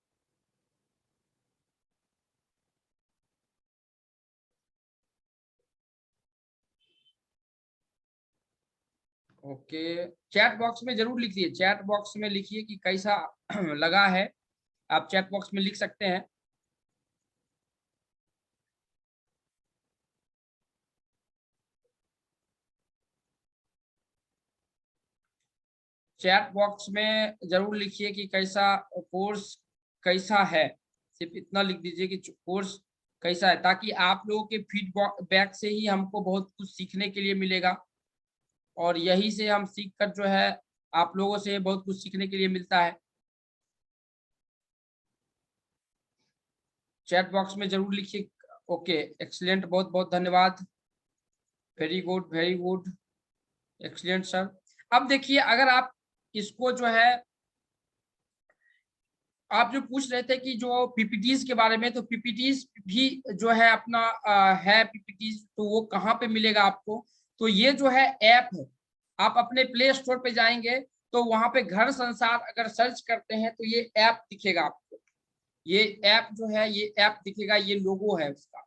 ओके, चैट बॉक्स में जरूर लिखिए, चैट बॉक्स में लिखिए कि कैसा लगा है, आप चैट बॉक्स में लिख सकते हैं। चैट बॉक्स में जरूर लिखिए कि कैसा कोर्स कैसा है, सिर्फ इतना लिख दीजिए कि कोर्स कैसा है, ताकि आप लोगों के फीडबैक से ही हमको बहुत कुछ सीखने के लिए मिलेगा, और यही से हम सीख कर जो है आप लोगों से बहुत कुछ सीखने के लिए मिलता है। चैट बॉक्स में जरूर लिखिए। ओके, एक्सीलेंट, बहुत बहुत धन्यवाद, very good very good, excellent sir. अब देखिए अगर आप इसको जो है, आप जो पूछ रहे थे कि जो पीपीटीज के बारे में, तो पीपीटीज भी जो है अपना है पीपीटीज, तो वो कहाँ पे मिलेगा आपको, तो ये जो है ऐप है, आप अपने प्ले स्टोर पे जाएंगे तो वहां पे घर संसार अगर सर्च करते हैं तो ये ऐप दिखेगा आपको, ये ऐप जो है ये ऐप दिखेगा, ये लोगो है उसका,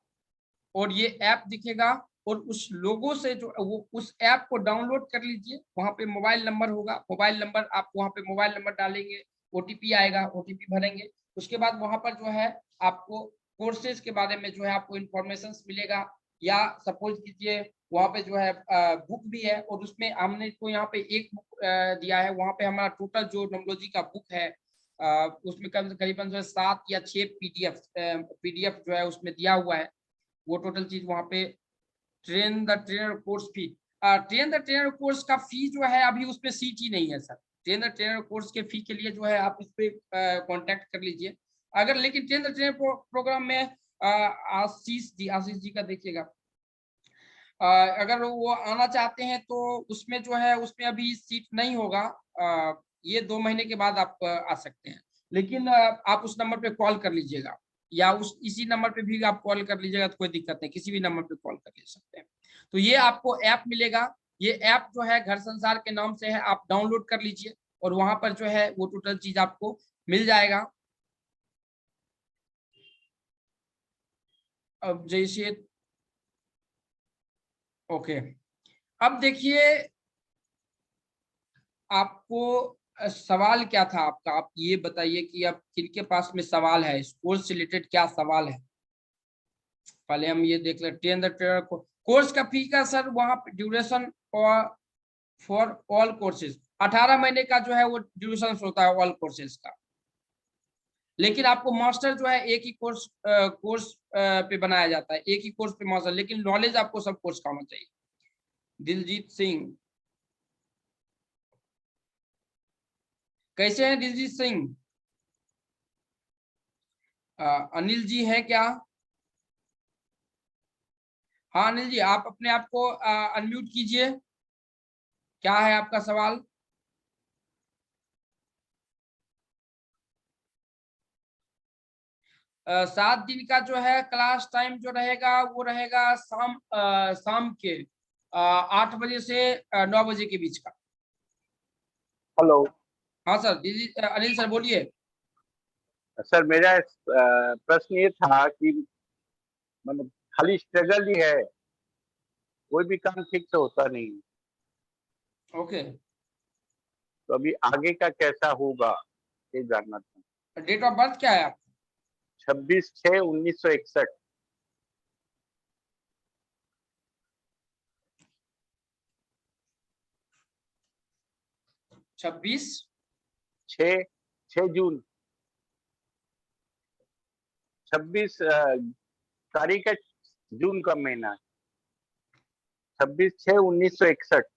और ये ऐप दिखेगा, और उस लोगो से जो वो उस ऐप को डाउनलोड कर लीजिए, वहां पे मोबाइल नंबर होगा, मोबाइल नंबर आप वहां पे मोबाइल नंबर डालेंगे, ओटीपी आएगा, ओटीपी भरेंगे, उसके बाद वहां पर जो है आपको कोर्सेज के बारे में जो है आपको इंफॉर्मेशन मिलेगा, या सपोज कीजिए वहां पे जो है बुक भी है, और उसमें हमने तो यहाँ पे एक बुक दिया है, वहां पे हमारा टोटल जो न्यूमरोलॉजी का बुक है उसमें करीबन जो है 7 या 6 पीडीएफ जो है उसमें दिया हुआ है, वो टोटल चीज वहां पे train the trainer course fee, train the trainer course का फी जो है अभी उस पर सीट ही नहीं है sir. Train the trainer course के फी के लिए जो है आप इस पे कांटेक्ट कर लीजिए। अगर लेकिन ट्रेन द ट्रेनर प्रोग्राम में आशीष जी का देखिएगा, अगर वो आना चाहते हैं तो उसमें जो है उसमें अभी सीट नहीं होगा। ये 2 महीने के बाद आप आ सकते हैं, लेकिन आप उस नंबर पे कॉल कर लीजिएगा, या उस इसी नंबर पे भी आप कॉल कर लीजिएगा तो कोई दिक्कत नहीं, किसी भी नंबर पे कॉल कर ले सकते हैं। तो ये आपको ऐप मिलेगा, ये ऐप जो है घर संसार के नाम से है, आप डाउनलोड कर लीजिए और वहां पर जो है वो टोटल चीज आपको मिल जाएगा। अब जैसे ओके, अब देखिए आपको सवाल क्या था आपका, आप ये बताइए कि अब किनके पास में सवाल है, इस कोर्स से रिलेटेड क्या सवाल है। पहले हम ये देख लेते हैं कोर्स का फी का सर, वहां पे ड्यूरेशन फॉर ऑल कोर्सेज 18 महीने का जो है वो ड्यूरेशन होता है ऑल कोर्सेज का। लेकिन आपको मास्टर जो है एक ही कोर्स पे बनाया जाता है, एक ही कोर्स पे मास्टर, लेकिन नॉलेज आपको सब कोर्स का होना चाहिए। दिलजीत सिंह, कैसे हैं दिलजीत सिंह? अनिल जी है क्या? हाँ अनिल जी, आप अपने आप को अनम्यूट कीजिए, क्या है आपका सवाल? सात दिन का जो है क्लास टाइम जो रहेगा वो रहेगा शाम के 8 बजे से 9 बजे के बीच का। हेलो। हाँ सर, अनिल सर बोलिए। सर मेरा प्रश्न ये था कि मतलब खाली स्ट्रगल ही है, कोई भी काम ठीक से होता नहीं, ओके, तो अभी आगे का कैसा होगा ये जानना था। डेट ऑफ बर्थ क्या है आपका? 26/6/1961। 26 6 जून, 26 तारीख है, जून का महीना, 26/6/1961।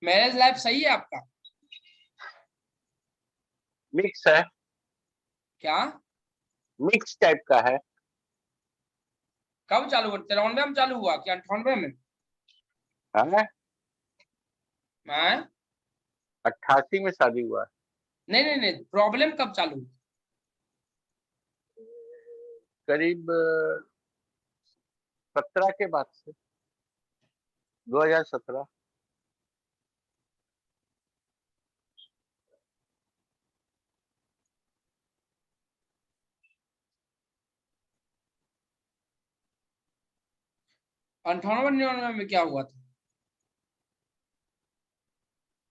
मैरिज लाइफ सही है आपका? मिक्स है, क्या? मिक्स टाइप का है। कब चालू हुआ? 93 में चालू हुआ क्या 98 में? हाँ, मैं 88 में शादी हुआ। नहीं नहीं नहीं, प्रॉब्लम कब चालू हुई? करीब 17 के बाद से, 2017। अंठानवे 99 में क्या हुआ था?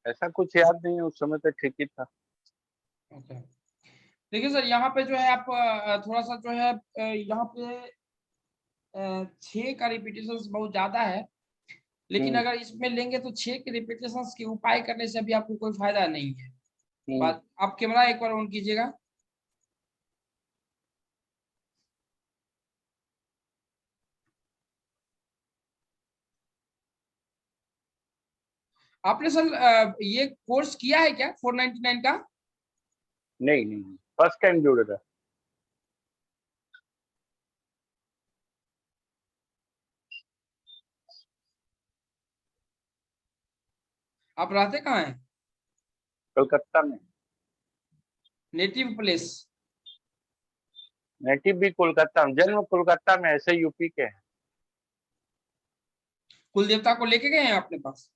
ऐसा कुछ याद नहीं है, उस समय तो ठीक ही था। ओके, देखिए सर यहाँ पे जो है आप थोड़ा सा जो है यहाँ पे 6 का रिपीटेशन बहुत ज्यादा है, लेकिन अगर इसमें लेंगे तो 6 के रिपीटेशन के उपाय करने से अभी आपको कोई फायदा नहीं है। बात, आप कैमरा एक बार ऑन कीजिएगा। आपने सर ये कोर्स किया है क्या 499 का? नहीं नहीं, फर्स्ट टाइम जुड़ रहा। आप रहते कहाँ हैं? कलकत्ता में। Native place? नेटिव भी कोलकाता में, जन्म कोलकाता में, ऐसे यूपी के हैं। कुल देवता को लेके गए हैं अपने पास?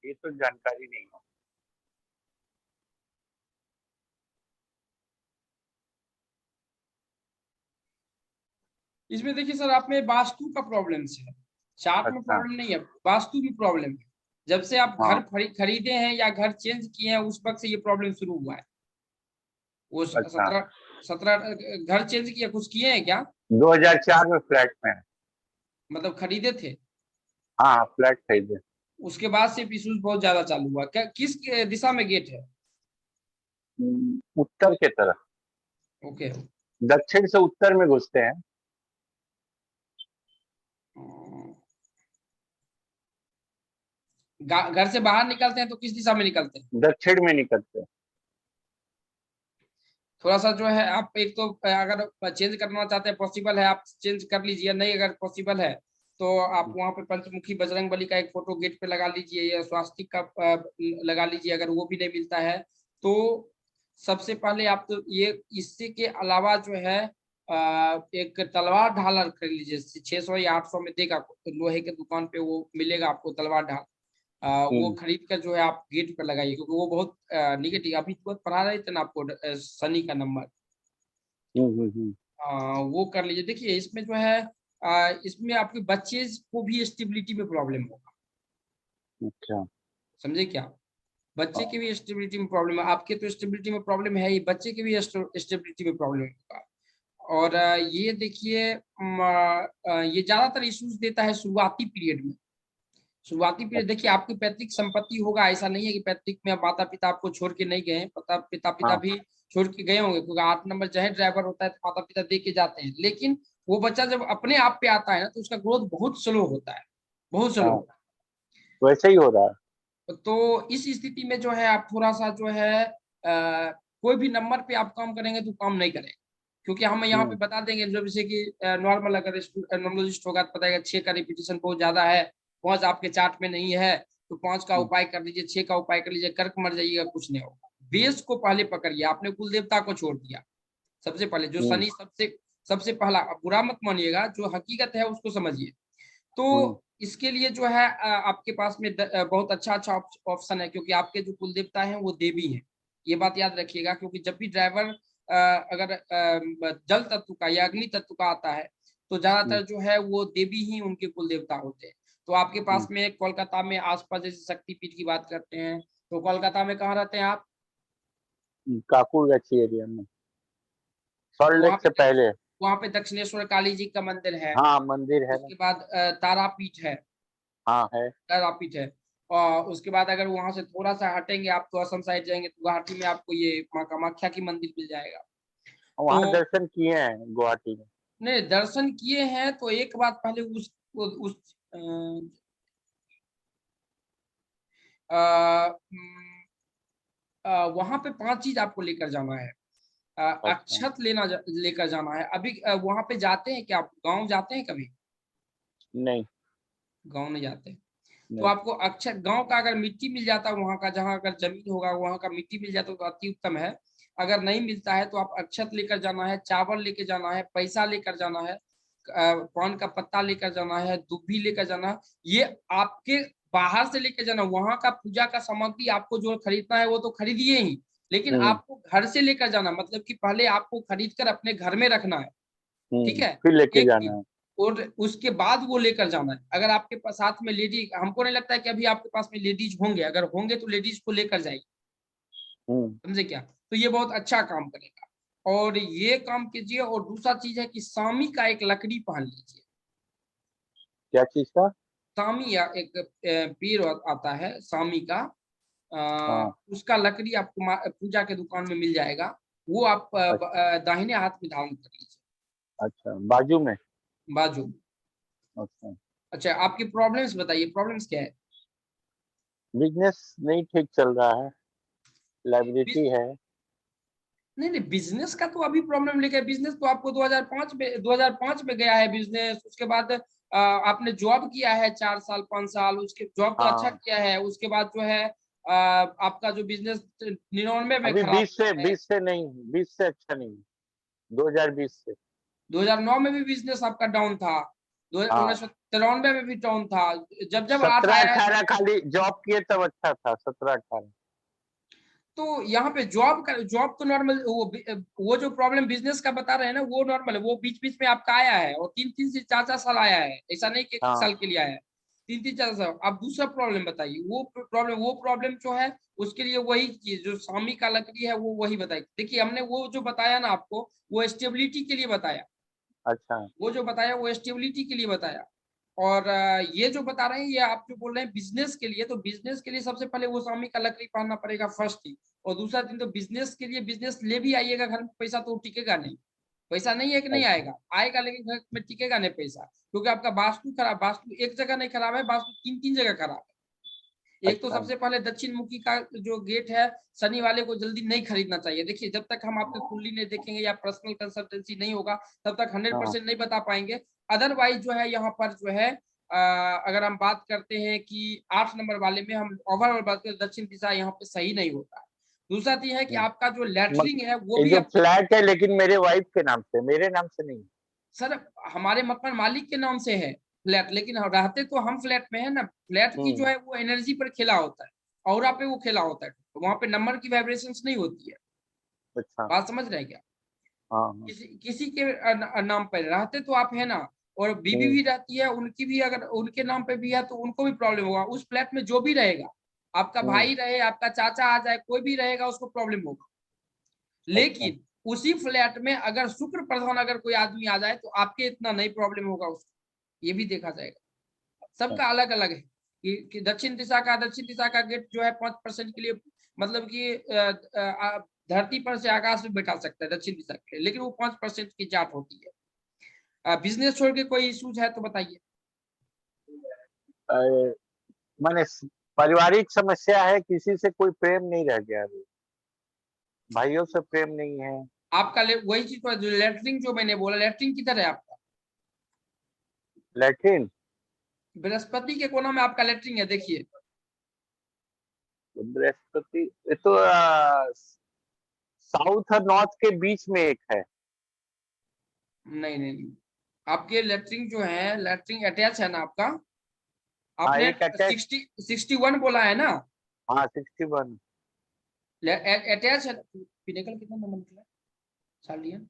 ये तो जानकारी नहीं है। इसमें देखिए सर, आप में वास्तु का प्रॉब्लम है, चार्ट में अच्छा। प्रॉब्लम नहीं है, वास्तु में प्रॉब्लम है। जब से आप हाँ। घर खरीदे हैं या घर चेंज किए हैं उस वक्त से ये प्रॉब्लम शुरू हुआ है। वो अच्छा, 17 घर चेंज किया, कुछ किए हैं क्या? 2004 में फ्लैट में है। मतलब खरीदे थे? हाँ, फ्लैट खरीदे। उसके बाद से इश्यूज बहुत ज्यादा चालू हुआ। क्या किस दिशा में गेट है? उत्तर के तरफ, ओके। दक्षिण से उत्तर में घुसते हैं। घर से बाहर निकलते हैं तो किस दिशा में निकलते हैं? दक्षिण में निकलते हैं। थोड़ा सा जो है आप एक तो अगर चेंज करना चाहते हैं, पॉसिबल है आप चेंज कर लीजिए, नहीं अगर पॉसिबल है तो आप वहां पे पंचमुखी बजरंगबली का एक फोटो गेट पे लगा लीजिए, या स्वास्तिक का लगा लीजिए। अगर वो भी नहीं मिलता है तो सबसे पहले आप तो ये, इससे के अलावा जो है एक तलवार ढाल खरीद लीजिए। 600 या 800 में देगा, लोहे के दुकान पे वो मिलेगा आपको तलवार ढाल। वो खरीद कर जो है आप गेट पर लगाइए, क्योंकि वो बहुत निगेटिव, अभी तो पढ़ा रहे थे ना आपको शनि का नंबर। वो कर लीजिए। देखिए इसमें जो है इसमें आपके बच्चे को भी स्टेबिलिटी में प्रॉब्लम होगा। अच्छा। समझे क्या? बच्चे की भी स्टेबिलिटी में प्रॉब्लम है। आपके तो स्टेबिलिटी में प्रॉब्लम है ही, बच्चे की भी स्टेबिलिटी में प्रॉब्लम होगा। और ये देखिए ये ज्यादातर इश्यूज देता है शुरुआती पीरियड में। शुरुआती पीरियड देखिए, आपकी पैतृक संपत्ति होगा, ऐसा नहीं है कि पैतृक में माता पिता आपको छोड़ के नहीं गए, पिता भी छोड़ के गए होंगे, क्योंकि 8 नंबर चाहे ड्राइवर होता है तो माता पिता दे के जाते हैं। लेकिन वो बच्चा जब अपने आप पे आता है ना तो उसका ग्रोथ बहुत स्लो होता है, बहुत स्लो। वैसे ही हो रहा है। तो इस स्थिति में जो है आप थोड़ा सा जो है कोई भी नंबर पे आप काम करेंगे तो काम नहीं करेंगे, क्योंकि हम यहाँ पे बता देंगे जब जैसे कि नॉर्मल अगर नॉर्मलिस्ट होगा तो बताएगा 6 का रिपीटेशन बहुत ज्यादा है, 5 आपके चार्ट में नहीं है तो 5 का उपाय कर लीजिए, 6 का उपाय कर लीजिए, कर्क मर जाइएगा, कुछ नहीं होगा। बेस को पहले पकड़िए, आपने कुल देवता को छोड़ दिया सबसे पहले। जो शनि सबसे सबसे पहला, बुरा मत मानिएगा, जो हकीकत है उसको समझिए। तो इसके लिए जो है आपके पास में बहुत अच्छा अच्छा ऑप्शन है, क्योंकि आपके जो कुल देवता हैं वो देवी हैं। ये बात याद रखिएगा, क्योंकि जब भी ड्राइवर अगर जल तत्व का या अग्नि तत्व का आता है तो ज्यादातर जो है वो देवी ही उनके कुल देवता होते हैं। तो आपके पास में कोलकाता में आसपास जैसे शक्तिपीठ की बात करते हैं, तो कोलकाता में कहाँ रहते हैं आप? काकुरगची एरिया में, सॉल्ट तो लेक से पहले। वहाँ पे दक्षिणेश्वर काली जी का मंदिर है। हाँ, मंदिर है ना। उसके बाद तारापीठ है। हाँ है। तारापीठ है। और उसके बाद अगर वहां से थोड़ा सा हटेंगे आप तो असम साइड जाएंगे तो गुवाहाटी में आपको ये माँ कामाख्या की मंदिर मिल जाएगा। वहाँ तो दर्शन किए हैं गुवाहाटी में। नहीं, दर्शन किए हैं तो एक बात पहले उस वहां पे 5 चीज आपको लेकर जाना है। अच्छा। अक्षत लेकर जाना है। अभी वहां पे जाते हैं क्या आप? गाँव जाते हैं कभी? नहीं। गाँव नहीं जाते। तो नहीं। आपको अक्षर गांव का अगर मिट्टी मिल जाता है वहां का, जहां अगर जमीन होगा वहां का मिट्टी मिल जाता तो अति उत्तम है। अगर नहीं मिलता है तो आप अक्षत लेकर जाना है, चावल लेकर जाना है, पैसा लेकर जाना है, पान का पत्ता लेकर जाना है, दुभी लेकर जाना है। ये आपके बाहर से लेकर जाना। वहां का पूजा का सामग्री आपको जो खरीदना है वो तो खरीदिए ही, लेकिन आपको घर से लेकर जाना, मतलब कि पहले आपको खरीद कर अपने घर में रखना है। ठीक है, फिर लेके एक जाना चीज। है। और उसके बाद वो लेकर जाना है। अगर आपके पास साथ में लेडी, हमको नहीं लगता है कि अभी आपके पास में लेडीज होंगे, अगर होंगे तो लेडीज को लेकर जाइए। समझे क्या? तो ये बहुत अच्छा काम करेगा, और ये काम कीजिए। और दूसरा चीज है कि सामी का एक लकड़ी पहन लीजिए। क्या चीज का? सामी या एक पेड़ आता है सामी का, हाँ। उसका लकड़ी आपको पूजा के दुकान में मिल जाएगा। वो आप दाहिने हाथ में धारण कर लीजिए, अच्छा, बाजू में। बाजू। अच्छा। अच्छा, आपकी प्रॉब्लम्स बताइए, प्रॉब्लम्स क्या है? बिजनेस नहीं ठीक चल रहा है, लाइबिलिटी है। नहीं नहीं, बिजनेस का तो अभी प्रॉब्लम लेके, बिजनेस तो आपको 2005 में गया है बिजनेस। उसके बाद आपने जॉब किया है 4 साल 5 साल, उसके जॉब तो अच्छा हाँ, किया है। उसके बाद जो है आपका जो बिजनेस 99 में अभी खराब हुआ है। 20 से नहीं, 20 से अच्छा नहीं, 2020 से। 2009 में भी बिजनेस आपका डाउन था, हाँ, 1993 में भी डाउन था। जब जब आठ सत्रह आया है अठारह खाली जॉब किए तब अच्छा था, 17 18। तो यहाँ पे जॉब तो नॉर्मल, वो जो प्रॉब्लम बिजनेस का बता रहे हैं ना वो नॉर्मल है। वो बीच बीच में आपका आया है, और 3 3 से 4 4 साल आया है, ऐसा नहीं कि 1 साल हाँ। के लिए आया है। 3 3 4 साल। अब दूसरा प्रॉब्लम बताइए, वो प्रॉब्लम जो है उसके लिए वही चीज जो सामी का लकड़ी है वो वही बताइए। देखिए हमने वो जो बताया ना आपको, वो स्टेबिलिटी के लिए बताया। अच्छा। वो जो बताया वो स्टेबिलिटी के लिए बताया। और ये जो बता रहे हैं ये आप जो बोल रहे हैं बिजनेस के लिए, तो बिजनेस के लिए सबसे पहले वो सामी का लकड़ी पहनना पड़ेगा फर्स्ट ही, और दूसरा दिन तो बिजनेस के लिए बिजनेस ले भी आइएगा घर में, पैसा तो टिकेगा नहीं, पैसा नहीं है कि नहीं अच्छा। आएगा लेकिन घर में टिकेगा नहीं पैसा, क्योंकि आपका वास्तु खराब, वास्तु एक जगह नहीं खराब है, वास्तु तीन जगह खराब है। एक तो अच्छा। सबसे पहले दक्षिण मुखी का जो गेट है शनि वाले को जल्दी नहीं खरीदना चाहिए। देखिए जब तक हम आपकी कुंडली नहीं देखेंगे या पर्सनल कंसल्टेंसी नहीं होगा तब तक 100% नहीं बता पाएंगे। अदरवाइज जो है यहाँ पर जो है अगर हम बात करते हैं कि 8 नंबर वाले में हम ओवरऑल बात करें दक्षिण दिशा यहाँ पे सही नहीं होता है। दूसरा चीज है कि आपका जो लैटरिंग है वो ये भी जो फ्लैट है लेकिन मेरे वाइफ के नाम से, मेरे नाम से नहीं। सर हमारे मकान मालिक के नाम से है फ्लैट, लेकिन रहते तो हम फ्लैट में है ना। फ्लैट की जो है वो एनर्जी पर खेला होता है, ऑरा पे वो खेला होता है, तो वहां पे नंबर की वाइब्रेशंस नहीं होती है। अच्छा। बात समझ रहे हैं क्या? हाँ। किसी के नाम पर रहते तो आप है ना, और बीबी भी रहती है उनकी भी, अगर उनके नाम पे भी है तो उनको भी प्रॉब्लम होगा। उस फ्लैट में जो भी रहेगा, आपका भाई रहे, आपका चाचा आ जाए, कोई भी रहेगा उसको प्रॉब्लम होगा। अच्छा। लेकिन उसी फ्लैट में अगर शुक्र प्रधान अगर कोई आदमी आ जाए तो आपके इतना नहीं प्रॉब्लम होगा उसको, ये भी देखा जाएगा। सबका अलग अलग है कि दक्षिण दिशा का गेट जो है 5% के लिए, मतलब कि धरती पर से आकाश में बैठा सकता है दक्षिण दिशा के लिए, लेकिन वो 5% की जाट होती है। बिजनेस छोड़ के कोई इश्यूज है तो बताइए। माने पारिवारिक समस्या है, किसी से कोई प्रेम नहीं रह गया अभी, भाइयों से प्रेम नहीं है। आपका वही चीज तो, लेटरिंग जो मैंने बोला, लेटरिंग किधर है आपका? लेकिन बृहस्पति के कोना में आपका लेटरिंग है, देखिए। बृहस्पति, ये तो साउथ और नॉर्थ के बीच में एक है। नहीं, आपके लेटरिंग जो है, लेटरिंग अटैच है ना आपका? हाँ, आपने एक अटैच। 61 बोला है ना? हाँ, 61। अटैच है। पिनेकल कितना नंबर निकला? सालियन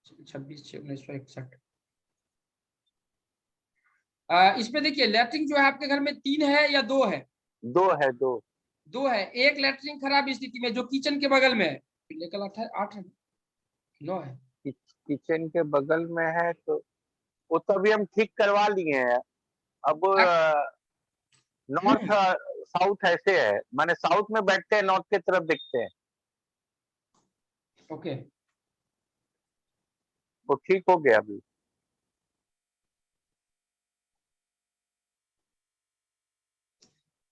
26/6/1961। इसमें देखिए लैट्रिन जो है आपके घर में 3 है या 2 है? 2 है, 2। 2 है। एक लैट्रिन खराब स्थिति में जो किचन के बगल में है, पिनेकल 8 है, 9 है। किचन के बगल में है तो वो तो अभी हम ठीक करवा लिए हैं। अब नॉर्थ साउथ ऐसे है, माने साउथ में बैठते हैं, नॉर्थ की तरफ देखते हैं, ओके। वो ठीक हो गया अभी।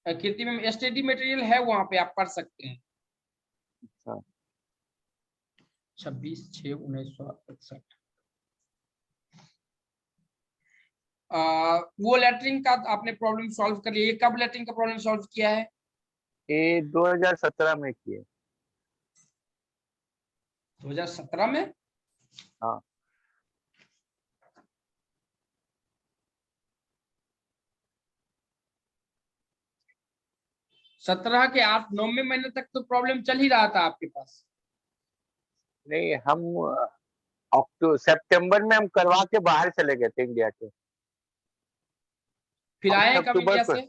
कीर्ति में स्टडी मटेरियल है, वहां पे आप पढ़ सकते हैं। अच्छा। 26/6/1961। वो लेटरिन का आपने प्रॉब्लम सॉल्व कर लिया। ये कब लेटरिन का प्रॉब्लम सॉल्व किया है? ये 2017 में किए। 2017 में? हाँ। 17 के 8-9 महीने तक तो प्रॉब्लम चल ही रहा था आपके पास। नहीं, हम अक्टूबर सितंबर में हम करवा के बाहर चले गए थे इंडिया के। फिर आए 8 हैं कब अक्टूबर इंडिया को, से?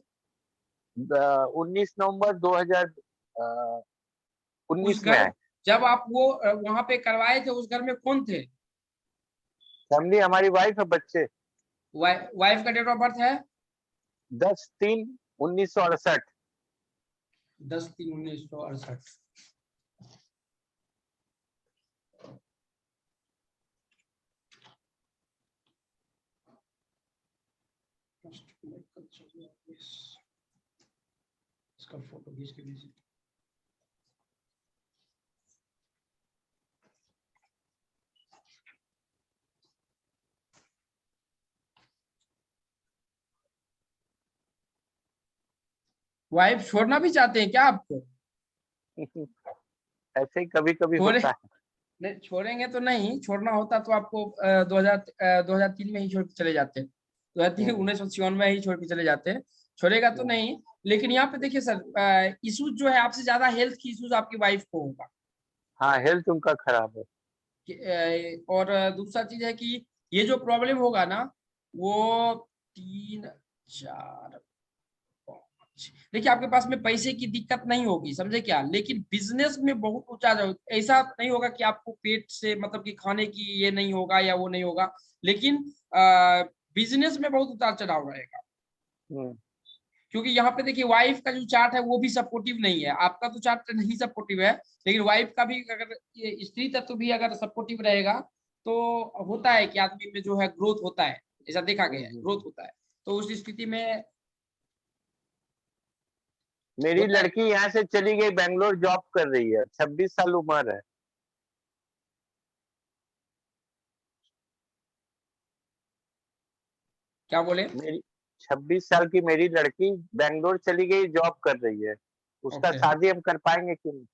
19 नवंबर 2019 उस में घर, आए। जब आप वो वहां पे करवाए थे, उस घर में कौन थे? फैमिली, हमारी वाइफ है, बच्चे। वाइफ का डेट ऑफ बर्थ है? 10/3/1968। 10/3/1968। इसका फोटो खींच के भेजिए। वाइफ छोड़ना भी चाहते हैं क्या आपको? ऐसे ही कभी कभी छोड़े होता है। नहीं, छोड़ेंगे तो नहीं, छोड़ना होता तो आपको 2003 में ही छोड़ के चले जाते। 2003 1991 में ही छोड़ के चले जाते। छोड़ेगा तो नहीं। लेकिन यहाँ पे देखिए सर, इशूज जो है आपसे ज्यादा हेल्थ की इशूज आपकी वाइफ को होगा। हाँ, हेल्थ उनका खराब है। और दूसरा चीज है कि ये जो प्रॉब्लम होगा ना, वो 3 4 5, देखिए आपके पास में पैसे की दिक्कत नहीं होगी, समझे क्या? लेकिन बिजनेस में बहुत ऊंचा जाओ, ऐसा नहीं होगा कि आपको पेट से मतलब कि खाने की ये नहीं होगा या वो नहीं होगा, लेकिन बिजनेस में बहुत उतार चढ़ाव रहेगा, हम्म, क्योंकि यहाँ पे देखिए वाइफ का जो चार्ट है वो भी सपोर्टिव नहीं है, आपका तो चार्ट नहीं सपोर्टिव है, लेकिन वाइफ का भी अगर ये स्त्री तत्व भी अगर सपोर्टिव रहेगा तो होता है कि आदमी में जो है ग्रोथ होता है, ऐसा देखा गया है, ग्रोथ होता है। तो उस स्थिति में मेरी होता है। लड़की यहाँ से चली गई, बेंगलोर जॉब कर रही है, 26 साल उम्र है। क्या बोले? मेरी 26 साल की मेरी लड़की बेंगलोर चली गई, जॉब कर रही है। उसका ओके, शादी हम कर पाएंगे कि नहीं?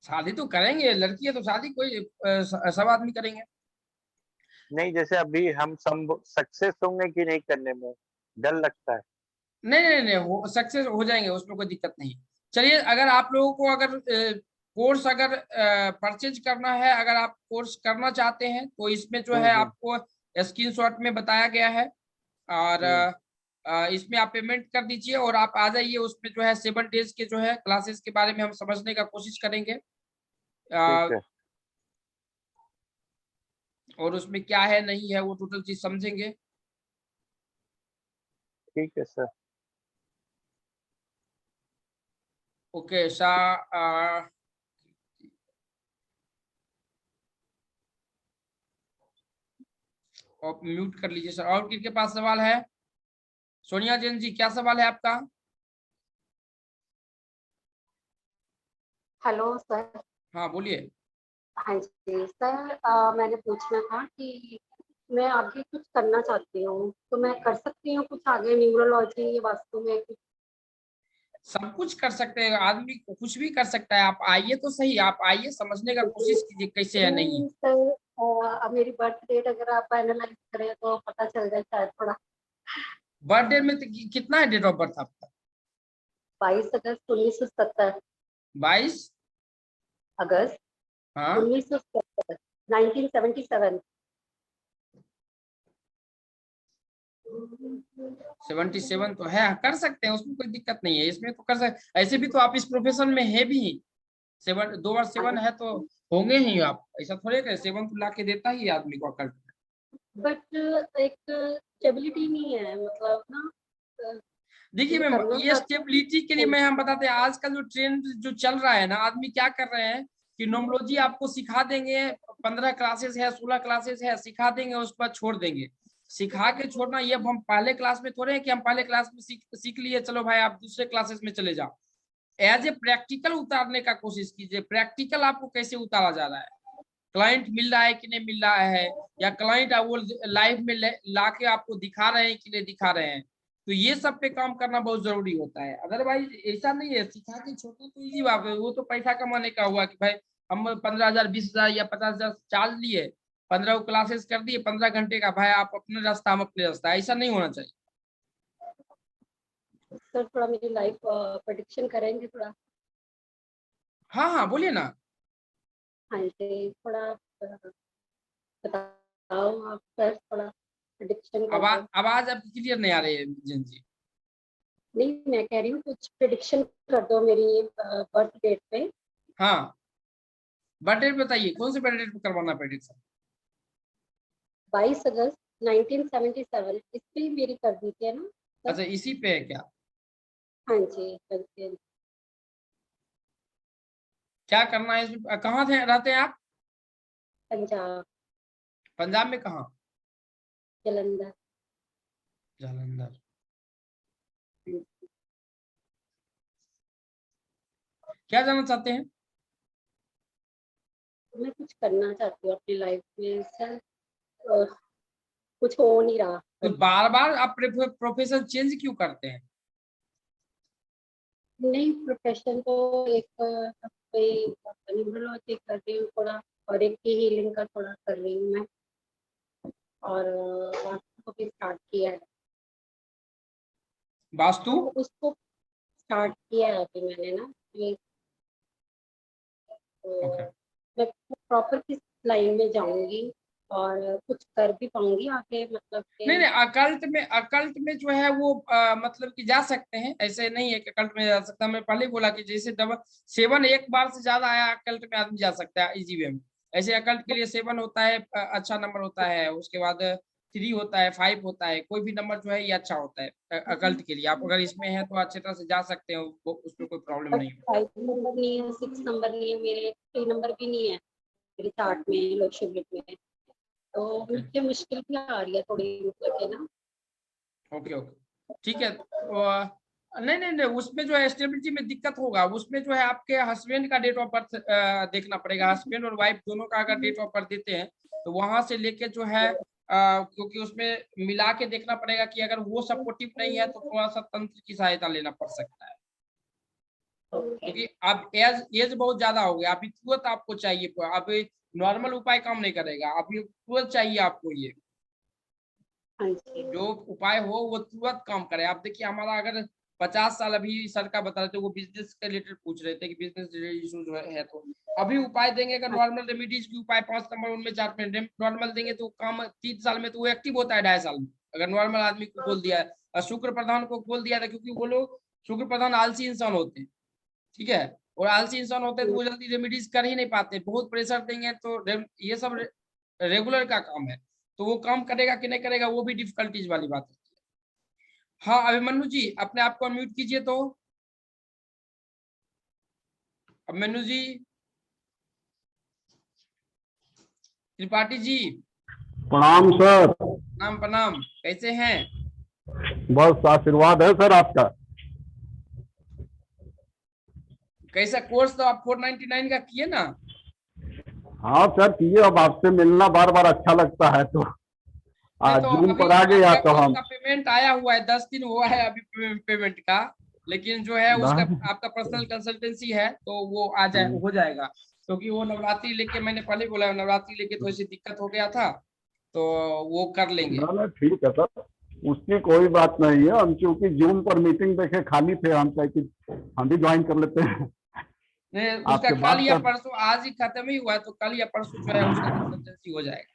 शादी तो करेंगे, लड़की है तो शादी कोई सब आदमी करेंगे। नहीं, जैसे अभी हम सक्सेस होंगे कि नहीं करने में, डर लगता है। नहीं नहीं नहीं, वो सक्सेस हो जाएंगे, उसमें कोई दिक्कत नहीं। चलिए, अगर आप लोगों को अगर कोर्स अगर परचेज करना है, अगर आप कोर्स करना चाहते हैं तो इसमें जो है हम्म, आपको स्क्रीनशॉट में बताया गया है, और हम्म, इसमें आप पेमेंट कर दीजिए और आप आ जाइए। उसमें जो है 7 डेज के जो है क्लासेस के बारे में हम समझने का कोशिश करेंगे, ठीक अ, है, और उसमें क्या है नहीं है वो टोटल चीज समझेंगे। ठीक है सर। ओके सा, आप म्यूट कर लीजिए सर। और किसके पास सवाल है? सोनिया जैन जी, क्या सवाल है आपका? Hello sir. हाँ बोलिए। हाँ जी सर, मैंने पूछना था कि मैं आगे कुछ करना चाहती हूँ, तो मैं कर सकती हूँ कुछ आगे न्यूरोलॉजी वास्तु में कुछ? सब कुछ कर सकते हैं, आदमी को कुछ भी कर सकता है। आप आइए तो सही, आप आइए, समझने का कोशिश कीजिए कैसे है नहीं है। नहीं सर, अब मेरी बर्थ डेट अगर आप एनालाइज करें तो पता चल जाए शायद थोड़ा। बर्थडे में तो कितना है डेट ऑफ बर्थ आपका? 22 अगस्त 1970। 22 अगस्त हाँ 1970, 1977। 77 तो है, कर सकते हैं, उसमें कोई दिक्कत नहीं है, इसमें तो कर सकते। ऐसे भी तो आप इस प्रोफेशन में है भी, 2 बार 7 है तो होंगे ही आप, ऐसा थोड़े कि 7 तो ला के देता ही आदमी को अकल। बट एक स्टेबिलिटी नहीं है, मतलब ना, देखिए मैं मैम, करना ये चाहती स्टेबिलिटी के लिए हूँ। मैं हम बताते हैं, आज का जो ट्रेंड जो चल रहा है ना, आदमी क्या कर रहे हैं कि नोमोलॉजी आपको सिखा देंगे, 15 क्लासेस है, 16 क्लासेस है, सिखा देंगे, उसके बाद छोड़ देंगे। सिखा के छोड़ना ये, अब हम पहले क्लास में थोड़े हैं कि हम पहले क्लास में सीख लिए, चलो भाई आप दूसरे क्लासेस में चले जाओ। एज ए प्रैक्टिकल उतारने का कोशिश कीजिए, प्रैक्टिकल आपको कैसे उतारा जा रहा है, क्लाइंट मिल रहा है कि नहीं मिल रहा है, या क्लाइंट वो लाइव में ला के आपको दिखा रहे हैं कि नहीं दिखा रहे हैं। तो ये सब पे काम करना बहुत जरूरी होता है, अदरवाइज ऐसा नहीं है सिखा के छोड़ना तो इजी बात है, वो तो पैसा कमाने का हुआ कि भाई हम 15,000 20,000 या 50,000 चार्ज लिए, 15 क्लासेस कर दिए, 15 घंटे का, भाई आप अपने रास्ता हम अपने रास्ता, ऐसा नहीं होना चाहिए। सर थोड़ा मेरी लाइफ प्रेडिक्शन करेंगे थोड़ा? हाँ हाँ बोलिए ना। हाँ जी, थोड़ा बताओ आप सर, थोड़ा प्रेडिक्शन कर आवाज दो। आवाज आपकी क्लियर नहीं आ रही है जिन जी। नहीं, मैं कह रही हूँ कुछ प्रेडिक्शन कर दो मेरी बर्थ डेट पे। हाँ बर्थडे बताइए, कौन से बर्थडे पे करवाना प्रेडिक्शन? 22 अगस्त 1977, इस पे ही मेरी कर दी थी, है ना सर? अच्छा इसी पे है क्या? हाँ जी, हाँ जी। क्या करना है इसमें, कहाँ थे रहते हैं आप? पंजाब, पंजाब में कहाँ? जलंधर। जालंधर। क्या जानना चाहते हैं? मैं कुछ करना चाहती हूँ अपनी लाइफ में सर, कुछ हो नहीं रहा तो सर। बार बार आप प्रोफेशन चेंज क्यों करते हैं? नहीं, प्रोफेशन तो एक कोई न्यूरोलॉजी कर रही हूँ थोड़ा, और एक की हीलिंग का थोड़ा कर रही हूँ मैं, और वास्तु को भी स्टार्ट किया है। वास्तु? तो उसको स्टार्ट किया है अभी मैंने ना ये, ओके। तो मैं प्रॉपर किस लाइन में जाऊंगी और कुछ कर भी पाऊंगी आगे, मतलब नहीं कि? नहीं, अकल्ट में जो है वो मतलब कि जा सकते हैं, ऐसे नहीं है कि अकल्ट में जा सकता। मैं पहले बोला कि जैसे डबल 7 एक बार से ज्यादा आया अकल्ट में आदमी जा सकता है इजी वे में। ऐसे अकल्ट के लिए 7 होता है, अच्छा नंबर होता है, उसके बाद 3 होता है, 5 होता है, कोई भी नंबर जो है ये अच्छा होता है अकल्ट के लिए। आप अगर इसमें है तो अच्छी तरह से जा सकते हो, उसमें कोई प्रॉब्लम नहीं है। 5 नंबर नहीं है, 6 नंबर नहीं है, मेरे 3 नंबर भी नहीं है मेरे चार्ट में, लोग शिफ्ट में, तो मुझे मुश्किल भी आ रही है थोड़ी, मतलब है ना। ओके ओके, ठीक है। नहीं नहीं नहीं, उसमें जो है स्टेबिलिटी में दिक्कत होगा, उसमें जो है आपके हस्बैंड का डेट ऑफ बर्थ देखना पड़ेगा। हस्बैंड और वाइफ दोनों का अगर डेट ऑफ बर्थ देते हैं तो वहां से लेके जो है क्योंकि उसमें मिला के देखना पड़ेगा कि अगर वो सपोर्टिव नहीं है तो थोड़ा सा तंत्र की सहायता लेना पड़ सकता है, क्योंकि अब एज बहुत ज्यादा हो गया, अभी तुरंत आपको चाहिए, अभी नॉर्मल उपाय काम नहीं करेगा, अभी तुरंत चाहिए आपको ये हाँ जी। जो उपाय हो वो तुरंत काम करे। आप देखिए हमारा अगर 50 साल, अभी सर का बता रहे थे वो बिजनेस के रिलेटेड पूछ रहे थे कि बिजनेस इशू जो है, तो अभी उपाय देंगे अगर नॉर्मल रेमेडीज की उपाय 5 नंबर उनमें 4 में नॉर्मल देंगे तो काम 3 साल में तो वो एक्टिव होता है 2.5 साल में, अगर नॉर्मल आदमी को बोल दिया है। और शुक्र प्रधान को बोल दिया था क्योंकि वो लोग शुक्र प्रधान आलसी इंसान होते हैं, ठीक है, और आलसी इंसान होते हैं तो वो जल्दी रेमेडीज कर ही नहीं पाते, बहुत प्रेशर देंगे तो ये सब रेगुलर का काम है, तो वो काम करेगा कि नहीं करेगा वो भी डिफिकल्टीज वाली बात है। हाँ अभिमन्यु जी अपने आप को अनम्यूट कीजिए तो। अभिमन्यु जी, त्रिपाठी जी, प्रणाम सर। प्रणाम प्रणाम, कैसे हैं? बस आशीर्वाद है सर आपका। कैसा कोर्स तो आप 499 का किए ना? हाँ सर किए, अब आपसे मिलना बार बार अच्छा लगता है तो आज तो जूम अभी पर आ गया तो हम आपका पेमेंट आया हुआ है, 10 दिन हुआ है अभी पेमेंट का, लेकिन जो है उसका आपका पर्सनल कंसल्टेंसी है तो वो आ जाए हो जाएगा, क्योंकि वो नवरात्रि लेके, मैंने पहले बोला नवरात्रि लेके थोड़ी सी दिक्कत हो गया था तो वो कर लेंगे। ना ठीक है सर, उसकी कोई बात नहीं है। हम क्योंकि जूम पर मीटिंग देखे खाली थे, हम कहे कि हम भी ज्वाइन कर लेते हैं। उसका आपसे कल बात या कर परसों, आज ही खत्म ही हुआ है तो कल या परसों जो है उसका कंसल्टेंसी हो जाएगा।